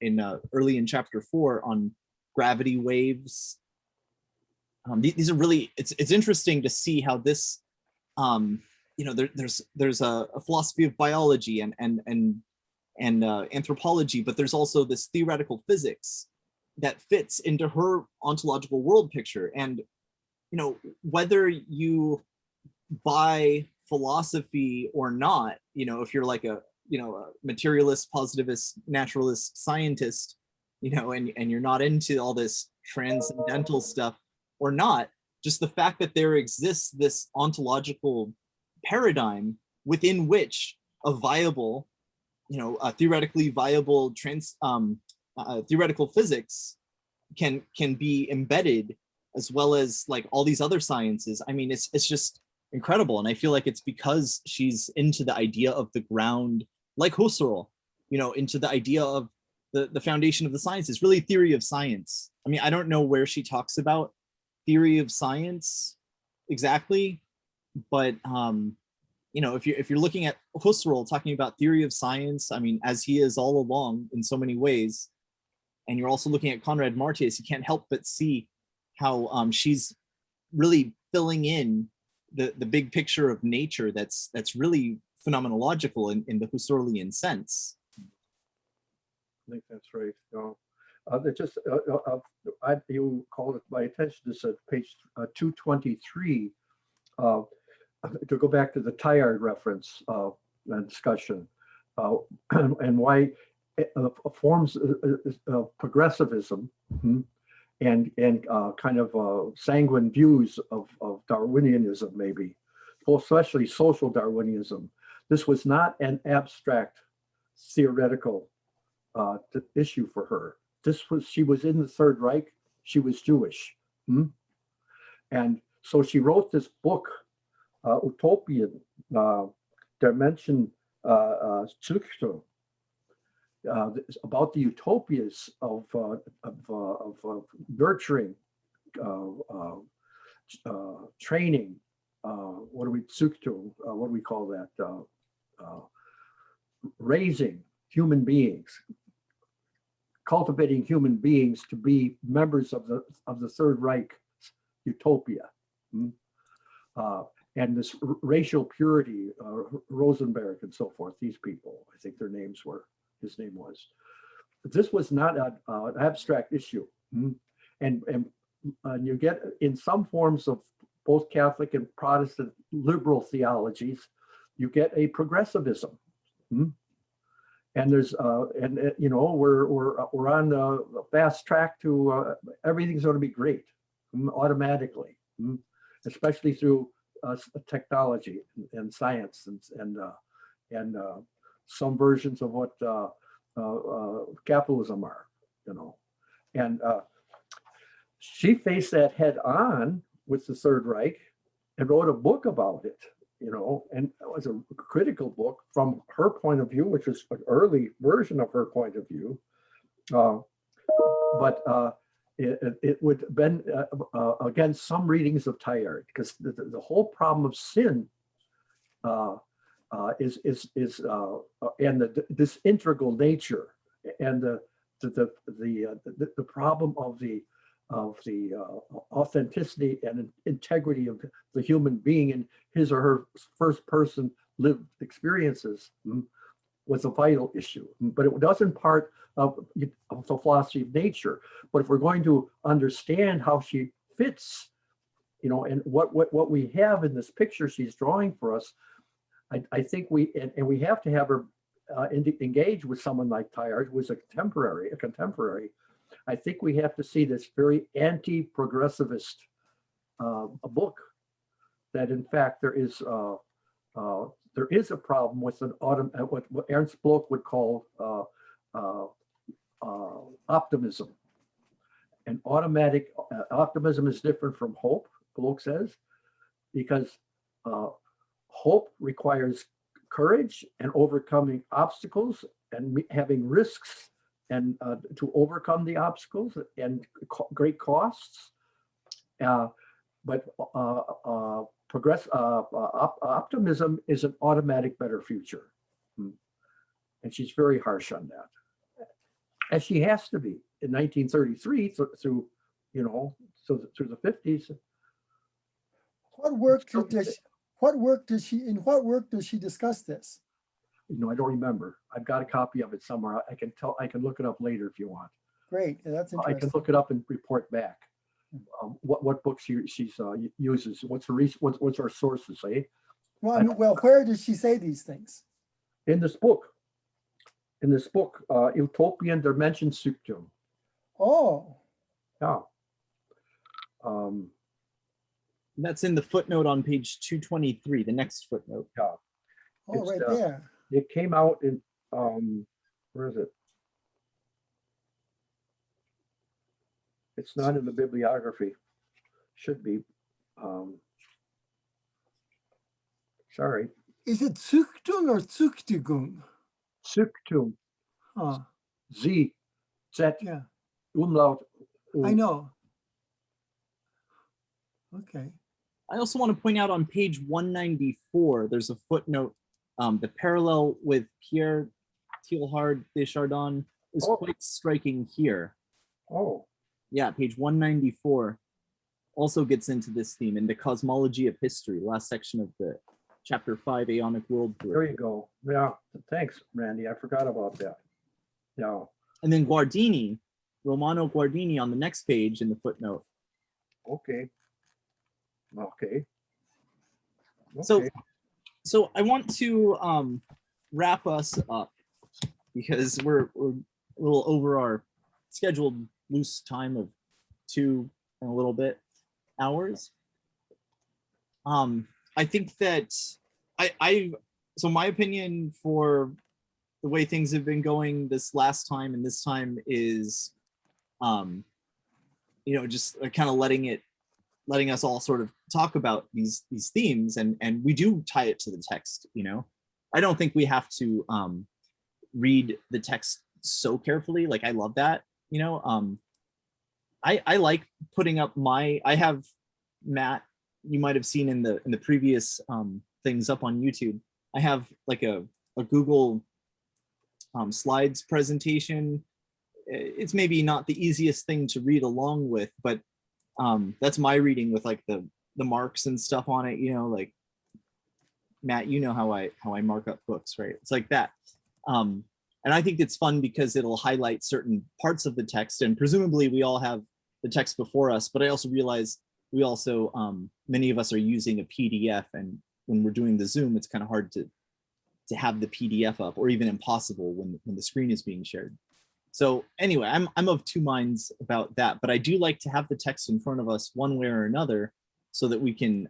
early in chapter 4 on gravity waves. These are really, it's interesting to see how this there's a philosophy of biology and anthropology, but there's also this theoretical physics that fits into her ontological world picture. And whether you buy philosophy or not, if you're like a materialist, positivist, naturalist scientist, and you're not into all this transcendental stuff or not, just the fact that there exists this ontological paradigm within which a viable, a theoretically viable theoretical physics can be embedded, as well as like all these other sciences. I mean, it's just incredible. And I feel like it's because she's into the idea of the ground, like Husserl, into the idea of the foundation of the sciences, really theory of science. I mean, I don't know where she talks about theory of science exactly, but if you're looking at Husserl talking about theory of science, I mean, as he is all along in so many ways, and you're also looking at Conrad-Martius, you can't help but see how she's really filling in the big picture of nature that's really phenomenological in the Husserlian sense.
I think that's right. You called my attention to this at page 223. To go back to the Teilhard reference and discussion, and why forms of progressivism and kind of sanguine views of Darwinianism, maybe, especially social Darwinism. This was not an abstract theoretical issue for her. She was in the Third Reich. She was Jewish, and so she wrote this book, Utopian Dimension Züchtung, about the utopias of nurturing, training. What do we call that? Raising human beings, cultivating human beings to be members of the Third Reich utopia. And this racial purity, Rosenberg and so forth, these people, I think his name was. This was not an abstract issue. And you get in some forms of both Catholic and Protestant liberal theologies, you get a progressivism. And there's, we're on the fast track to everything's going to be great automatically, especially through technology and science and some versions of what capitalism are, and she faced that head on with the Third Reich and wrote a book about it, you know, and it was a critical book from her point of view, which was an early version of her point of view. It would been against some readings of Teilhard, because the whole problem of sin is this integral nature, and the problem of the authenticity and integrity of the human being in his or her first person lived experiences was a vital issue. But it wasn't part of the philosophy of nature. But if we're going to understand how she fits, you know, and what we have in this picture she's drawing for us, I think we have to have her engage with someone like Teilhard, who was a contemporary. I think we have to see this very anti-progressivist a book, that in fact there is a problem with what Ernst Bloch would call optimism. And optimism is different from hope, Bloch says, because hope requires courage and overcoming obstacles and having risks and to overcome the obstacles and great costs. But optimism is an automatic better future. And she's very harsh on that, as she has to be in 1933 through the 50s.
In what work does she discuss this?
You know, I don't remember. I've got a copy of it somewhere. I can look it up later if you want.
Great, that's interesting.
I can look it up and report back. What books she uses. What's her sources, eh?
Well, where does she say these things?
In this book, Utopian Dimensionszuchtung.
Oh.
Yeah.
That's in the footnote on page 223, the next footnote.
Yeah.
Oh, right there.
It came out in, where is it? It's not in the bibliography. Should be. Sorry.
Is it Zuchtung or Zuchtigung?
Zuchtung.
Huh.
Z.
Yeah.
Umlaut.
I know. Okay.
I also want to point out on page 194, there's a footnote. The parallel with Pierre Teilhard de Chardin is quite striking here.
Oh.
Yeah, page 194 also gets into this theme in the Cosmology of History, last section of the chapter 5, Aeonic World Group.
There you go. Yeah, thanks, Randy. I forgot about that. Yeah. And
then Guardini, Romano Guardini on the next page in the footnote.
Okay.
So I want to wrap us up because we're a little over our scheduled loose time of 2 and a little bit hours. I think that so my opinion for the way things have been going this last time and this time is, just kind of letting us all sort of talk about these themes, and we do tie it to the text. I don't think we have to read the text so carefully. Like, I love that. I like putting up I have, Matt, you might have seen in the previous things up on YouTube, I have like a Google slides presentation. It's maybe not the easiest thing to read along with, but that's my reading with like the marks and stuff on it, like Matt, how I mark up books, right? It's like that. And I think it's fun because it'll highlight certain parts of the text, and presumably we all have the text before us, but I also realize we also, many of us are using a PDF, and when we're doing the Zoom, it's kind of hard to have the PDF up, or even impossible when the screen is being shared. So anyway, I'm of two minds about that, but I do like to have the text in front of us one way or another so that we can,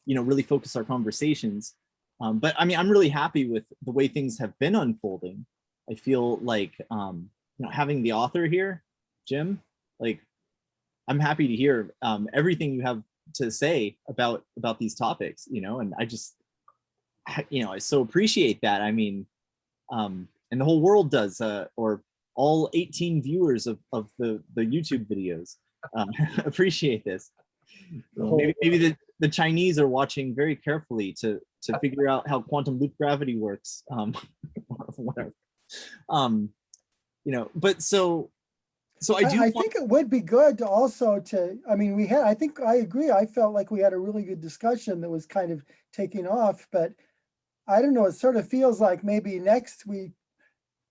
really focus our conversations. But I mean, I'm really happy with the way things have been unfolding. I feel like, having the author here, Jim, like I'm happy to hear everything you have to say about these topics, and I just, I so appreciate that. I mean, and the whole world does, or all 18 viewers of the YouTube videos appreciate this. Maybe the Chinese are watching very carefully to figure out how quantum loop gravity works, or whatever. But so I do.
I think it would be good to also I mean, I think I agree. I felt like we had a really good discussion that was kind of taking off, but I don't know, it sort of feels like maybe next week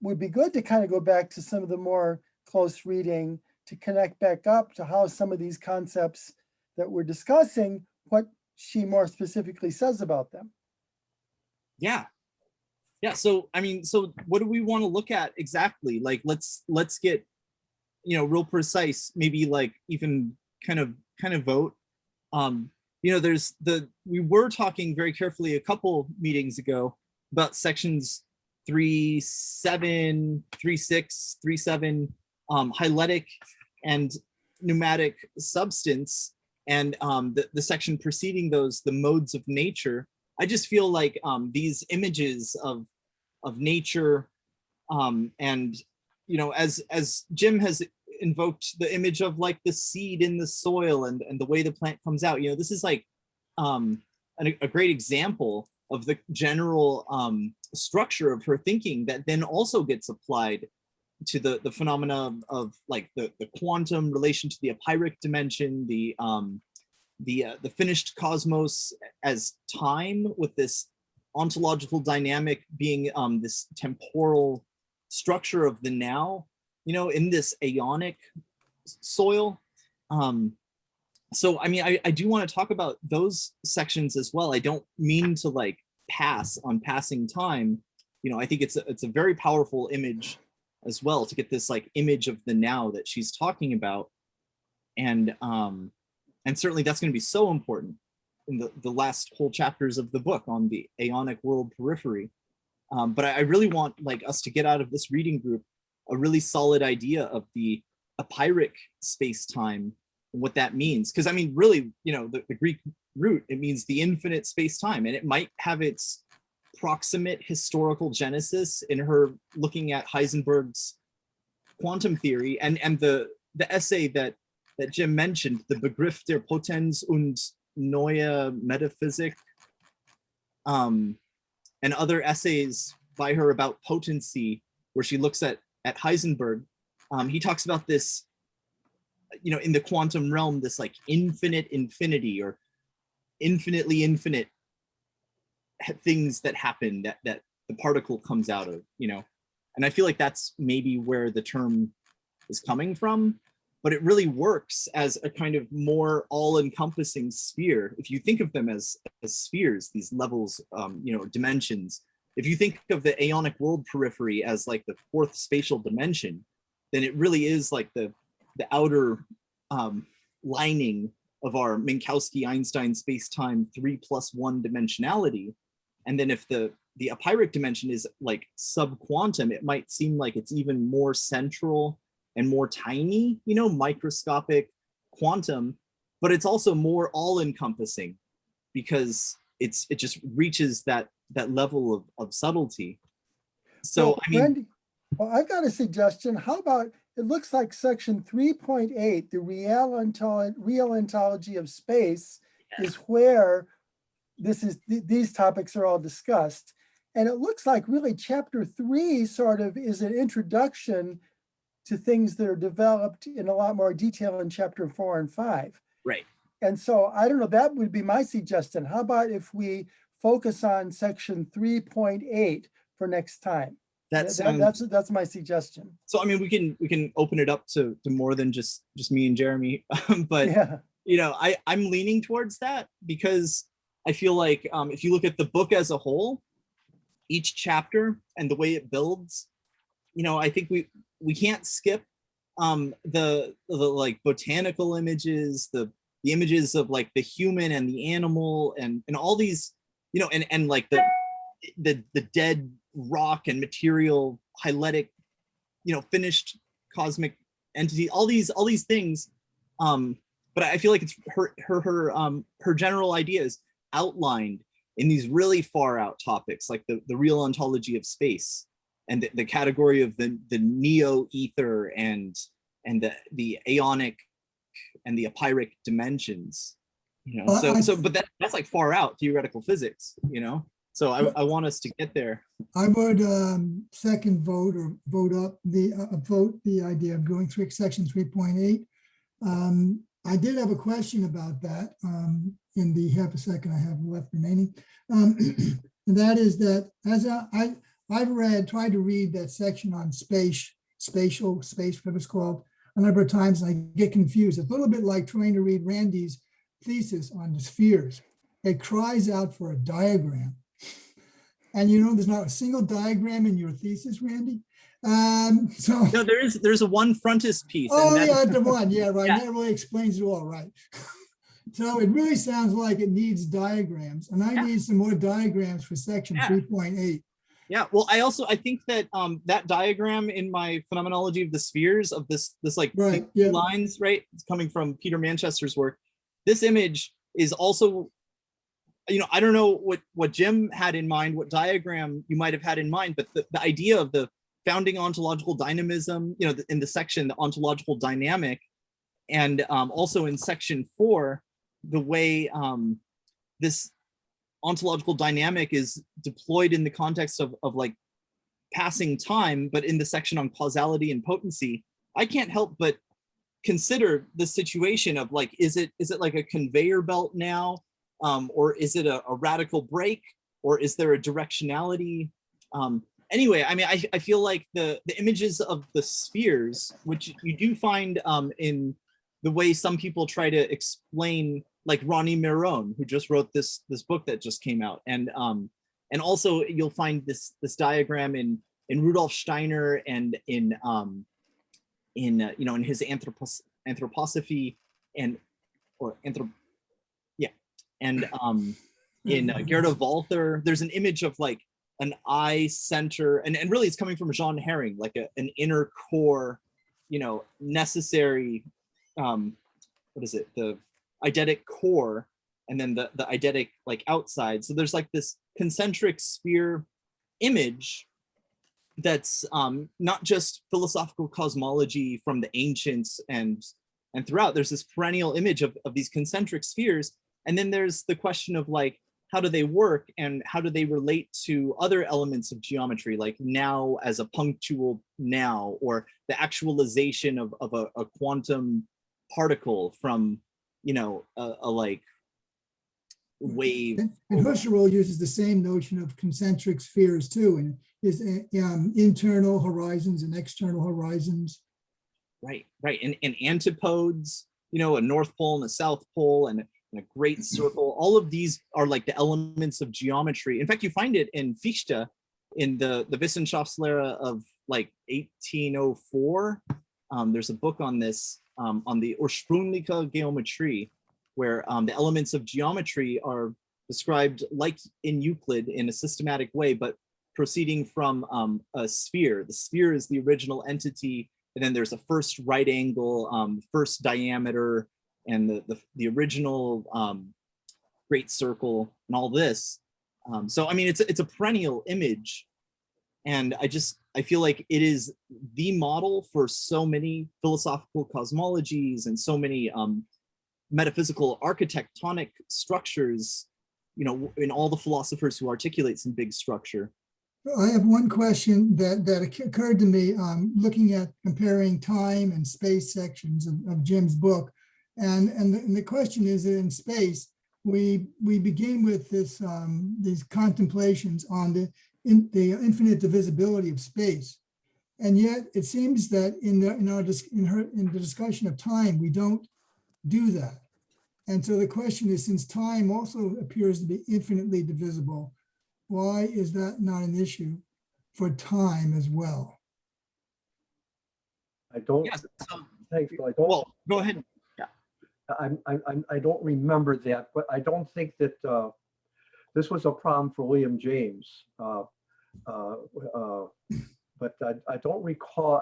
would be good to kind of go back to some of the more close reading to connect back up to how some of these concepts that we're discussing, what she more specifically says about them.
Yeah. So, I mean, so what do we want to look at exactly? Like, let's get, real precise, maybe like even kind of vote. We were talking very carefully a couple meetings ago about sections 3.7, 3.6, 3.7, hyletic and pneumatic substance, and the section preceding those, the modes of nature. I just feel like these images of nature, and as Jim has invoked the image of like the seed in the soil and the way the plant comes out, this is like a great example of the general structure of her thinking that then also gets applied to the phenomena of like the quantum relation to the apyric dimension, the finished cosmos as time, with this ontological dynamic being this temporal structure of the now, in this aeonic soil. So I mean, I do want to talk about those sections as well. I don't mean to like pass on passing time. I think it's a very powerful image as well, to get this like image of the now that she's talking about, and certainly that's going to be so important in the last whole chapters of the book on the aeonic world periphery. But I really want like us to get out of this reading group a really solid idea of the apyric space-time and what that means. Because I mean, really, the Greek root, it means the infinite space-time, and it might have its proximate historical genesis in her looking at Heisenberg's quantum theory and the essay that Jim mentioned, the Begriff der Potenz und Neue Metaphysik, and other essays by her about potency, where she looks at Heisenberg. He talks about this, in the quantum realm, this like infinite infinity, or infinitely infinite things that happen that the particle comes out of, and I feel like that's maybe where the term is coming from, but it really works as a kind of more all-encompassing sphere. If you think of them as spheres, these levels, dimensions, if you think of the aeonic world periphery as like the fourth spatial dimension, then it really is like the outer lining of our Minkowski-Einstein space-time 3+1 dimensionality. And then if the apyric dimension is like subquantum, it might seem like it's even more central and more tiny, microscopic quantum, but it's also more all-encompassing because it just reaches that level of subtlety. So
well,
I mean,
Randy, well, I've got a suggestion. How about, it looks like section 3.8, the real ontology of space, is where these topics are all discussed. And it looks like really chapter 3 sort of is an introduction to things that are developed in a lot more detail in chapter 4 and 5.
Right.
And so I don't know, that would be my suggestion. How about if we focus on section 3.8 for next time? That's my suggestion.
So I mean, we can open it up to more than just me and Jeremy, but
yeah.
I'm leaning towards that, because I feel like if you look at the book as a whole, each chapter and the way it builds, I think we can't skip the like botanical images, the images of like the human and the animal and all these, and like the dead rock and material, hyletic, finished cosmic entity, all these things but I feel like it's her general ideas outlined in these really far out topics, like the real ontology of space, and the category of the neo-ether and the aeonic and the apyric dimensions. You know, but that's like far out theoretical physics, you know. So I want us to get there.
I would second vote or vote the idea of going through section 3.8. I did have a question about that in the half a second I have left remaining. And that is that as I've tried to read that section on space, whatever it's called, a number of times, and I get confused. It's a little bit like trying to read Randy's thesis on the spheres. It cries out for a diagram. And you know, there's not a single diagram in your thesis, Randy. So
no, there's a one frontispiece.
Oh, yeah, the one, yeah, right. Yeah. That really explains it all, right? So it really sounds like it needs diagrams, and I need some more diagrams for section 3.8.
Yeah, well, I think that that diagram in my Phenomenology of the Spheres of this like lines, right? It's coming from Peter Manchester's work. This image is also, you know, I don't know what Jim had in mind, what diagram you might have had in mind, but the idea of the founding ontological dynamism, you know, in the section, the ontological dynamic, and also in section 4, the way this ontological dynamic is deployed in the context of like passing time, but in the section on causality and potency, I can't help but consider the situation of like, is it like a conveyor belt now, or is it a radical break, or is there a directionality? Anyway, I mean, I feel like the images of the spheres, which you do find in the way some people try to explain, like Ronnie Miron, who just wrote this book that just came out, and also you'll find this diagram in Rudolf Steiner and in you know, in his anthroposophy and in Gerda Walther. There's an image of like an eye center, and really it's coming from Jean Herring, like an inner core, you know, necessary, what is it, the eidetic core, and then the eidetic like outside. So there's like this concentric sphere image that's not just philosophical cosmology from the ancients and throughout. There's this perennial image of these concentric spheres, and then there's the question of like, how do they work and how do they relate to other elements of geometry, like now as a punctual now, or the actualization of a quantum particle from, you know, a like wave.
And Husserl uses the same notion of concentric spheres too, and his internal horizons and external horizons.
Right. And antipodes, you know, a North Pole and a South Pole, and a great circle. All of these are like the elements of geometry. In fact, you find it in Fichte, in the Wissenschaftslehre of like 1804. There's a book on this, on the Ursprüngliche Geometrie, where the elements of geometry are described like in Euclid in a systematic way, but proceeding from a sphere. The sphere is the original entity, and then there's a first right angle, first diameter, and the original great circle, and all this. So I mean, it's a perennial image, and I feel like it is the model for so many philosophical cosmologies and so many metaphysical architectonic structures, you know, in all the philosophers who articulate some big structure.
I have one question that occurred to me looking at comparing time and space sections of Jim's book. And the question is that in space, we begin with this these contemplations on the infinite divisibility of space, and yet it seems that in the discussion of time, we don't do that. And so the question is, since time also appears to be infinitely divisible, why is that not an issue for time as well?
I don't.
Yes.
Thanks, I don't.
Well, go ahead.
I don't remember that, but I don't think that this was a problem for William James. But I don't recall.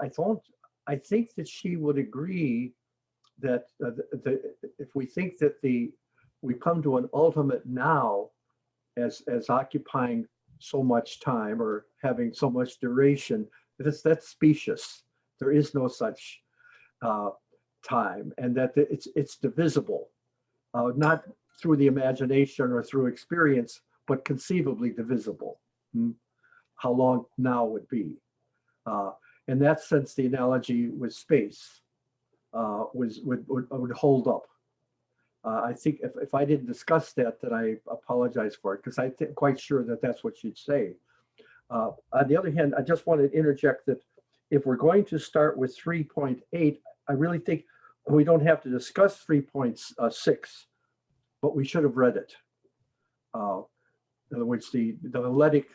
I think that she would agree that if we think that we come to an ultimate now as occupying so much time or having so much duration, that's specious. There is no such time, and that it's divisible, not through the imagination or through experience, but conceivably divisible. How long now would be. In that sense, the analogy with space would hold up. I think if I didn't discuss that, then I apologize for it, because I'm quite sure that that's what you'd say. On the other hand, I just want to interject that if we're going to start with 3.8, I really think we don't have to discuss 3.6, but we should have read it. In other words, the eletic,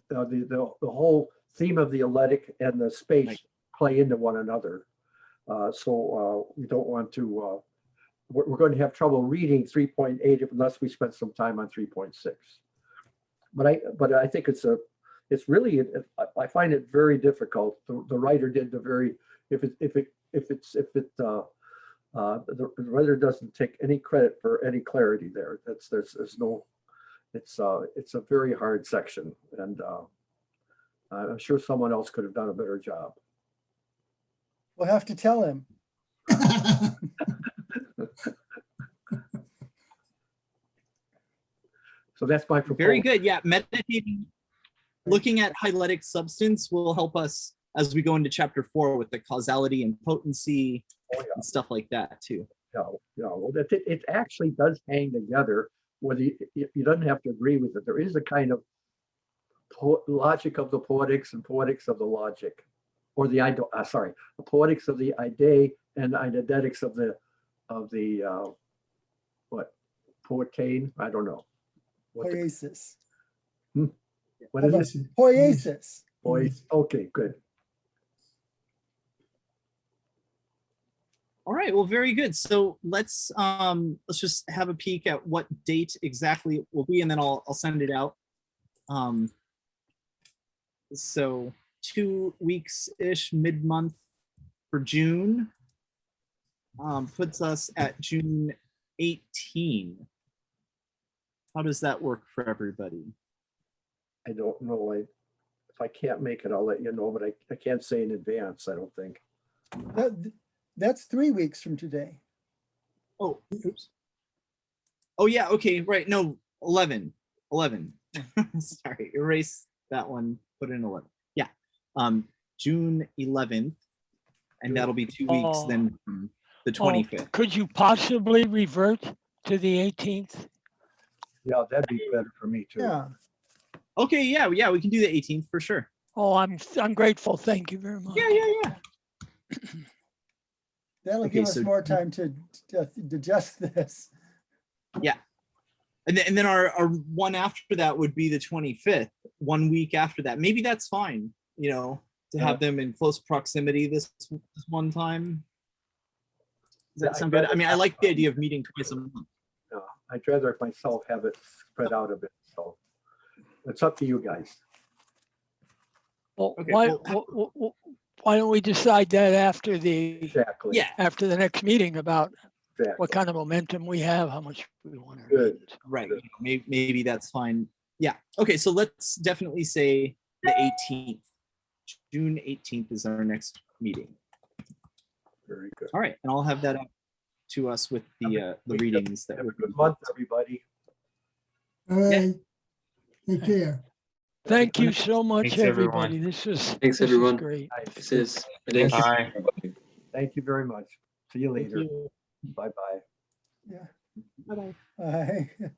the whole theme of the eletic and the space play into one another. So we don't want to, we're going to have trouble reading 3.8 unless we spend some time on 3.6. But I think it's really, I find it very difficult. The writer did the very, the writer doesn't take any credit for any clarity there. There's no, it's a very hard section, and I'm sure someone else could have done a better job.
We'll have to tell him.
So that's my proposal.
Very good. Yeah, meditating, looking at hyletic substance will help us as we go into chapter 4 with the causality and potency and stuff like that too.
Well, it actually does hang together. Whether you don't have to agree with it, there is a kind of logic of the poetics and poetics of the logic, or the poetics of the idea and eidetics of the what, poetane? I don't know.
Poiesis.
What is it?
Poiesis.
Okay, good.
All right, well, very good. So let's just have a peek at what date exactly it will be, and then I'll send it out. So 2 weeks-ish, mid-month for June, puts us at June 18. How does that work for everybody?
I don't know. If I can't make it, I'll let you know, but I can't say in advance, I don't think.
That's 3 weeks from today.
Oh, oops. Oh yeah, okay, right. No, 11. Sorry, erase that one, put in 11. Yeah, June 11th, and that'll be 2 weeks then from the 25th.
Could you possibly revert to the 18th?
Yeah, that'd be better for me too.
Yeah.
Okay, yeah, we can do the 18th for sure.
Oh, I'm grateful. Thank you very much.
Yeah.
That'll
Okay,
give us
so-
more time to digest this.
Yeah. And then our one after that would be the 25th, 1 week after that. Maybe that's fine, to have them in close proximity this one time. Does that sound good? I mean, I like the idea of meeting twice a month.
No, I'd rather myself have it spread out a bit. So it's up to you guys.
Well,
Okay,
why don't we decide that after the
Exactly.
Yeah,
after the next meeting about
Exactly.
what kind of momentum we have, how much we want to
Good.
read.
right. Maybe that's fine. Yeah. Okay, so let's definitely say the 18th. June 18th is our next meeting.
Very good.
All right, and I'll have that up to us with the readings that
Have
we're
a good month, everybody.
All right. Take care.
Thank you so much,
Thanks, everyone.
everybody. This is great.
This is
Bye.
Thank you very much. See you later.
Thank you.
Bye-bye.
Yeah.
Bye-bye.
Bye.